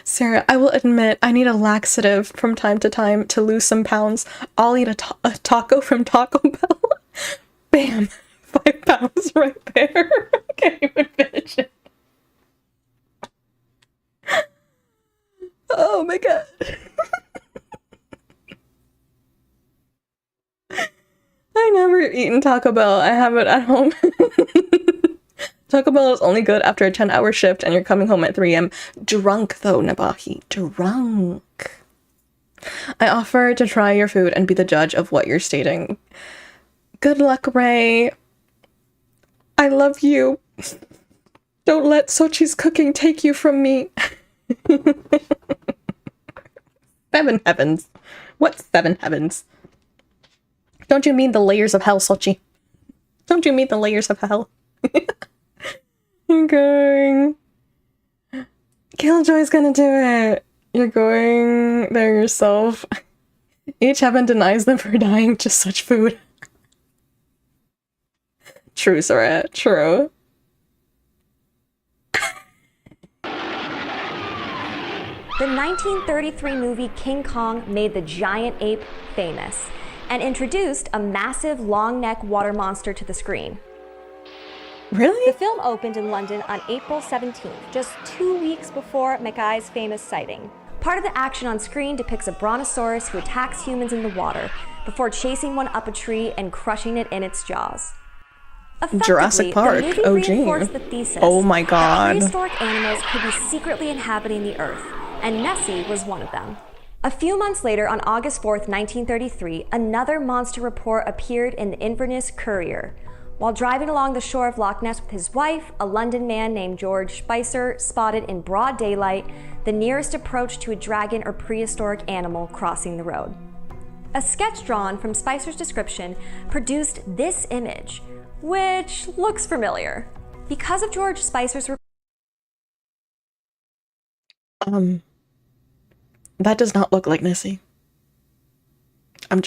A: Sarah, I will admit I need a laxative from time to time to lose some pounds. I'll eat a taco from Taco Bell. Bam! 5 pounds right there. I can't even finish it. Oh my god. I never eaten Taco Bell. I have it at home. Taco Bell is only good after a 10-hour shift and you're coming home at 3 a.m. Drunk, though, Nabahi. Drunk. I offer to try your food and be the judge of what you're stating. Good luck, Ray. I love you. Don't let Sochi's cooking take you from me. 7 heavens. What 7 heavens? Don't you mean the layers of hell, Sochi? Don't you mean the layers of hell? You're going. Killjoy's gonna do it. You're going there yourself. Each heaven denies them for dying to such food. True, Sarah. True.
C: The 1933 movie King Kong made the giant ape famous and introduced a massive long-neck water monster to the screen.
A: Really?
C: The film opened in London on April 17th, just 2 weeks before Mackay's famous sighting. Part of the action on screen depicts a brontosaurus who attacks humans in the water before chasing one up a tree and crushing it in its jaws.
A: Jurassic Park,
C: the movie
A: OG.
C: reinforced the thesis
A: Oh my god.
C: that prehistoric animals could be secretly inhabiting the earth, and Nessie was one of them. A few months later, on August 4th, 1933, another monster report appeared in the Inverness Courier. While driving along the shore of Loch Ness with his wife, a London man named George Spicer spotted in broad daylight the nearest approach to a dragon or prehistoric animal crossing the road. A sketch drawn from Spicer's description produced this image, which looks familiar. Because of George Spicer's
A: that does not look like Nessie. I'm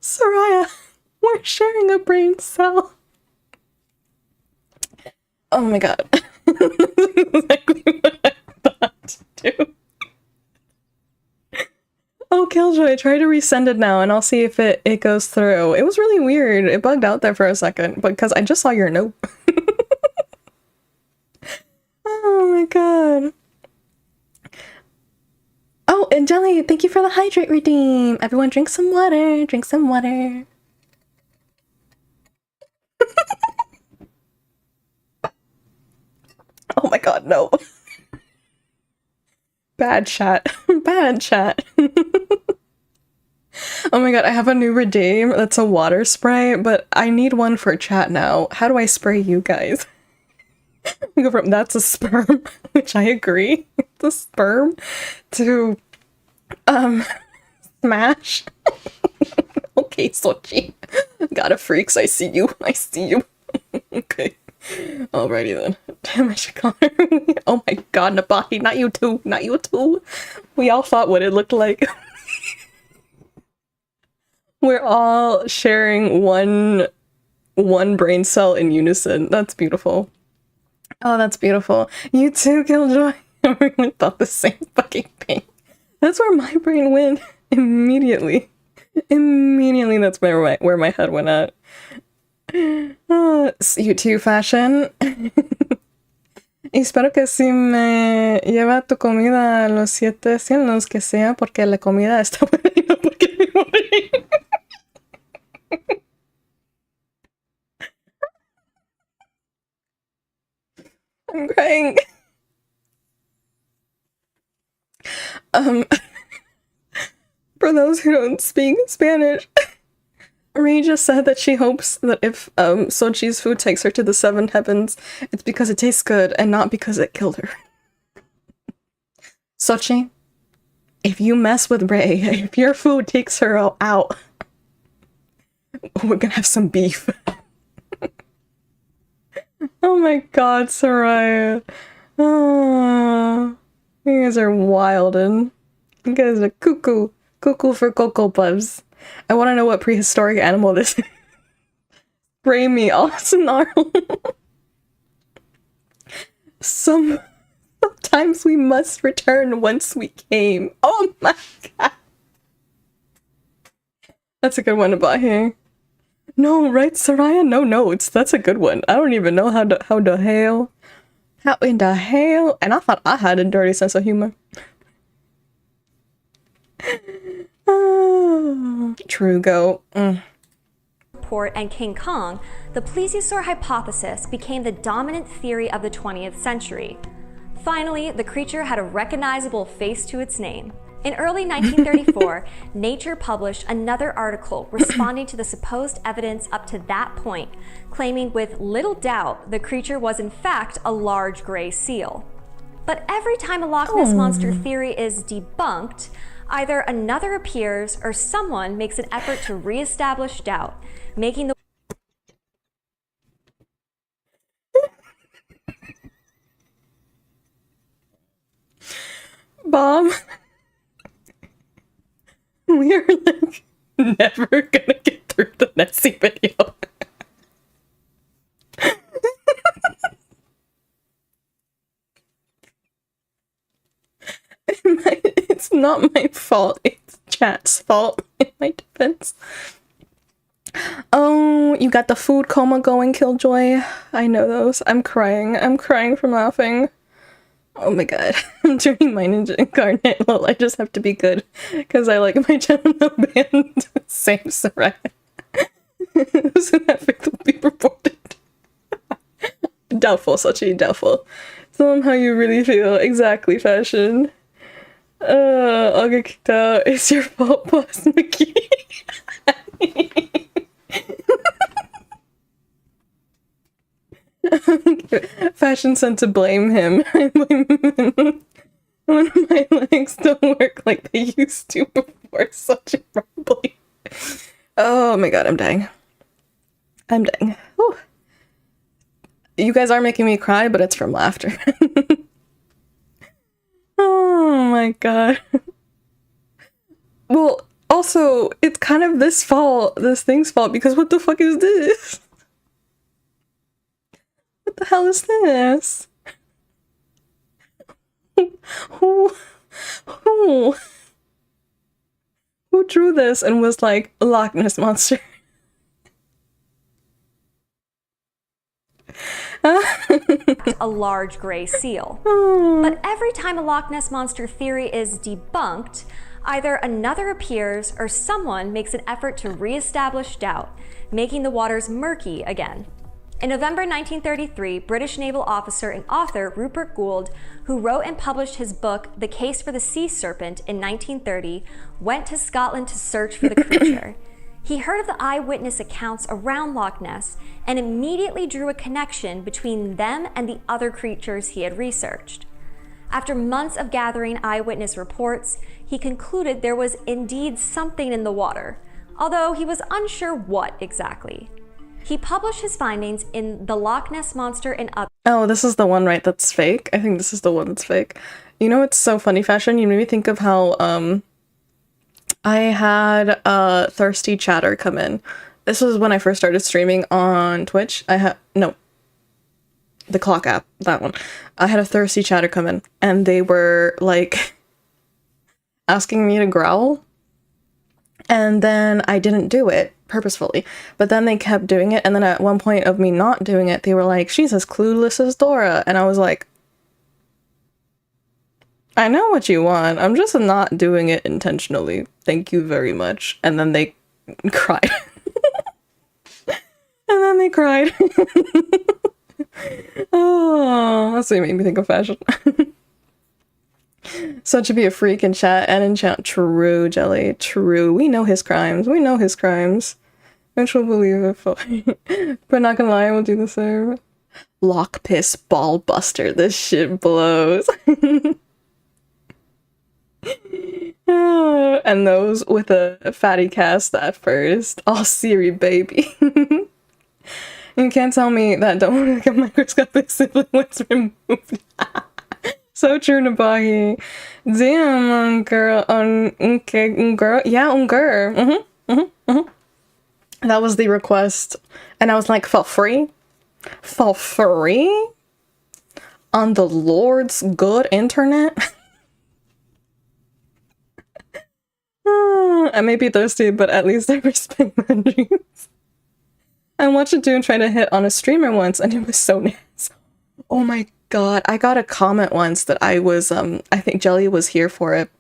A: Soraya, we're sharing a brain cell. Oh my god. Exactly what I thought to do. Oh, Killjoy, try to resend it now and I'll see if it goes through. It was really weird. It bugged out there for a second because I just saw your note. Oh my god. Oh, and Jelly, thank you for the hydrate redeem. Everyone drink some water. Drink some water. Oh my god, no. Bad chat. Bad chat. Oh my god, I have a new redeem that's a water spray, but I need one for chat now. How do I spray you guys? We go from that's a sperm, which I agree, the sperm, to smash. Okay, Sochi. Got a freaks, I see you. I see you. Okay. Alrighty then. Damn, I should call her. Oh my god, Nabahi, not you too. Not you too. We all thought what it looked like. We're all sharing one brain cell in unison. That's beautiful. Oh, that's beautiful. You too, Killjoy. Everyone thought the same fucking thing. That's where my brain went immediately. Immediately, that's where my head went at. You too, fashion. Espero que si me lleva tu comida a los 7 cielos, que sea porque la comida está buena y no porque me morí. I'm crying. For those who don't speak Spanish, Ree just said that she hopes that if Sochi's food takes her to the 7 heavens, it's because it tastes good and not because it killed her. Sochi, if you mess with Ray, if your food takes her out, we're gonna have some beef. Oh my god, Soraya. Oh, you guys are wildin'. You guys are cuckoo. Cuckoo for Cocoa Puffs. I want to know what prehistoric animal this is. Spray me, all snarl. Sometimes we must return whence we came. Oh my god. That's a good one about here. No, right, Soraya? No notes. That's a good one. I don't even know how the hell. How in the hell? And I thought I had a dirty sense of humor. True go.
C: Report and King Kong, the plesiosaur hypothesis became the dominant theory of the 20th century. Finally, the creature had a recognizable face to its name. In early 1934, Nature published another article responding to the supposed evidence up to that point, claiming with little doubt the creature was in fact a large gray seal. But every time a Loch Ness Monster theory is debunked, either another appears or someone makes an effort to reestablish doubt, making the
A: Bomb. We are like never gonna get through the Nessie video. It's not my fault, it's chat's fault in my defense. Oh, you got the food coma going, Killjoy. I know those. I'm crying from laughing. Oh my god, I'm turning my ninja incarnate. Well, I just have to be good because I like my channel band. Same Sarai. Those ethics will be reported. Doubtful, Sachi, doubtful. Tell them how you really feel. Exactly, fashion. I'll get kicked out. It's your fault, boss, Mickey. Fashion sent to blame him. I blame him when my legs don't work like they used to before such a probably. Oh my god, I'm dying. I'm dying. Whew. You guys are making me cry, but it's from laughter. Oh my god. Well, also, it's kind of this thing's fault, because what the fuck is this? What the hell is this? Who drew this and was like, Loch Ness Monster?
C: a large gray seal. But every time a Loch Ness Monster theory is debunked, either another appears or someone makes an effort to reestablish doubt, making the waters murky again. In November 1933, British naval officer and author Rupert Gould, who wrote and published his book The Case for the Sea Serpent in 1930, went to Scotland to search for the creature. He heard of the eyewitness accounts around Loch Ness and immediately drew a connection between them and the other creatures he had researched. After months of gathering eyewitness reports, he concluded there was indeed something in the water, although he was unsure what exactly. He published his findings in The Loch Ness Monster and Other.
A: Oh, this is the one, right, that's fake? I think this is the one that's fake. You know, it's so funny, Fashion. You made me think of how, I had a thirsty chatter come in. This was when I first started streaming on Twitch. The clock app, that one. I had a thirsty chatter come in, and they were, like, asking me to growl. And then I didn't do it purposefully, but then they kept doing it, and then at one point of me not doing it, they were like, she's as clueless as Dora, and I was like, I know what you want, I'm just not doing it intentionally, thank you very much. And then they cried. And then they cried. Oh, that's what made me think of Fashion. Such to be a freak in chat and in chat. True, Jelly. True. We know his crimes. We know his crimes. Which will believe it. But not gonna lie, I will do the same. Lock piss ball buster. This shit blows. And those with a fatty cast at first. Oh, Siri, baby. You can't tell me that don't look like a microscopic sibling was removed. So true, Nabahi. Damn, girl. Okay, girl. Yeah, girl. That was the request. And I was like, for free? For free? On the Lord's good internet? I may be thirsty, but at least I respect my dreams. I watched a dude try to hit on a streamer once, and it was so nice. Oh my god, I got a comment once that I was, I think Jelly was here for it.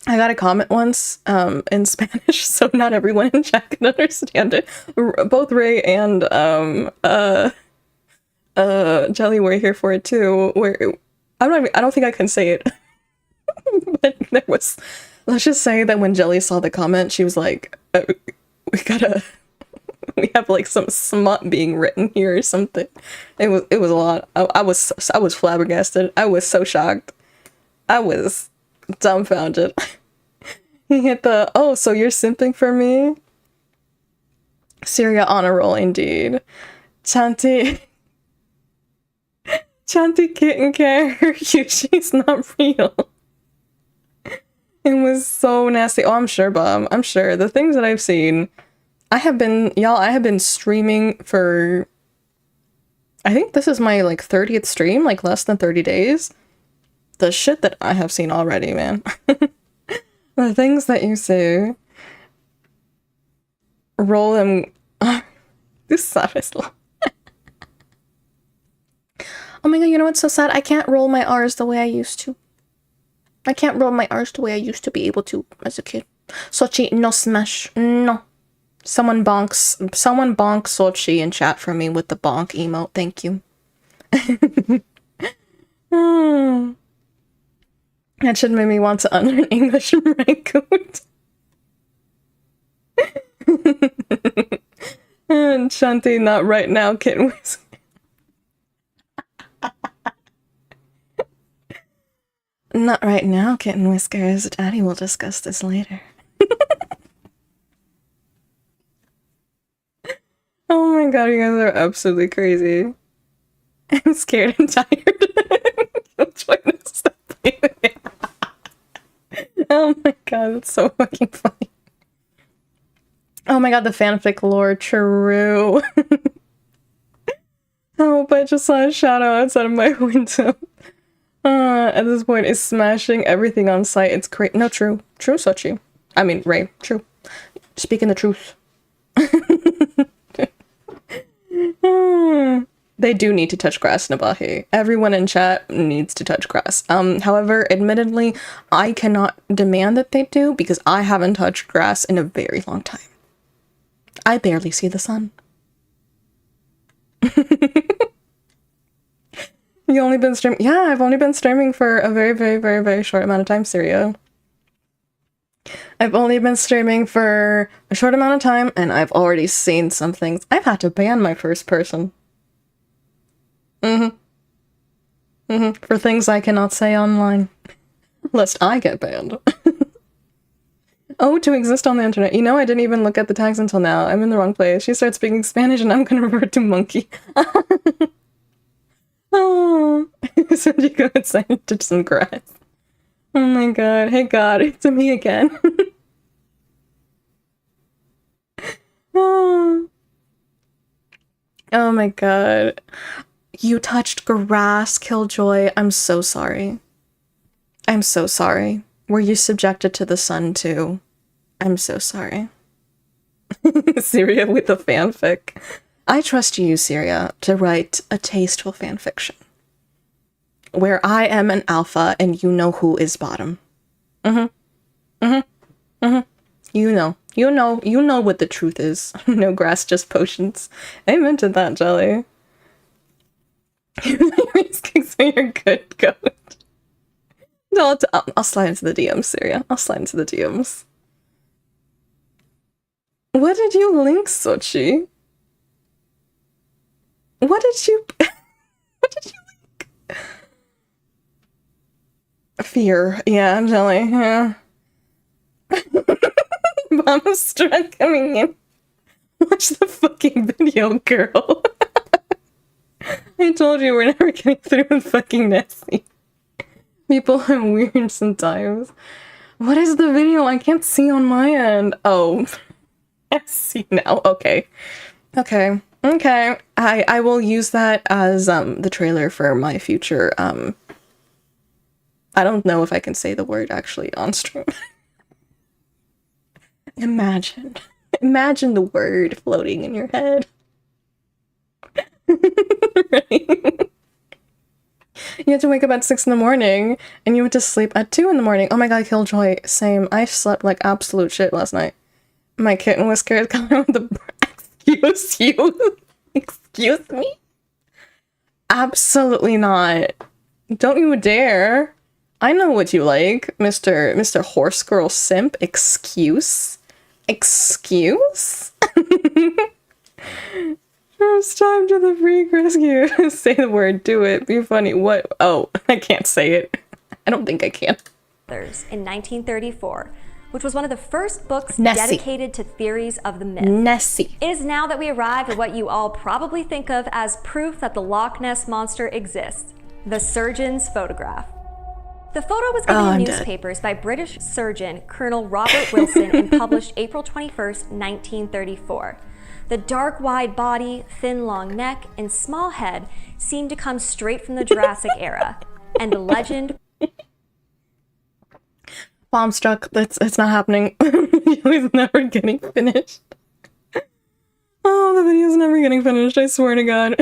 A: I got a comment once, in Spanish, so not everyone in chat can understand it. Both Ray and, Jelly were here for it too, where, I don't think I can say it. But there was, let's just say that when Jelly saw the comment, she was like, we have like some smut being written here or something. It was a lot. I was flabbergasted. I was so shocked. I was dumbfounded. He hit the, oh, so you're simping for me? Syria on a roll indeed. Chanti kitten can't hurt you. She's not real. It was so nasty. Oh, I'm sure, Bob. I'm sure. The things that I've seen, I have been streaming for, I think this is my, like, 30th stream, like, less than 30 days. The shit that I have seen already, man. The things that you see. Roll them. This sabes. Oh my god, you know what's so sad? I can't roll my R's the way I used to. I can't roll my R's the way I used to be able to as a kid. Sochi, no smash. No. Someone bonk Sochi in chat for me with the bonk emote. Thank you. That should make me want to unlearn English and write code. And Shanti, not right now, kitten whisker. Not right now, kitten whiskers. Daddy will discuss this later. Oh my god, you guys are absolutely crazy. I'm scared and tired. I'm trying to stop playing. Oh my god, it's so fucking funny. Oh my god, the fanfic lore, true. Oh, but I just saw a shadow outside of my window. At this point, is smashing everything on sight. It's great. No, true. True, Sochi. I mean, Ray. True. Speaking the truth. They do need to touch grass, Nabahi. Everyone in chat needs to touch grass. However, admittedly, I cannot demand that they do because I haven't touched grass in a very long time. I barely see the sun. You only been streaming? Yeah, I've only been streaming for a very, very, very, very short amount of time, Syria. I've only been streaming for a short amount of time, and I've already seen some things. I've had to ban my first person. For things I cannot say online. Lest I get banned. Oh, to exist on the internet. You know, I didn't even look at the tags until now. I'm in the wrong place. She starts speaking Spanish, and I'm gonna revert to monkey. Oh, so you go inside and touch some grass. Oh my god. Hey god, it's me again. Oh. Oh my god. You touched grass, Killjoy. I'm so sorry. I'm so sorry. Were you subjected to the sun too? I'm so sorry. Syria with the fanfic. I trust you, Syria, to write a tasteful fanfiction. Where I am an alpha and you know who is bottom. You know what the truth is. No grass, just potions. Amen to that, Jelly. So you're good, goat. No, I'll slide into the DMs, Syria. I'll slide into the DMs. What did you link, Sochi? What did you link? Fear. Yeah, Jelly. Yeah. Mama struck coming in. Watch the fucking video, girl. I told you we're never getting through with fucking Nessie. People are weird sometimes. What is the video? I can't see on my end. Oh, I see now. Okay. Okay. Okay. I will use that as the trailer for my future. I don't know if I can say the word actually on stream. Imagine the word floating in your head. Right? You had to wake up at 6 in the morning and you went to sleep at 2 in the morning. Oh my god, Killjoy, same. I slept like absolute shit last night. My kitten whiskers coming with the... Excuse you? Excuse me? Absolutely not. Don't you dare. I know what you like, Mr. Horse Girl Simp. Excuse? First time to the freak rescue. Say the word, do it, be funny. What? Oh, I can't say it. I don't think I can.
C: In 1934, which was one of the first books
A: Nessie.
C: dedicated to theories of the myth.
A: Nessie.
C: It is now that we arrive at what you all probably think of as proof that the Loch Ness Monster exists, the surgeon's photograph. The photo was given in newspapers by British surgeon Colonel Robert Wilson and published April 21st, 1934. The dark, wide body, thin, long neck, and small head seemed to come straight from the Jurassic era, and the legend...
A: Bomb struck. It's not happening. The video is never getting finished. Oh, the video's never getting finished, I swear to God.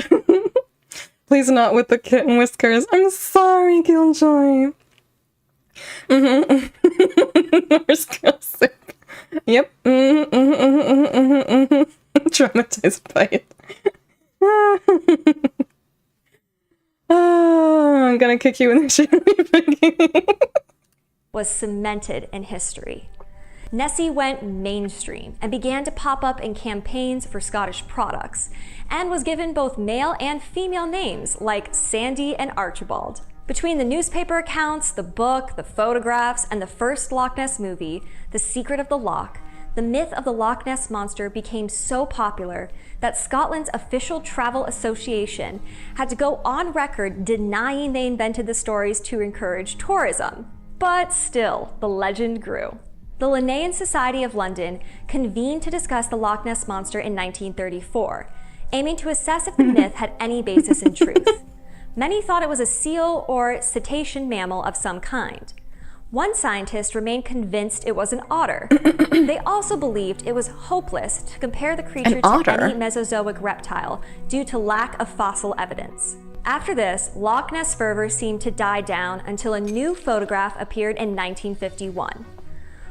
A: Please not with the kitten whiskers. I'm sorry, Killjoy. Horse girl sick. Yep. Traumatized by it. Oh, I'm gonna kick you in the shin.
C: was cemented in history. Nessie went mainstream and began to pop up in campaigns for Scottish products, and was given both male and female names like Sandy and Archibald. Between the newspaper accounts, the book, the photographs, and the first Loch Ness movie, The Secret of the Loch, the myth of the Loch Ness Monster became so popular that Scotland's official travel association had to go on record denying they invented the stories to encourage tourism. But still, the legend grew. The Linnean Society of London convened to discuss the Loch Ness Monster in 1934, aiming to assess if the myth had any basis in truth. Many thought it was a seal or cetacean mammal of some kind. One scientist remained convinced it was an otter. They also believed it was hopeless to compare the creature to any Mesozoic reptile due to lack of fossil evidence. After this, Loch Ness fervor seemed to die down until a new photograph appeared in 1951.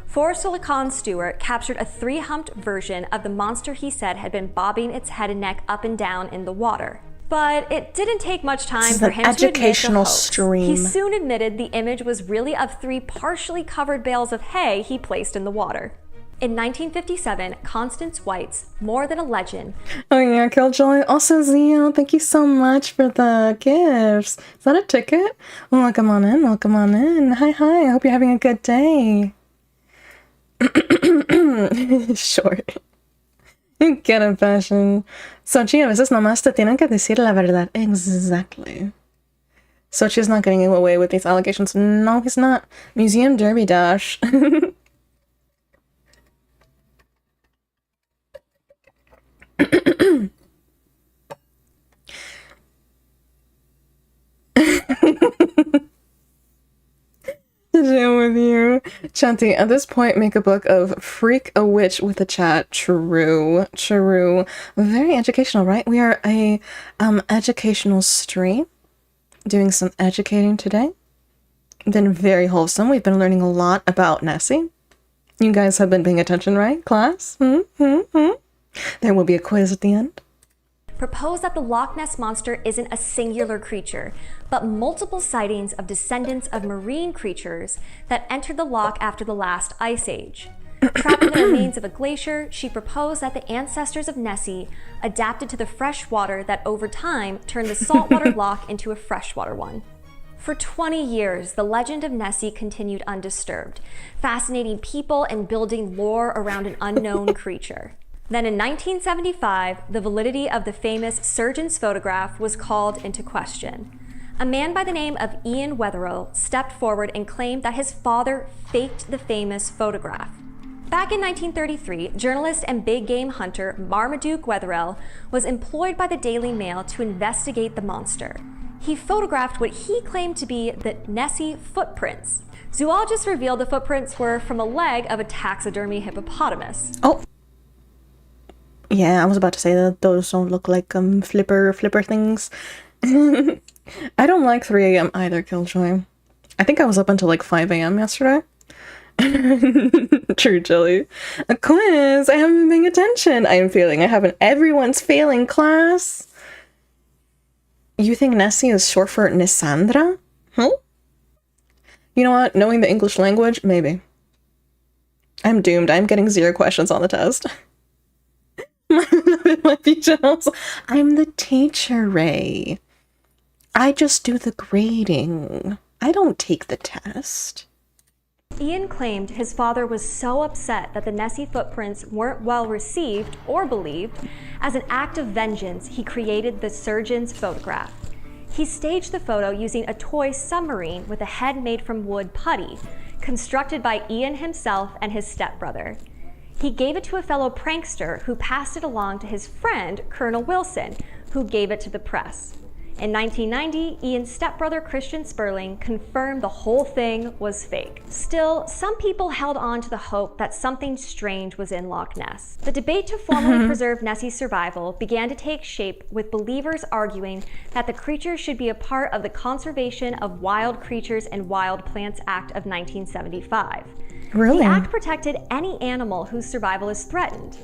C: Forrester LeCon Stewart captured a three-humped version of the monster he said had been bobbing its head and neck up and down in the water. But it didn't take much time for him to admit the hoax. He soon admitted the image was really of three partially covered bales of hay he placed in the water. In 1957, Constance White's More Than a Legend.
A: Oh yeah, Killjoy. Also, Zio, thank you so much for the gifts. Is that a ticket? Welcome on in, welcome on in. Hi, hi, I hope you're having a good day. Short. Get a fashion. Sochi, a veces nomás te tienen que decir la verdad. Exactly. Sochi's not getting away with these allegations. No, he's not. Museum Derby Dash. To deal with you. Chanti, at this point, make a book of Freak a Witch with a Chat. True. True. Very educational, right? We are a educational stream. Doing some educating today. Been very wholesome. We've been learning a lot about Nessie. You guys have been paying attention, right, class? There will be a quiz at the end.
C: Proposed that the Loch Ness Monster isn't a singular creature, but multiple sightings of descendants of marine creatures that entered the loch after the last ice age. Trapped in the remains of a glacier, she proposed that the ancestors of Nessie adapted to the fresh water that over time turned the saltwater loch into a freshwater one. For 20 years, the legend of Nessie continued undisturbed, fascinating people and building lore around an unknown creature. Then in 1975, the validity of the famous surgeon's photograph was called into question. A man by the name of Ian Wetherill stepped forward and claimed that his father faked the famous photograph. Back in 1933, journalist and big game hunter Marmaduke Wetherill was employed by the Daily Mail to investigate the monster. He photographed what he claimed to be the Nessie footprints. Zoologists revealed the footprints were from a leg of a taxidermy hippopotamus.
A: Oh. Yeah, I was about to say that those don't look like flipper things. I don't like 3 a.m. either, Killjoy. I think I was up until like 5 a.m. yesterday. True, Jelly. A quiz! I haven't been paying attention. I am failing. I haven't. Everyone's failing, class. You think Nessie is short for Nissandra? You know what? Knowing the English language? Maybe. I'm doomed. I'm getting 0 questions on the test. My future house. I'm the teacher, Ray. I just do the grading. I don't take the test.
C: Ian claimed his father was so upset that the Nessie footprints weren't well received or believed. As an act of vengeance, he created the surgeon's photograph. He staged the photo using a toy submarine with a head made from wood putty, constructed by Ian himself and his stepbrother. He gave it to a fellow prankster who passed it along to his friend, Colonel Wilson, who gave it to the press. In 1990, Ian's stepbrother Christian Sperling confirmed the whole thing was fake. Still, some people held on to the hope that something strange was in Loch Ness. The debate to formally preserve Nessie's survival began to take shape, with believers arguing that the creature should be a part of the Conservation of Wild Creatures and Wild Plants Act of 1975.
A: Really?
C: The act protected any animal whose survival is threatened,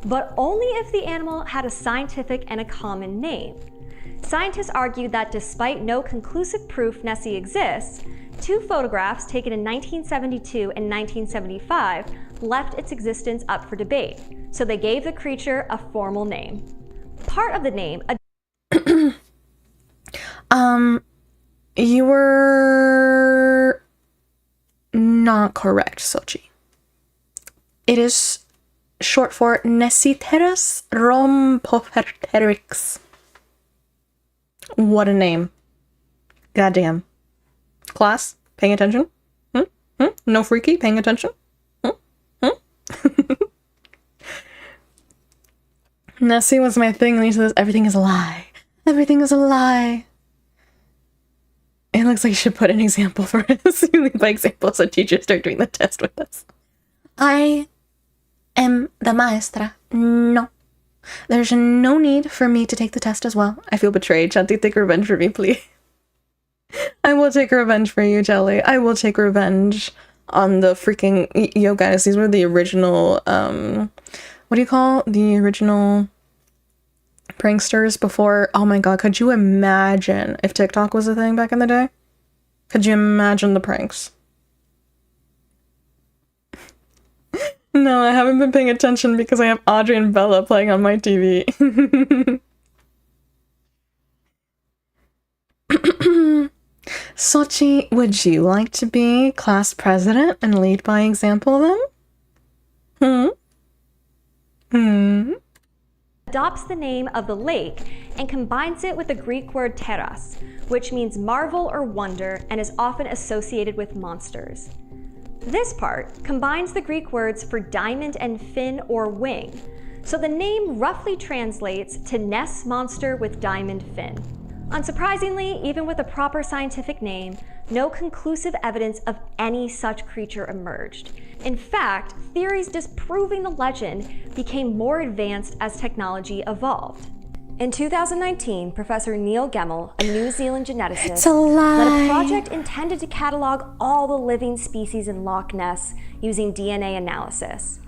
C: but only if the animal had a scientific and a common name. Scientists argued that despite no conclusive proof Nessie exists, 2 photographs taken in 1972 and 1975 left its existence up for debate, so they gave the creature a formal name. Part of the name...
A: You were not correct, Sochi. It is short for Nessiteras rhomboperteryx. What a name. Goddamn. Class, paying attention? No freaky, paying attention? Nessie was my thing, and he says, everything is a lie. Everything is a lie. It looks like you should put an example for us. You lead by example so teachers start doing the test with us. I am the maestra. No. There's no need for me to take the test as well. I feel betrayed. Chanti, take revenge for me, please. I will take revenge for you, Jelly. I will take revenge on the freaking... Yo, guys, these were the original, what do you call the original pranksters before? Oh my god, could you imagine if TikTok was a thing back in the day? Could you imagine the pranks? No, I haven't been paying attention because I have Audrey and Bella playing on my TV. Sochi, would you like to be class president and lead by example then?
C: Adopts the name of the lake and combines it with the Greek word teras, which means marvel or wonder and is often associated with monsters. This part combines the Greek words for diamond and fin or wing, so the name roughly translates to Ness monster with diamond fin. Unsurprisingly, even with a proper scientific name, no conclusive evidence of any such creature emerged. In fact, theories disproving the legend became more advanced as technology evolved. In 2019, Professor Neil Gemmell, a New Zealand geneticist, led a project intended to catalog all the living species in Loch Ness using DNA analysis.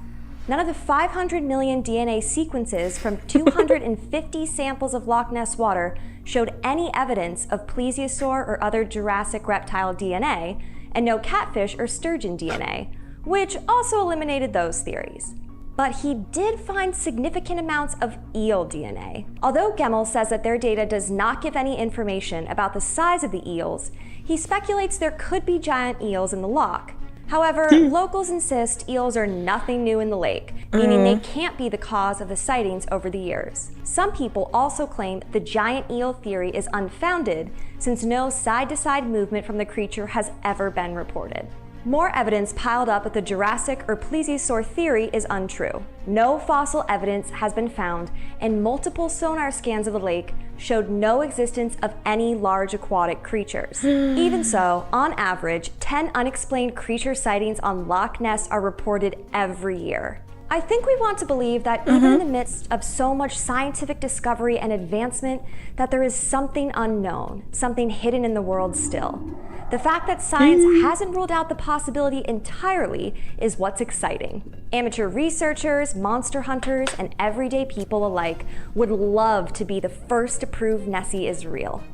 C: None of the 500 million DNA sequences from 250 samples of Loch Ness water showed any evidence of plesiosaur or other Jurassic reptile DNA, and no catfish or sturgeon DNA, which also eliminated those theories. but he did find significant amounts of eel DNA. Although Gemmell says that their data does not give any information about the size of the eels, he speculates there could be giant eels in the loch. However, locals insist eels are nothing new in the lake, meaning they can't be the cause of the sightings over the years. Some people also claim the giant eel theory is unfounded, since no side-to-side movement from the creature has ever been reported. More evidence piled up that the Jurassic or plesiosaur theory is untrue. No fossil evidence has been found, and multiple sonar scans of the lake showed no existence of any large aquatic creatures. Even so, on average, 10 unexplained creature sightings on Loch Ness are reported every year. I think we want to believe that even in the midst of so much scientific discovery and advancement, that there is something unknown, something hidden in the world still. The fact that science hasn't ruled out the possibility entirely is what's exciting. Amateur researchers, monster hunters, and everyday people alike would love to be the first to prove Nessie is real.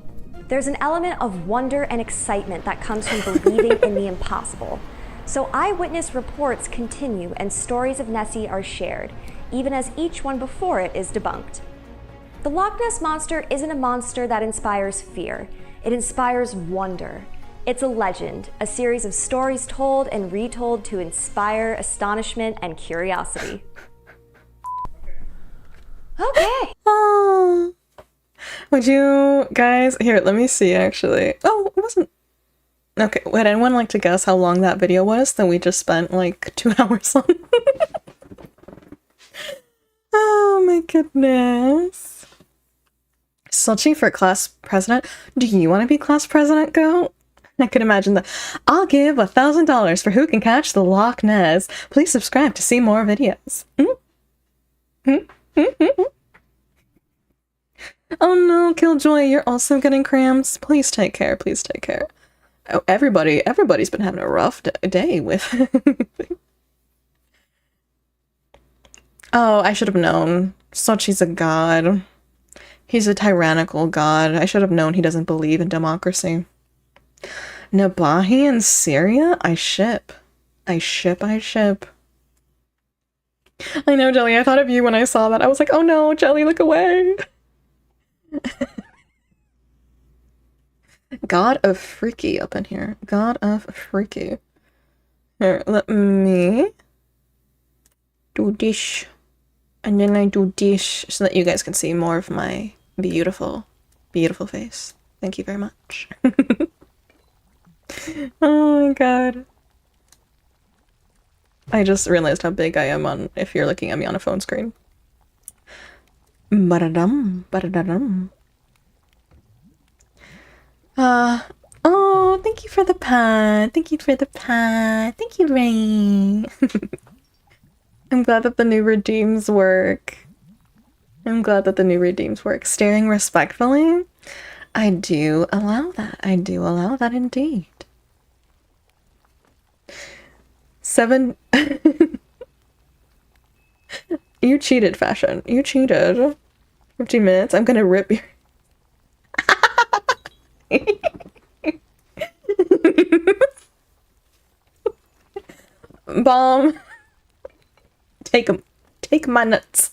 C: There's an element of wonder and excitement that comes from believing in the impossible. So eyewitness reports continue and stories of Nessie are shared, even as each one before it is debunked. The Loch Ness Monster isn't a monster that inspires fear. It inspires wonder. It's a legend, a series of stories told and retold to inspire astonishment and curiosity. Okay.
A: Oh. Would you guys... Here, let me see, actually. Oh, it wasn't... Okay, would anyone like to guess how long that video was that we just spent, like, 2 hours on? Oh my goodness. Sochi for class president? Do you want to be class president, Go? I could imagine that. I'll give $1,000 for who can catch the Loch Ness. Please subscribe to see more videos. Oh no, Killjoy, you're also getting cramps. Please take care, please take care. Oh, everybody's been having a rough day with... Oh, I should have known. Sochi's a god. He's a tyrannical god. I should have known he doesn't believe in democracy. Nabahi in Syria? I ship. I ship. I know, Jelly. I thought of you when I saw that. I was like, oh no, Jelly, look away. God of Freaky up in here. God of Freaky. Here, let me do this. And then I do this so that you guys can see more of my beautiful, beautiful face. Thank you very much. Oh my god. I just realized how big I am on if you're looking at me on a phone screen. Ba-da-dum, ba-da-da-dum. Oh, thank you for the pad. Thank you for the pad. Thank you, Ray. I'm glad that the new redeems work. Staring respectfully? I do allow that. I do allow that indeed. 7... You cheated, Fashion. You cheated. 15 minutes. I'm gonna rip your... Bomb. Take 'em. Take my nuts.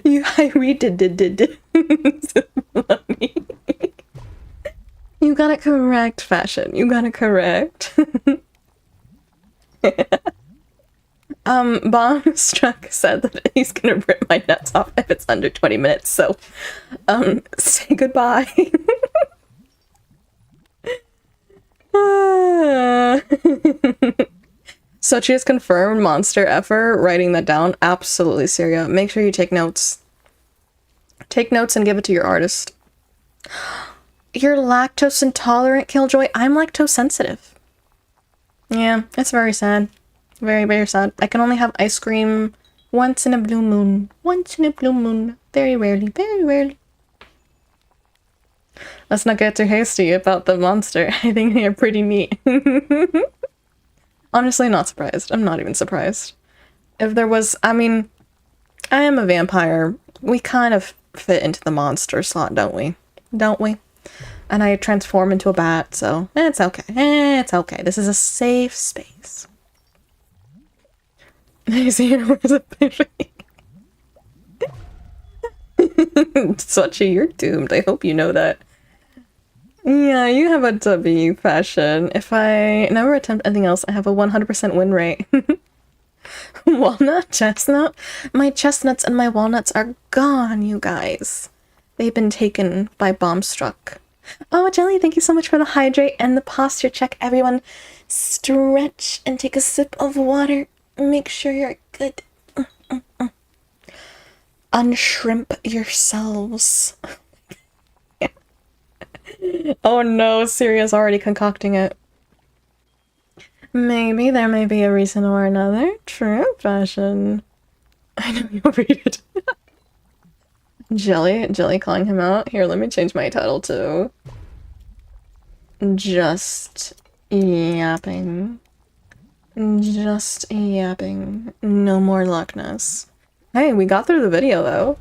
A: You did. You got it correct, Fashion. You got it correct. Bombstruck said that he's gonna rip my nuts off if it's under 20 minutes, so say goodbye. Sochi has confirmed monster effort. Writing that down. Absolutely, Syria. Make sure you take notes. Take notes and give it to your artist. You're lactose intolerant, Killjoy. I'm lactose sensitive. Yeah, it's very sad. Very, very sad. I can only have ice cream once in a blue moon. Once in a blue moon. Very rarely. Very rarely. Let's not get too hasty about the monster. I think they're pretty neat. Honestly, not surprised. I'm not even surprised. If there was... I mean, I am a vampire. We kind of fit into the monster slot, don't we? Don't we? And I transform into a bat, so it's okay. It's okay. This is a safe space. You see, where's a baby? Sachi, you're doomed. I hope you know that. Yeah, you have a W fashion. If I never attempt anything else, I have a 100% win rate. Walnut, chestnut? My chestnuts and my walnuts are gone, you guys. They've been taken by bomb struck. Oh, Jelly, thank you so much for the hydrate and the posture check. Everyone, stretch and take a sip of water. Make sure you're good. Unshrimp yourselves. Oh no, Syria's already concocting it. Maybe there may be a reason or another. True fashion. I know you'll read it. Jelly calling him out. Here, let me change my title to Just Yapping. Just Yapping. No more Loch Ness. Hey, we got through the video though.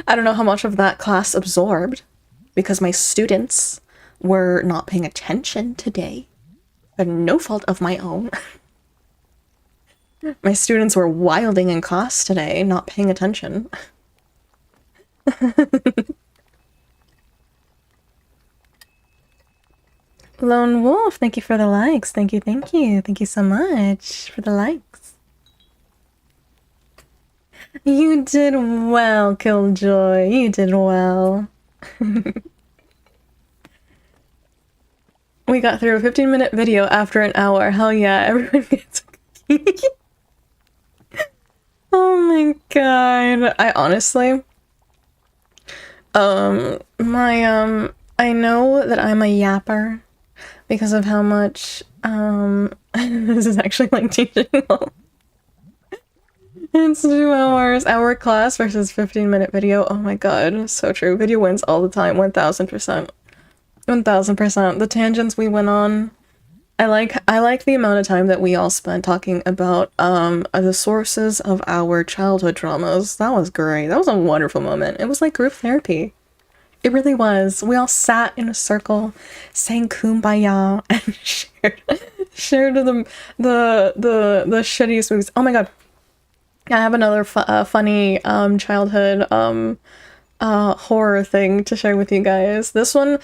A: I don't know how much of that class absorbed because my students were not paying attention today. And no fault of my own. My students were wilding in class today, not paying attention. Lone Wolf, thank you for the likes. Thank you, thank you. Thank you so much for the likes. You did well, Killjoy. You did well. We got through a 15-minute video after an hour. Hell yeah, everyone gets a cookie. Oh my god. I honestly... I know that I'm a yapper because of how much, this is actually like teaching. It's 2 hours. Hour class versus 15-minute video. Oh my god, so true. Video wins all the time, 1000%. 1000%. The tangents we went on. I like the amount of time that we all spent talking about the sources of our childhood traumas. That was great. That was a wonderful moment. It was like group therapy. It really was. We all sat in a circle, sang Kumbaya, and shared the shittiest movies. Oh my god. I have another funny childhood horror thing to share with you guys. This one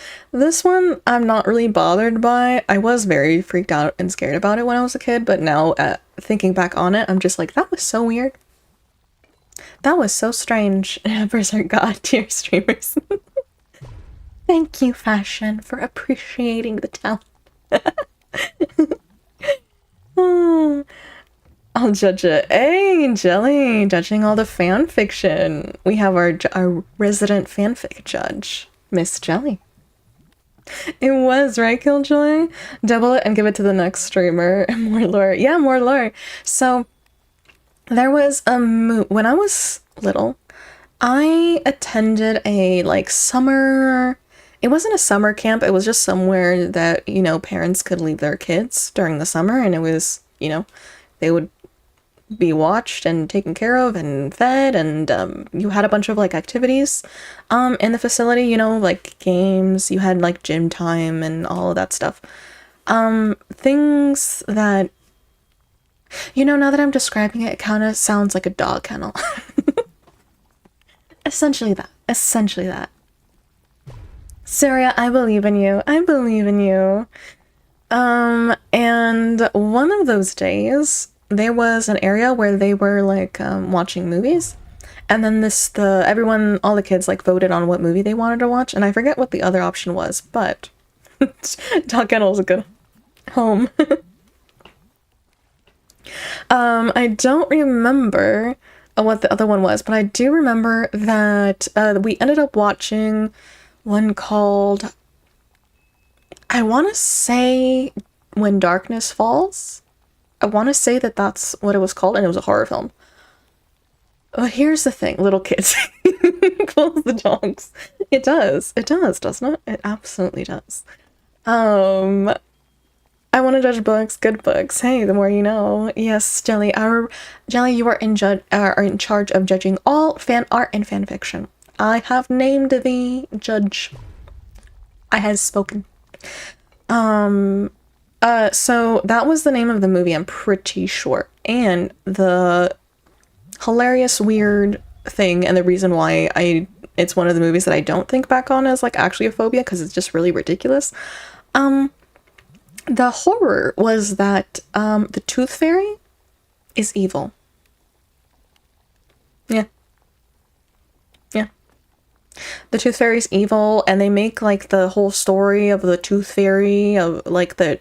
A: I'm not really bothered by. I was very freaked out and scared about it when I was a kid, but now thinking back on it, I'm just like, that was so weird. That was so strange. Berserk God, dear streamers. Thank you, Fashion, for appreciating the talent. I'll judge it. Hey, Jelly, judging all the fan fiction. We have our resident fanfic judge, Miss Jelly. It was, right, Killjoy? Double it and give it to the next streamer. More lore. Yeah, more lore. So, there was when I was little, I attended a, like, summer... It wasn't a summer camp, it was just somewhere that, you know, parents could leave their kids during the summer, and it was, you know, they would be watched and taken care of and fed, and you had a bunch of like activities in the facility, you know, like games, you had like gym time and all of that stuff. Things that, you know, now that I'm describing it, it kind of sounds like a dog kennel. Essentially that. Syria, I believe in you. I believe in you. And one of those days, there was an area where they were like watching movies, and then all the kids like voted on what movie they wanted to watch, and I forget what the other option was, but Dog Kennel is a good home. I don't remember what the other one was, but I do remember that we ended up watching one called, I want to say, When Darkness Falls. I want to say that that's what it was called, and it was a horror film. But here's the thing, little kids. Close the dogs. It does, doesn't it? It absolutely does. I want to judge books, good books. Hey, the more you know. Yes, Jelly, you are in charge of judging all fan art and fan fiction. I have named thee judge. I has spoken. So that was the name of the movie, I'm pretty sure. And the hilarious, weird thing, and the reason why it's one of the movies that I don't think back on as like actually a phobia, because it's just really ridiculous. The horror was that the Tooth Fairy is evil. Yeah. Yeah. The Tooth Fairy's evil, and they make like the whole story of the Tooth Fairy of like the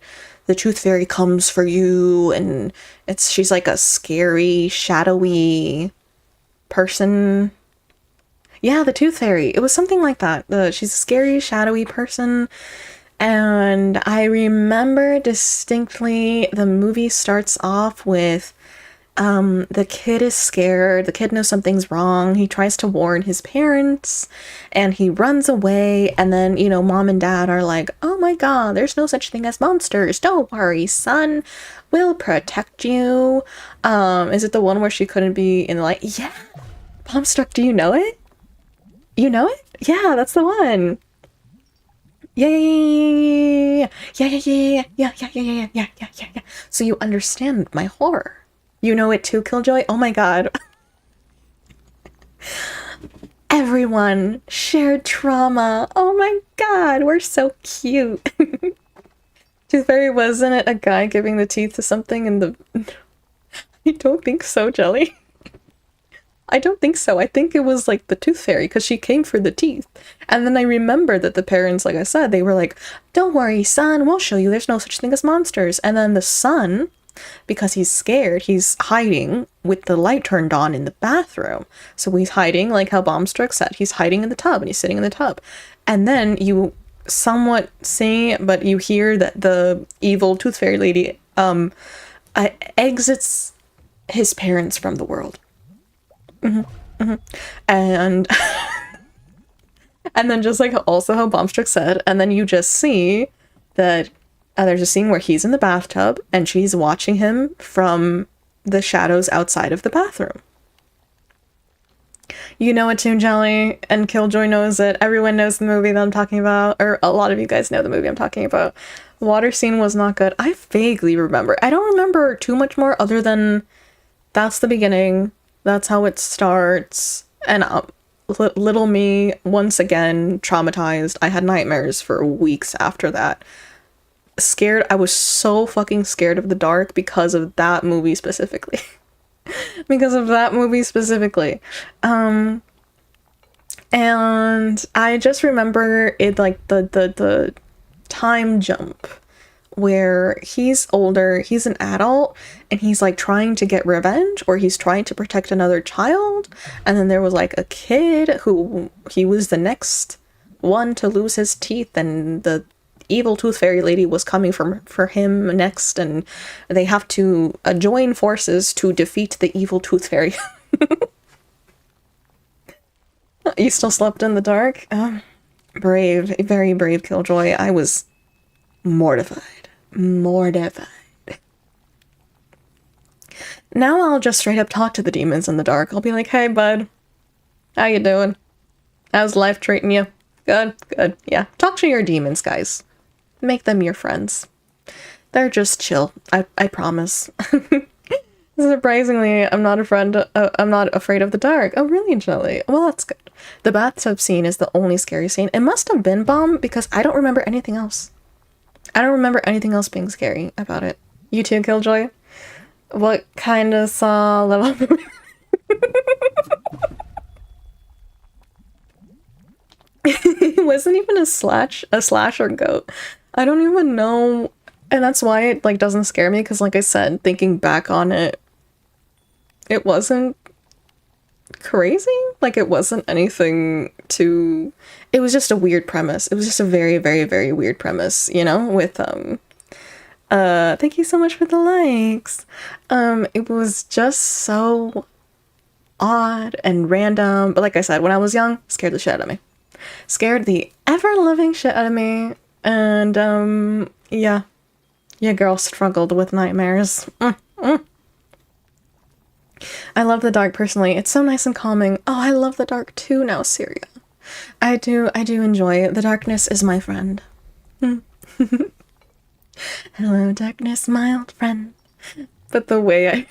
A: Tooth Fairy comes for you, and she's like a scary, shadowy person. Yeah, the Tooth Fairy. It was something like that. She's a scary, shadowy person. And I remember distinctly the movie starts off with the kid is scared. The kid knows something's wrong. He tries to warn his parents and he runs away. And then, you know, mom and dad are like, oh my God, there's no such thing as monsters. Don't worry, son. We'll protect you. Is it the one where she couldn't be in the light? Yeah. Bombstruck, do you know it? You know it? Yeah, that's the one. Yeah. So you understand my horror. You know it too, Killjoy? Oh my God. Everyone shared trauma. Oh my God, we're so cute. Tooth Fairy, wasn't it a guy giving the teeth to something in the... I don't think so, Jelly. I don't think so. I think it was like the Tooth Fairy because she came for the teeth. And then I remember that the parents, like I said, they were like, don't worry, son, we'll show you there's no such thing as monsters. And then the son, because he's scared, he's hiding with the light turned on in the bathroom. So he's hiding, like how Bombstruck said, he's hiding in the tub and he's sitting in the tub. And then you somewhat see, but you hear that the evil Tooth Fairy lady exits his parents from the world. And and then just like also how Bombstruck said, and then you just see that there's a scene where he's in the bathtub and she's watching him from the shadows outside of the bathroom. You know it too, Jelly, and Killjoy knows it. Everyone knows the movie that I'm talking about, or a lot of you guys know the movie I'm talking about. The water scene was not good. I vaguely remember. I don't remember too much more other than that's the beginning. That's how it starts. And little me, once again, traumatized. I had nightmares for weeks after that. Scared. I was so fucking scared of the dark because of that movie specifically. Because of that movie specifically. And I just remember it like the time jump where he's older, he's an adult, and he's like trying to get revenge, or he's trying to protect another child, and then there was like a kid who he was the next one to lose his teeth, and the evil Tooth Fairy lady was coming for him next, and they have to join forces to defeat the evil Tooth Fairy. You still slept in the dark? Brave, very brave, Killjoy. I was mortified. Now I'll just straight up talk to the demons in the dark. I'll be like, hey bud, how you doing? How's life treating you? Good. Yeah, talk to your demons, guys. Make them your friends. They're just chill. I promise. Surprisingly, I'm not afraid of the dark. Oh really, Jelly? Well, that's good. The bathtub scene is the only scary scene. It must have been bomb because I don't remember anything else. I don't remember anything else being scary about it. You too, Killjoy? What kind of saw level movie? It wasn't even a slasher goat. I don't even know, and that's why it like doesn't scare me, because like I said, thinking back on it, it wasn't crazy. Like it wasn't anything too... It was just a weird premise. It was just a very, very, very weird premise, you know, with thank you so much for the likes. It was just so odd and random, but like I said, when I was young, scared the shit out of me. Scared the ever-loving shit out of me, and yeah. Your girl struggled with nightmares. I love the dark personally. It's so nice and calming. Oh, I love the dark too now, Syria. I do enjoy it. The darkness is my friend. Hello, darkness, my old friend. But the way I...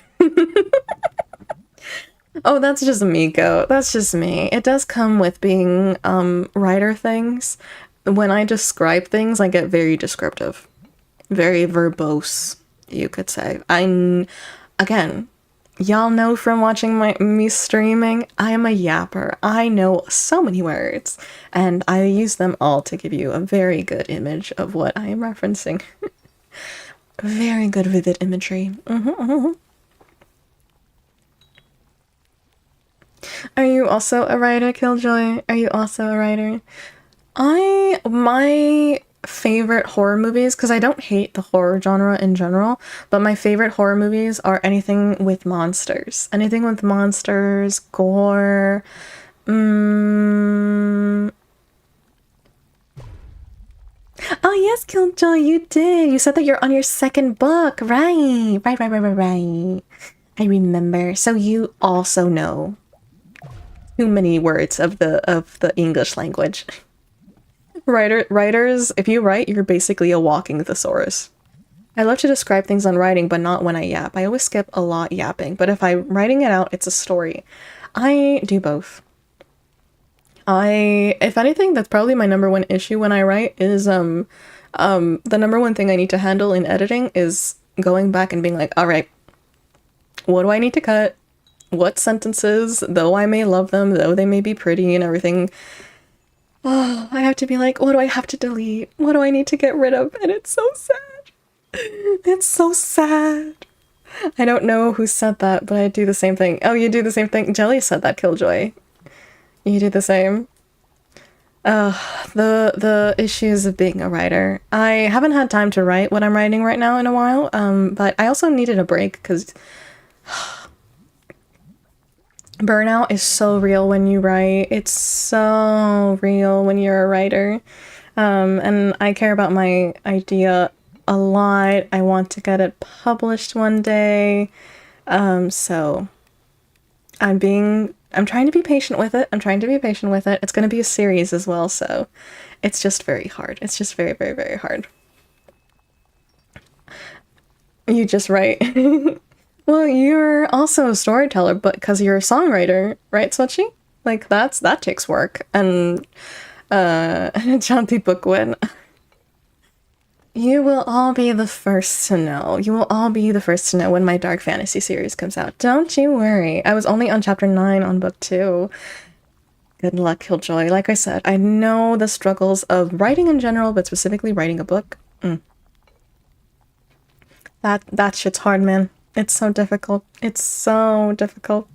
A: Oh, that's just me, Go. That's just me. It does come with being writer things. When I describe things, I get very descriptive. Very verbose, you could say. Again, y'all know from watching me streaming, I am a yapper. I know so many words, and I use them all to give you a very good image of what I am referencing. Very good, vivid imagery. Are you also a writer, Killjoy? Are you also a writer? My favorite horror movies, because I don't hate the horror genre in general, but my favorite horror movies are anything with monsters. Anything with monsters, gore. Oh yes, Killjoy, you did. You said that you're on your second book. Right. Right. I remember. So you also know too many words of the English language. Writers, if you write, you're basically a walking thesaurus. I love to describe things on writing, but not when I yap. I always skip a lot yapping, but if I'm writing it out, it's a story. I do both. If anything, that's probably my number one issue when I write is the number one thing I need to handle in editing is going back and being like, all right, what do I need to cut? What sentences, though I may love them, though they may be pretty and everything, oh, I have to be like, what do I have to delete? What do I need to get rid of? And it's so sad. It's so sad. I don't know who said that, but I do the same thing. Oh, you do the same thing? Jelly said that, Killjoy. You do the same. The issues of being a writer. I haven't had time to write what I'm writing right now in a while, but I also needed a break because burnout is so real when you write. It's so real when you're a writer. And I care about my idea a lot. I want to get it published one day. So I'm trying to be patient with it. It's going to be a series as well, so it's just very hard. It's just very, very, very hard. You just write. Well, you're also a storyteller, but because you're a songwriter, right, Sochi? Like, that takes work. And, Chantico win. You will all be the first to know. You will all be the first to know when my dark fantasy series comes out. Don't you worry. I was only on chapter 9 on book 2. Good luck, Killjoy. Like I said, I know the struggles of writing in general, but specifically writing a book. That shit's hard, man. It's so difficult. It's so difficult.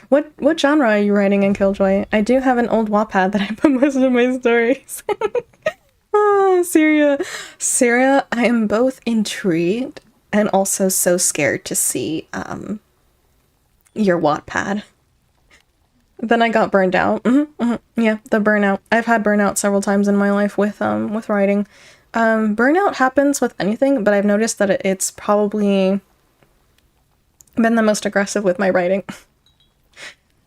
A: What genre are you writing in, Killjoy? I do have an old Wattpad that I put most of my stories. Syria, I am both intrigued and also so scared to see your Wattpad. Then I got burned out. Yeah, the burnout. I've had burnout several times in my life with writing. Burnout happens with anything, but I've noticed that it's probably been the most aggressive with my writing.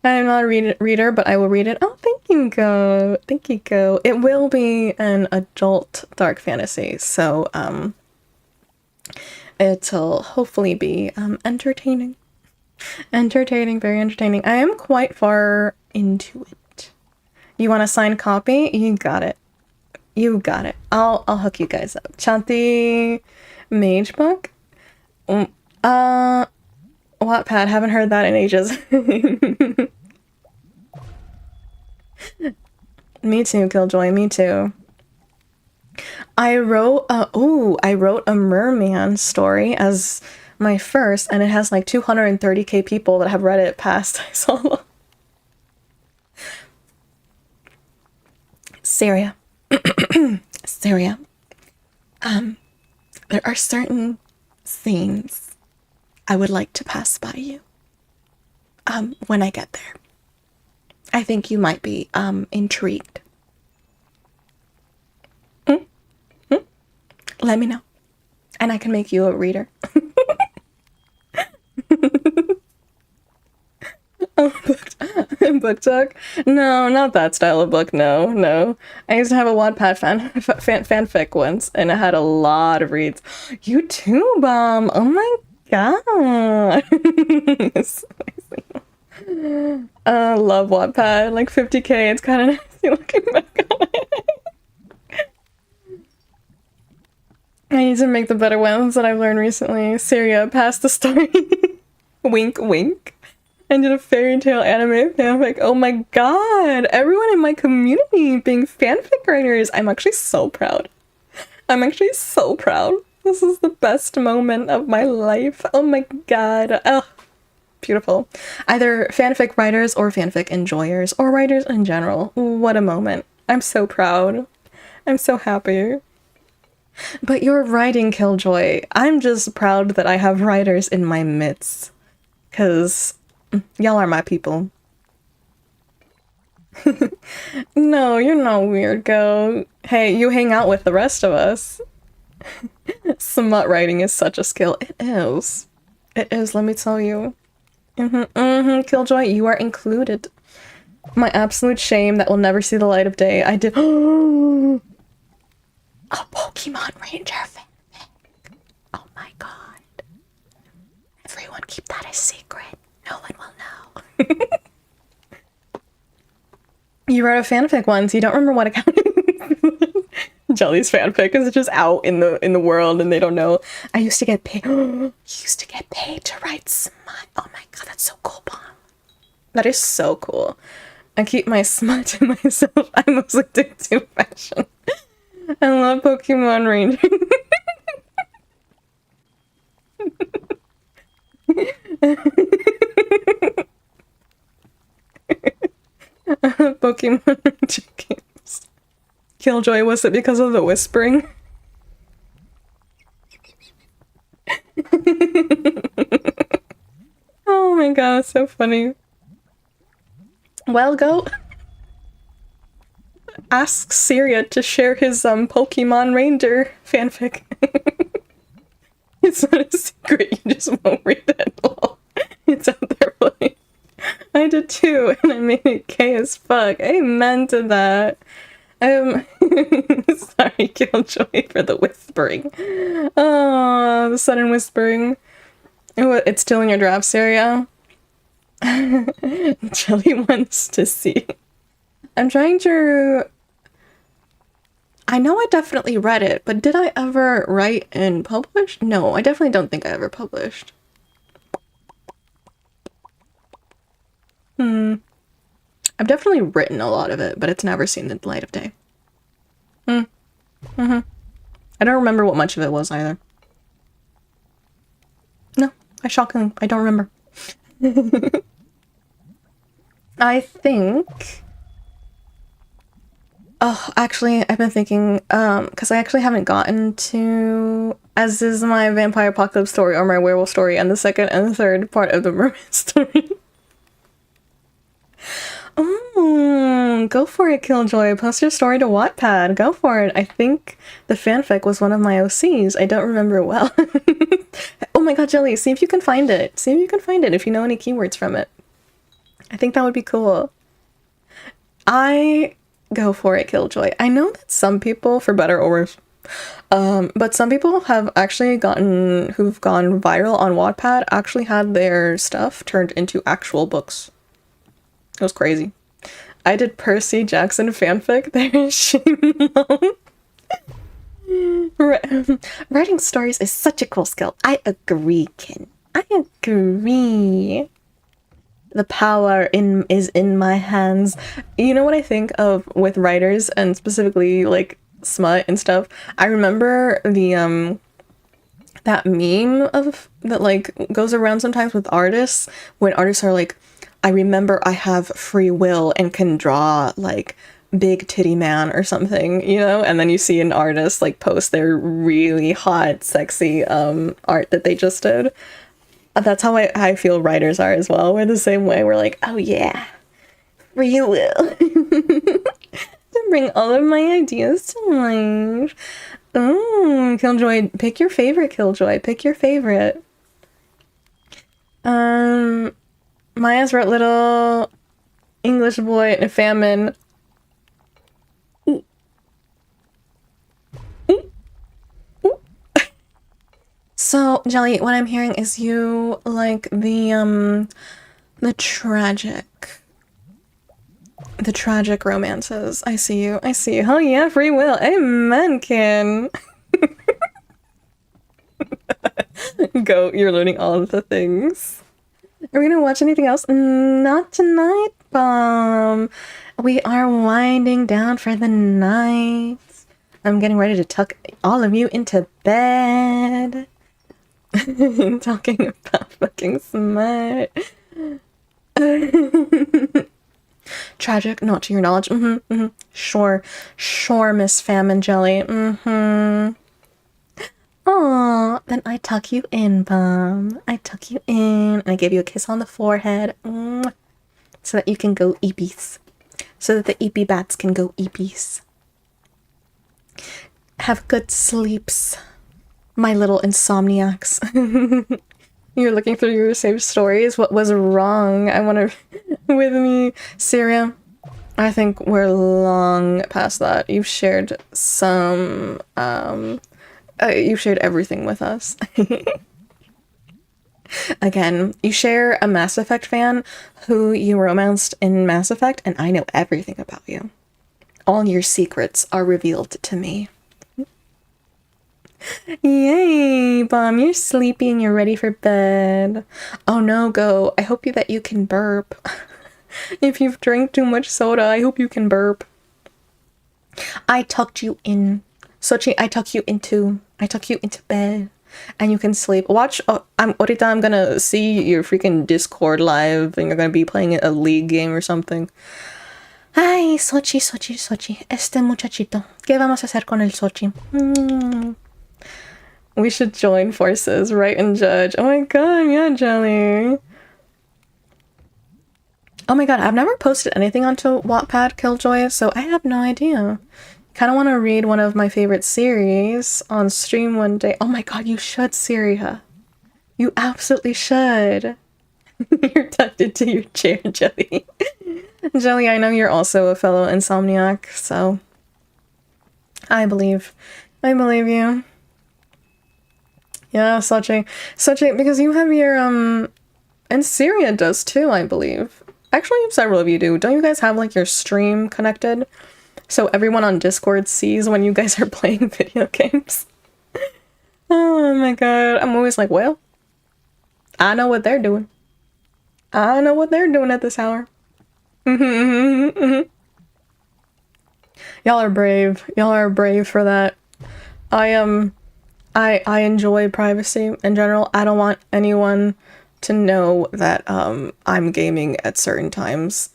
A: I'm not a reader, but I will read it. Oh, thank you, Go. Thank you, Go. It will be an adult dark fantasy, so it'll hopefully be entertaining. Entertaining, very entertaining. I am quite far into it. You want a signed copy? You got it. You got it. I'll hook you guys up. Chanti Mage book? Wattpad, haven't heard that in ages. Me too, Killjoy, me too. I wrote a merman story as my first, and it has like 230k people that have read it past I saw. Syria. Syria. There are certain scenes I would like to pass by you. When I get there. I think you might be intrigued. Let me know. And I can make you a reader. book talk? No, not that style of book. No, no. I used to have a Wattpad fanfic once, and it had a lot of reads. You too, Bomb. Oh my god. Love Wattpad. Like 50K. It's kind of nice looking back on it. I need to make the better ones that I've learned recently. Syria, pass the story. Wink, wink. I did a fairy tale anime fanfic. Oh my god! Everyone in my community being fanfic writers. I'm actually so proud. I'm actually so proud. This is the best moment of my life. Oh my god. Oh, beautiful. Either fanfic writers or fanfic enjoyers or writers in general. What a moment. I'm so proud. I'm so happy. But you're writing, Killjoy. I'm just proud that I have writers in my midst. Because y'all are my people. No, you're not weird, Go. Hey, you hang out with the rest of us. Smut writing is such a skill. It is. It is, let me tell you. Killjoy, you are included. My absolute shame that will never see the light of day. I did. A Pokemon Ranger fanfic. Oh my god. Everyone keep that a secret. No one will know. You wrote a fanfic once. You don't remember what account. Jelly's fanfic is just out in the world and they don't know. I used to get paid. Used to get paid to write smut. Oh my god, that's so cool, Bomb. That is so cool. I keep my smut to myself. I mostly stick to fashion. I love Pokemon Ranger. Pokemon Ranger games. Killjoy, was it because of the whispering? Oh my god, so funny. Well, Go. Ask Syria to share his Pokemon Ranger fanfic. It's not a secret, you just won't read it. It's out there playing. I did too, and I made it gay as fuck. Amen to that. Sorry, Killjoy, for the whispering. Oh, the sudden whispering. It's still in your draft, Syria. Jelly wants to see. I'm trying to... I know I definitely read it, but did I ever write and publish? No, I definitely don't think I ever published. I've definitely written a lot of it, but it's never seen the light of day. I don't remember what much of it was either. No, I don't remember. I think... Oh, actually, I've been thinking, because I actually haven't gotten to, as is my vampire apocalypse story or my werewolf story, and the second and the third part of the mermaid story. Oh, go for it, Killjoy. Post your story to Wattpad. Go for it. I think the fanfic was one of my OCs. I don't remember it well. Oh my god, Jelly, see if you can find it. See if you can find it if you know any keywords from it. I think that would be cool. Go for it, Killjoy. I know that some people, for better or worse, but some people have actually who've gone viral on Wattpad actually had their stuff turned into actual books. It was crazy. I did Percy Jackson fanfic. There's shame alone. Writing stories is such a cool skill. I agree, Kin. I agree. The power is in my hands. You know what I think of with writers and specifically like smut and stuff? I remember the that meme that like goes around sometimes with artists when artists are like, I remember I have free will and can draw like big titty man or something, you know? And then you see an artist like post their really hot, sexy art that they just did. That's how I feel writers are as well. We're the same way. We're like, oh yeah, free will. To bring all of my ideas to life. Oh, Killjoy, pick your favorite, Killjoy. Pick your favorite. Maya's wrote little English boy and famine. So, Jelly, what I'm hearing is you like the tragic romances. I see you. I see you. Oh yeah, free will. Amen, Ken. Go, you're learning all of the things. Are we gonna watch anything else? Not tonight, Bomb. We are winding down for the night. I'm getting ready to tuck all of you into bed. Talking about fucking smut. Tragic, not to your knowledge. Sure, Miss Famine Jelly. Aw, then I tuck you in, Bum. I tuck you in, and I give you a kiss on the forehead, so that you can go eepies. So that the eepy bats can go eepies. Have good sleeps, my little insomniacs. You're looking through your saved stories. What was wrong? I want to... with me, Syria. I think we're long past that. You've shared some... you've shared everything with us. Again, you share a Mass Effect fan who you romanced in Mass Effect, and I know everything about you. All your secrets are revealed to me. Yay, Bomb, you're sleepy and you're ready for bed. Oh no, Go. I hope that you can burp. If you've drank too much soda, I hope you can burp. I tucked you in. Sochi, I tuck you into bed. And you can sleep. Watch, ahorita I'm gonna see your freaking Discord live and you're gonna be playing a League game or something. Ay, Sochi. Este muchachito. ¿Qué vamos a hacer con el Sochi? We should join forces, right, and judge. Oh my god, yeah, Jelly. Oh my god, I've never posted anything onto Wattpad Killjoy, so I have no idea. Kind of want to read one of my favorite series on stream one day. Oh my god, you should, Syria. You absolutely should. You're tucked into your chair, Jelly. Jelly, I know you're also a fellow insomniac, so... I believe you. Yeah, Sachi, because you have your, and Syria does too, I believe. Actually, several of you do. Don't you guys have, like, your stream connected? So everyone on Discord sees when you guys are playing video games? Oh my god, I'm always like, well, I know what they're doing. I know what they're doing at this hour. Y'all are brave. Y'all are brave for that. I enjoy privacy in general. I don't want anyone to know that I'm gaming at certain times.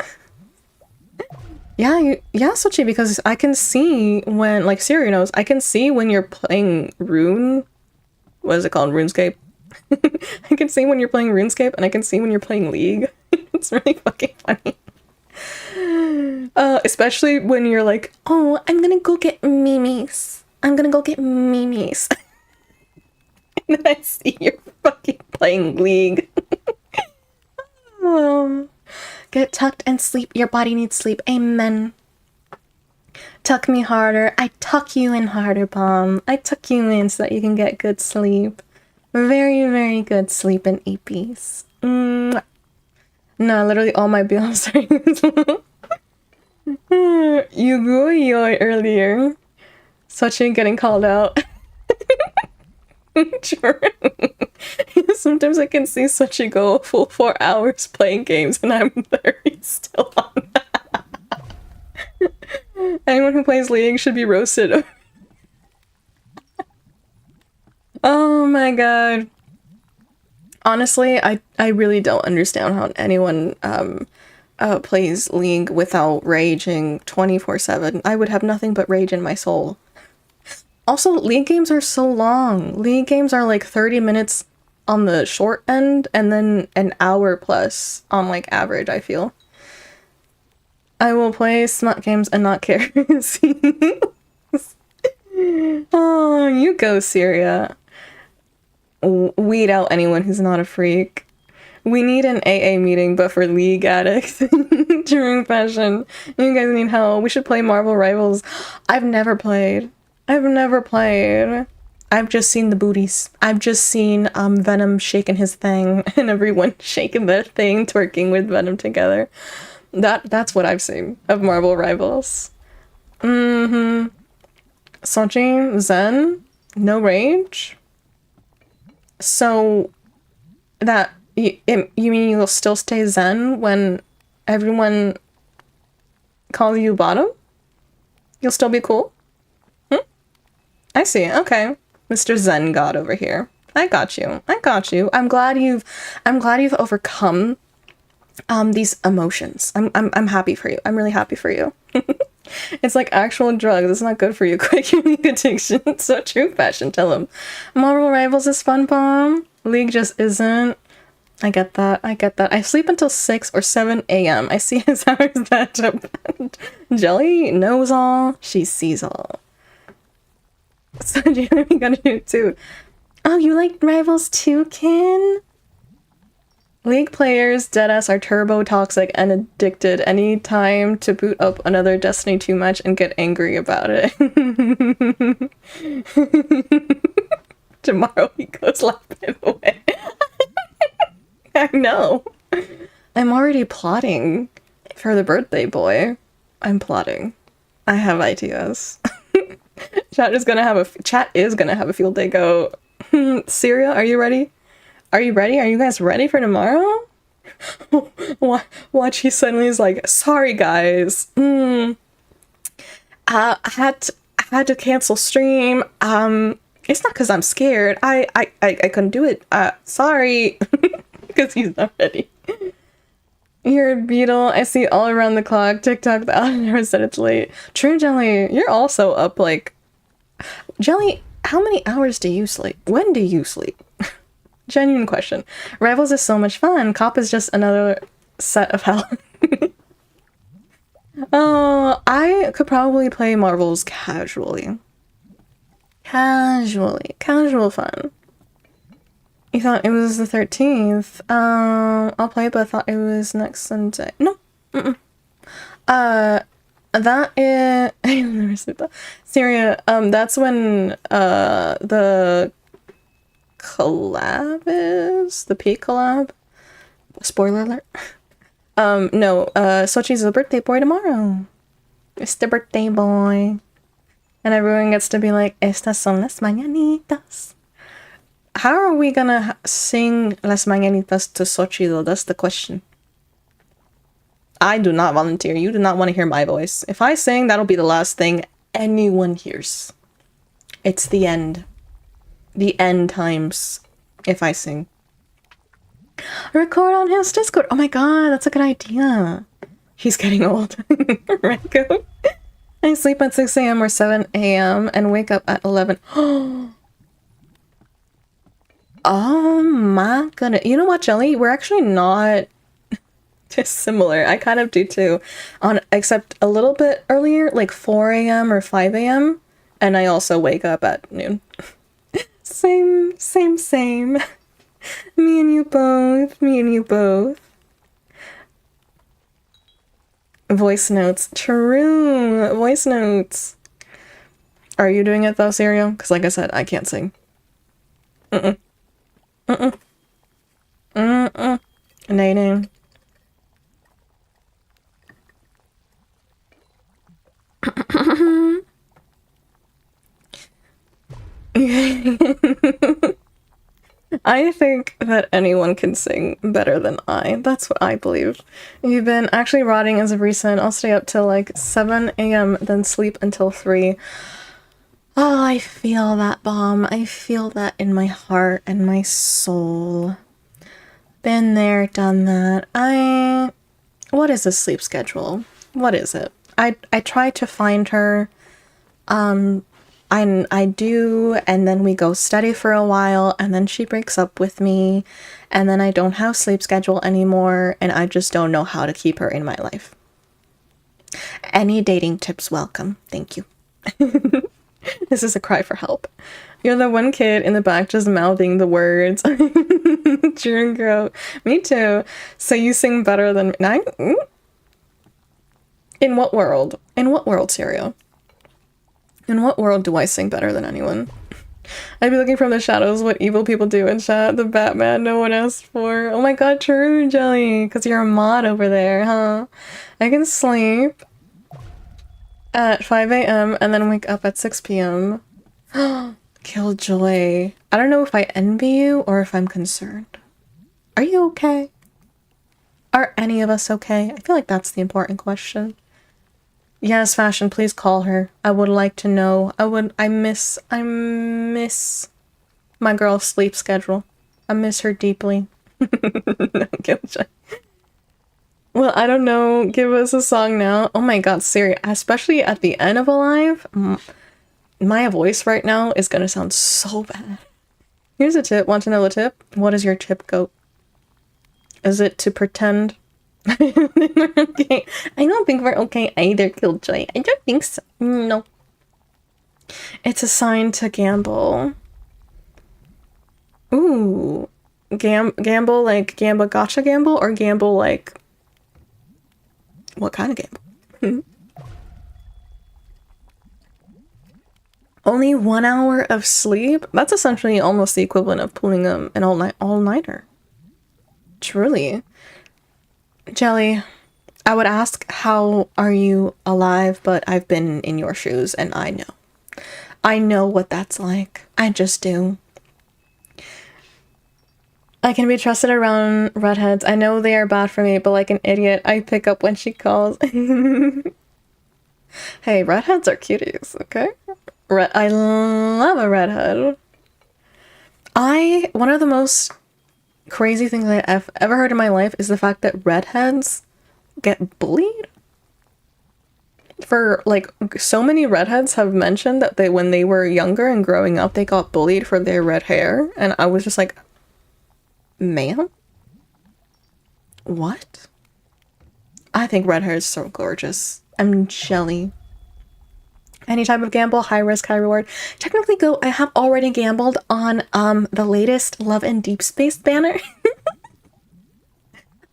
A: Yeah, Sochi, because I can see when, like Siri knows, I can see when you're playing what is it called? RuneScape? I can see when you're playing RuneScape and I can see when you're playing League. It's really fucking funny. Especially when you're like, oh, I'm gonna go get Mimi's. And then I see you're fucking playing League. Oh. Get tucked and sleep. Your body needs sleep. Amen. Tuck me harder. I tuck you in harder, Bomb. I tuck you in so that you can get good sleep. Very, very good sleep and EPs. No, literally all my bills are You go yo earlier. Such getting called out. True. Sometimes I can see Suchi go a full 4 hours playing games and I'm very still on that. Anyone who plays League should be roasted. Oh my god. Honestly, I really don't understand how anyone plays League without raging 24/7. I would have nothing but rage in my soul. Also, League games are so long. League games are like 30 minutes on the short end and then an hour plus on like average, I feel. I will play smut games and not care. Oh, you go, Syria. Weed out anyone who's not a freak. We need an AA meeting, but for League addicts during fashion. You guys need help. We should play Marvel Rivals. I've never played. I've just seen the booties. I've just seen Venom shaking his thing and everyone shaking their thing, twerking with Venom together. That's what I've seen of Marvel Rivals. Mm-hmm. Sochi, Zen, no rage. So that you mean you'll still stay Zen when everyone calls you bottom? You'll still be cool? I see. Okay. Mr. Zen God over here. I got you. I'm glad you've overcome these emotions. I'm happy for you. I'm really happy for you. It's like actual drugs. It's not good for you. Quit your League addiction. It's so true, fashion. Tell him. Marvel Rivals is fun, bomb. League just isn't. I get that. I sleep until 6 or 7 a.m. I see his hours that up. Jelly knows all. She sees all. So Jeremy got to do it too. Oh, you like Rivals too, Kin? League players, deadass, are turbo toxic and addicted. Any time to boot up another Destiny 2 match and get angry about it. Tomorrow he goes laughing away. I know. I'm already plotting for the birthday boy. I'm plotting. I have ideas. Chat is gonna have a field day go. Syria, are you ready? Are you guys ready for tomorrow? Watch, he suddenly is like, sorry guys. I had to cancel stream. It's not because I'm scared. I couldn't do it. Sorry. Because he's not ready. You're a beetle. I see all around the clock. TikTok, the owl never said it's late. True, Jelly, you're also up like... Jelly, how many hours do you sleep? When do you sleep? Genuine question. Rivals is so much fun. Cop is just another set of hell. Oh, I could probably play Marvels casually. Casual fun. You thought it was the 13th. I'll play, but I thought it was next Sunday. No. That is... I never said that. Syria, that's when, the collab is? The peak collab? Spoiler alert. No, Sochi's the birthday boy tomorrow. It's the birthday boy. And everyone gets to be like, estas son las mañanitas. How are we gonna sing Las Mañanitas to Sochi though? That's the question. I do not volunteer. You do not want to hear my voice. If I sing, that'll be the last thing anyone hears. It's the end. The end times if I sing. Record on his Discord. Oh my god, that's a good idea. He's getting old. Ranko. I sleep at 6 a.m. or 7 a.m. and wake up at 11. Oh my goodness. You know what, Jelly? We're actually not dissimilar. I kind of do too. Except a little bit earlier, like 4 a.m. or 5 a.m. And I also wake up at noon. Same. Me and you both. Voice notes. True. Voice notes. Are you doing it though, Serial? Because like I said, I can't sing. Nating. I think that anyone can sing better than I. That's what I believe. You've been actually rotting as of recent. I'll stay up till like 7 a.m. then sleep until 3. Oh, I feel that, bomb. I feel that in my heart and my soul. Been there, done that. What is a sleep schedule? What is it? I try to find her. I do, and then we go study for a while, and then she breaks up with me, and then I don't have sleep schedule anymore, and I just don't know how to keep her in my life. Any dating tips welcome. Thank you. This is a cry for help. You're the one kid in the back just mouthing the words. Drew girl. Me too. So you sing better than nine? In what world? In what world, Syria? In what world do I sing better than anyone? I'd be looking from the shadows what evil people do in chat. The Batman no one asked for. Oh my god, true, Jelly. Because you're a mod over there, huh? I can sleep at 5 a.m. and then wake up at 6 p.m. Killjoy. I don't know if I envy you or if I'm concerned. Are you okay? Are any of us okay? I feel like that's the important question. Yes, Fashion, please call her. I would like to know. I miss my girl's sleep schedule. I miss her deeply. No, Killjoy. Well, I don't know. Give us a song now. Oh my god, Siri, especially at the end of a live, my voice right now is gonna sound so bad. Here's a tip. Want to know a tip? What is your tip, goat? Is it to pretend? Okay. I don't think we're okay either, Killjoy. I don't think so. No. It's a sign to gamble. Ooh. Gamble like gotcha gamble or gamble like... What kind of gamble? Only 1 hour of sleep? That's essentially almost the equivalent of pulling an all-nighter. Truly. Jelly, I would ask how are you alive, but I've been in your shoes and I know. I know what that's like. I just do. I can be trusted around redheads. I know they are bad for me, but like an idiot, I pick up when she calls. Hey, redheads are cuties, okay? I love a redhead. One of the most crazy things I've ever heard in my life is the fact that redheads get bullied. For like, so many redheads have mentioned that when they were younger and growing up, they got bullied for their red hair. And I was just like, ma'am? What? I think red hair is so gorgeous. I'm jelly. Any type of gamble, high risk, high reward. Technically, go. I have already gambled on the latest Love and Deep Space banner.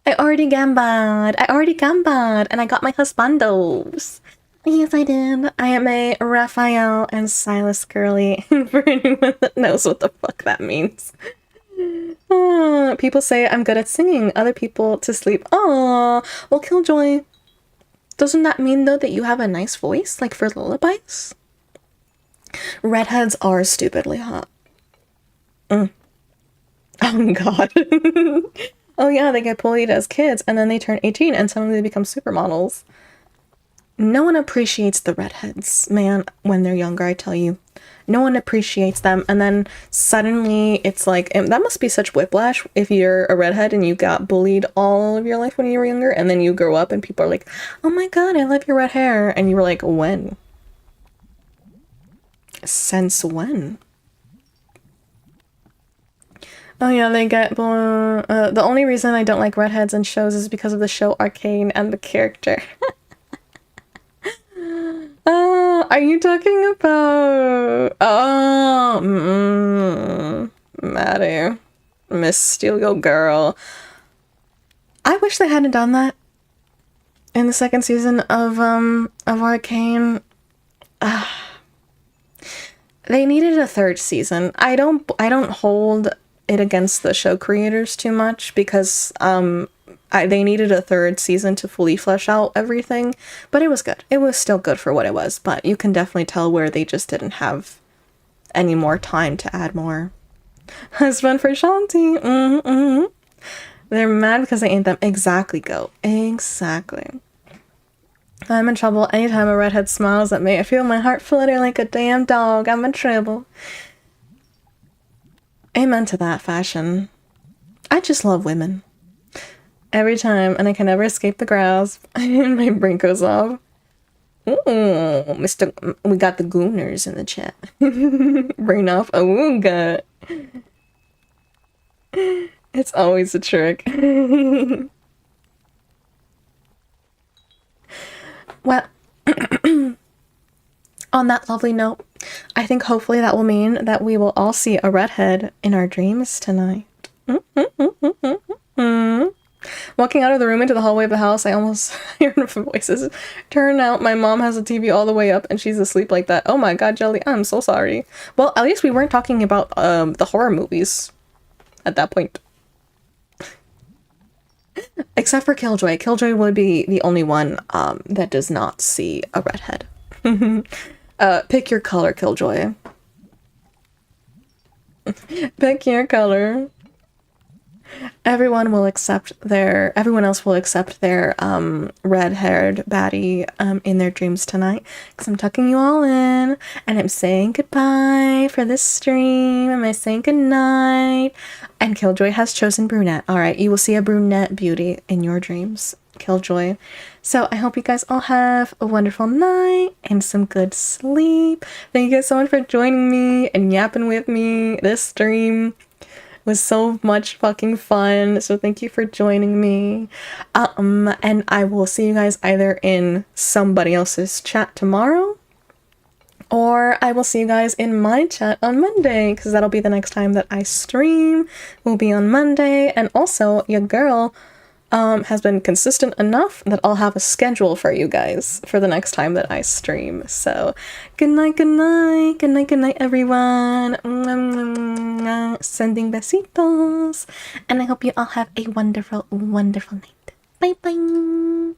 A: I already gambled, and I got my husbandos. Yes, I did. I am a Raphael and Silas girly. For anyone that knows what the fuck that means. People say I'm good at singing. Other people to sleep. Well, Killjoy. Doesn't that mean, though, that you have a nice voice, like for lullabies? Redheads are stupidly hot. Oh, God. Oh, yeah, they get bullied as kids, and then they turn 18, and suddenly they become supermodels. No one appreciates the redheads, man, when they're younger, I tell you. No one appreciates them, and then suddenly it's like, and that must be such whiplash if you're a redhead and you got bullied all of your life when you were younger, and then you grow up and people are like, oh my god, I love your red hair, and you were like, when? Since when? Oh yeah, they get blue. The only reason I don't like redheads in shows is because of the show Arcane and the character. Are you talking about... Maddie. Miss Steal Your Girl. I wish they hadn't done that in the second season of Arcane. They needed a third season. I don't hold it against the show creators too much because they needed a third season to fully flesh out everything, but it was good. It was still good for what it was, but you can definitely tell where they just didn't have any more time to add more. Husband for Shanti. They're mad because I ain't them. Exactly, go. Exactly. I'm in trouble anytime a redhead smiles at me. I feel my heart flutter like a damn dog. I'm in trouble. Amen to that, Fashion. I just love women. Every time, and I can never escape the grasp. And my brain goes off. Ooh, we got the gooners in the chat. Brain off. Oh, God. It's always a trick. Well, on that lovely note, I think hopefully that will mean that we will all see a redhead in our dreams tonight. Walking out of the room into the hallway of the house, I almost hear voices. Turn out my mom has the TV all the way up and she's asleep like that. Oh my god, Jelly, I'm so sorry. Well, at least we weren't talking about the horror movies at that point. Except for Killjoy. Killjoy would be the only one that does not see a redhead. Pick your color, Killjoy. Pick your color. Everyone else will accept their red-haired baddie in their dreams tonight, because I'm tucking you all in and I'm saying goodbye for this stream. Am I saying goodnight? And Killjoy has chosen brunette. All right, you will see a brunette beauty in your dreams, Killjoy. So I hope you guys all have a wonderful night and some good sleep. Thank you guys so much for joining me and yapping with me. This stream was so much fucking fun, so thank you for joining me. And I will see you guys either in somebody else's chat tomorrow, or I will see you guys in my chat on Monday, because that'll be the next time that I stream, will be on Monday. And also, your girl has been consistent enough that I'll have a schedule for you guys for the next time that I stream. So, good night, good night, good night, good night, everyone. Sending besitos. And I hope you all have a wonderful, wonderful night. Bye bye.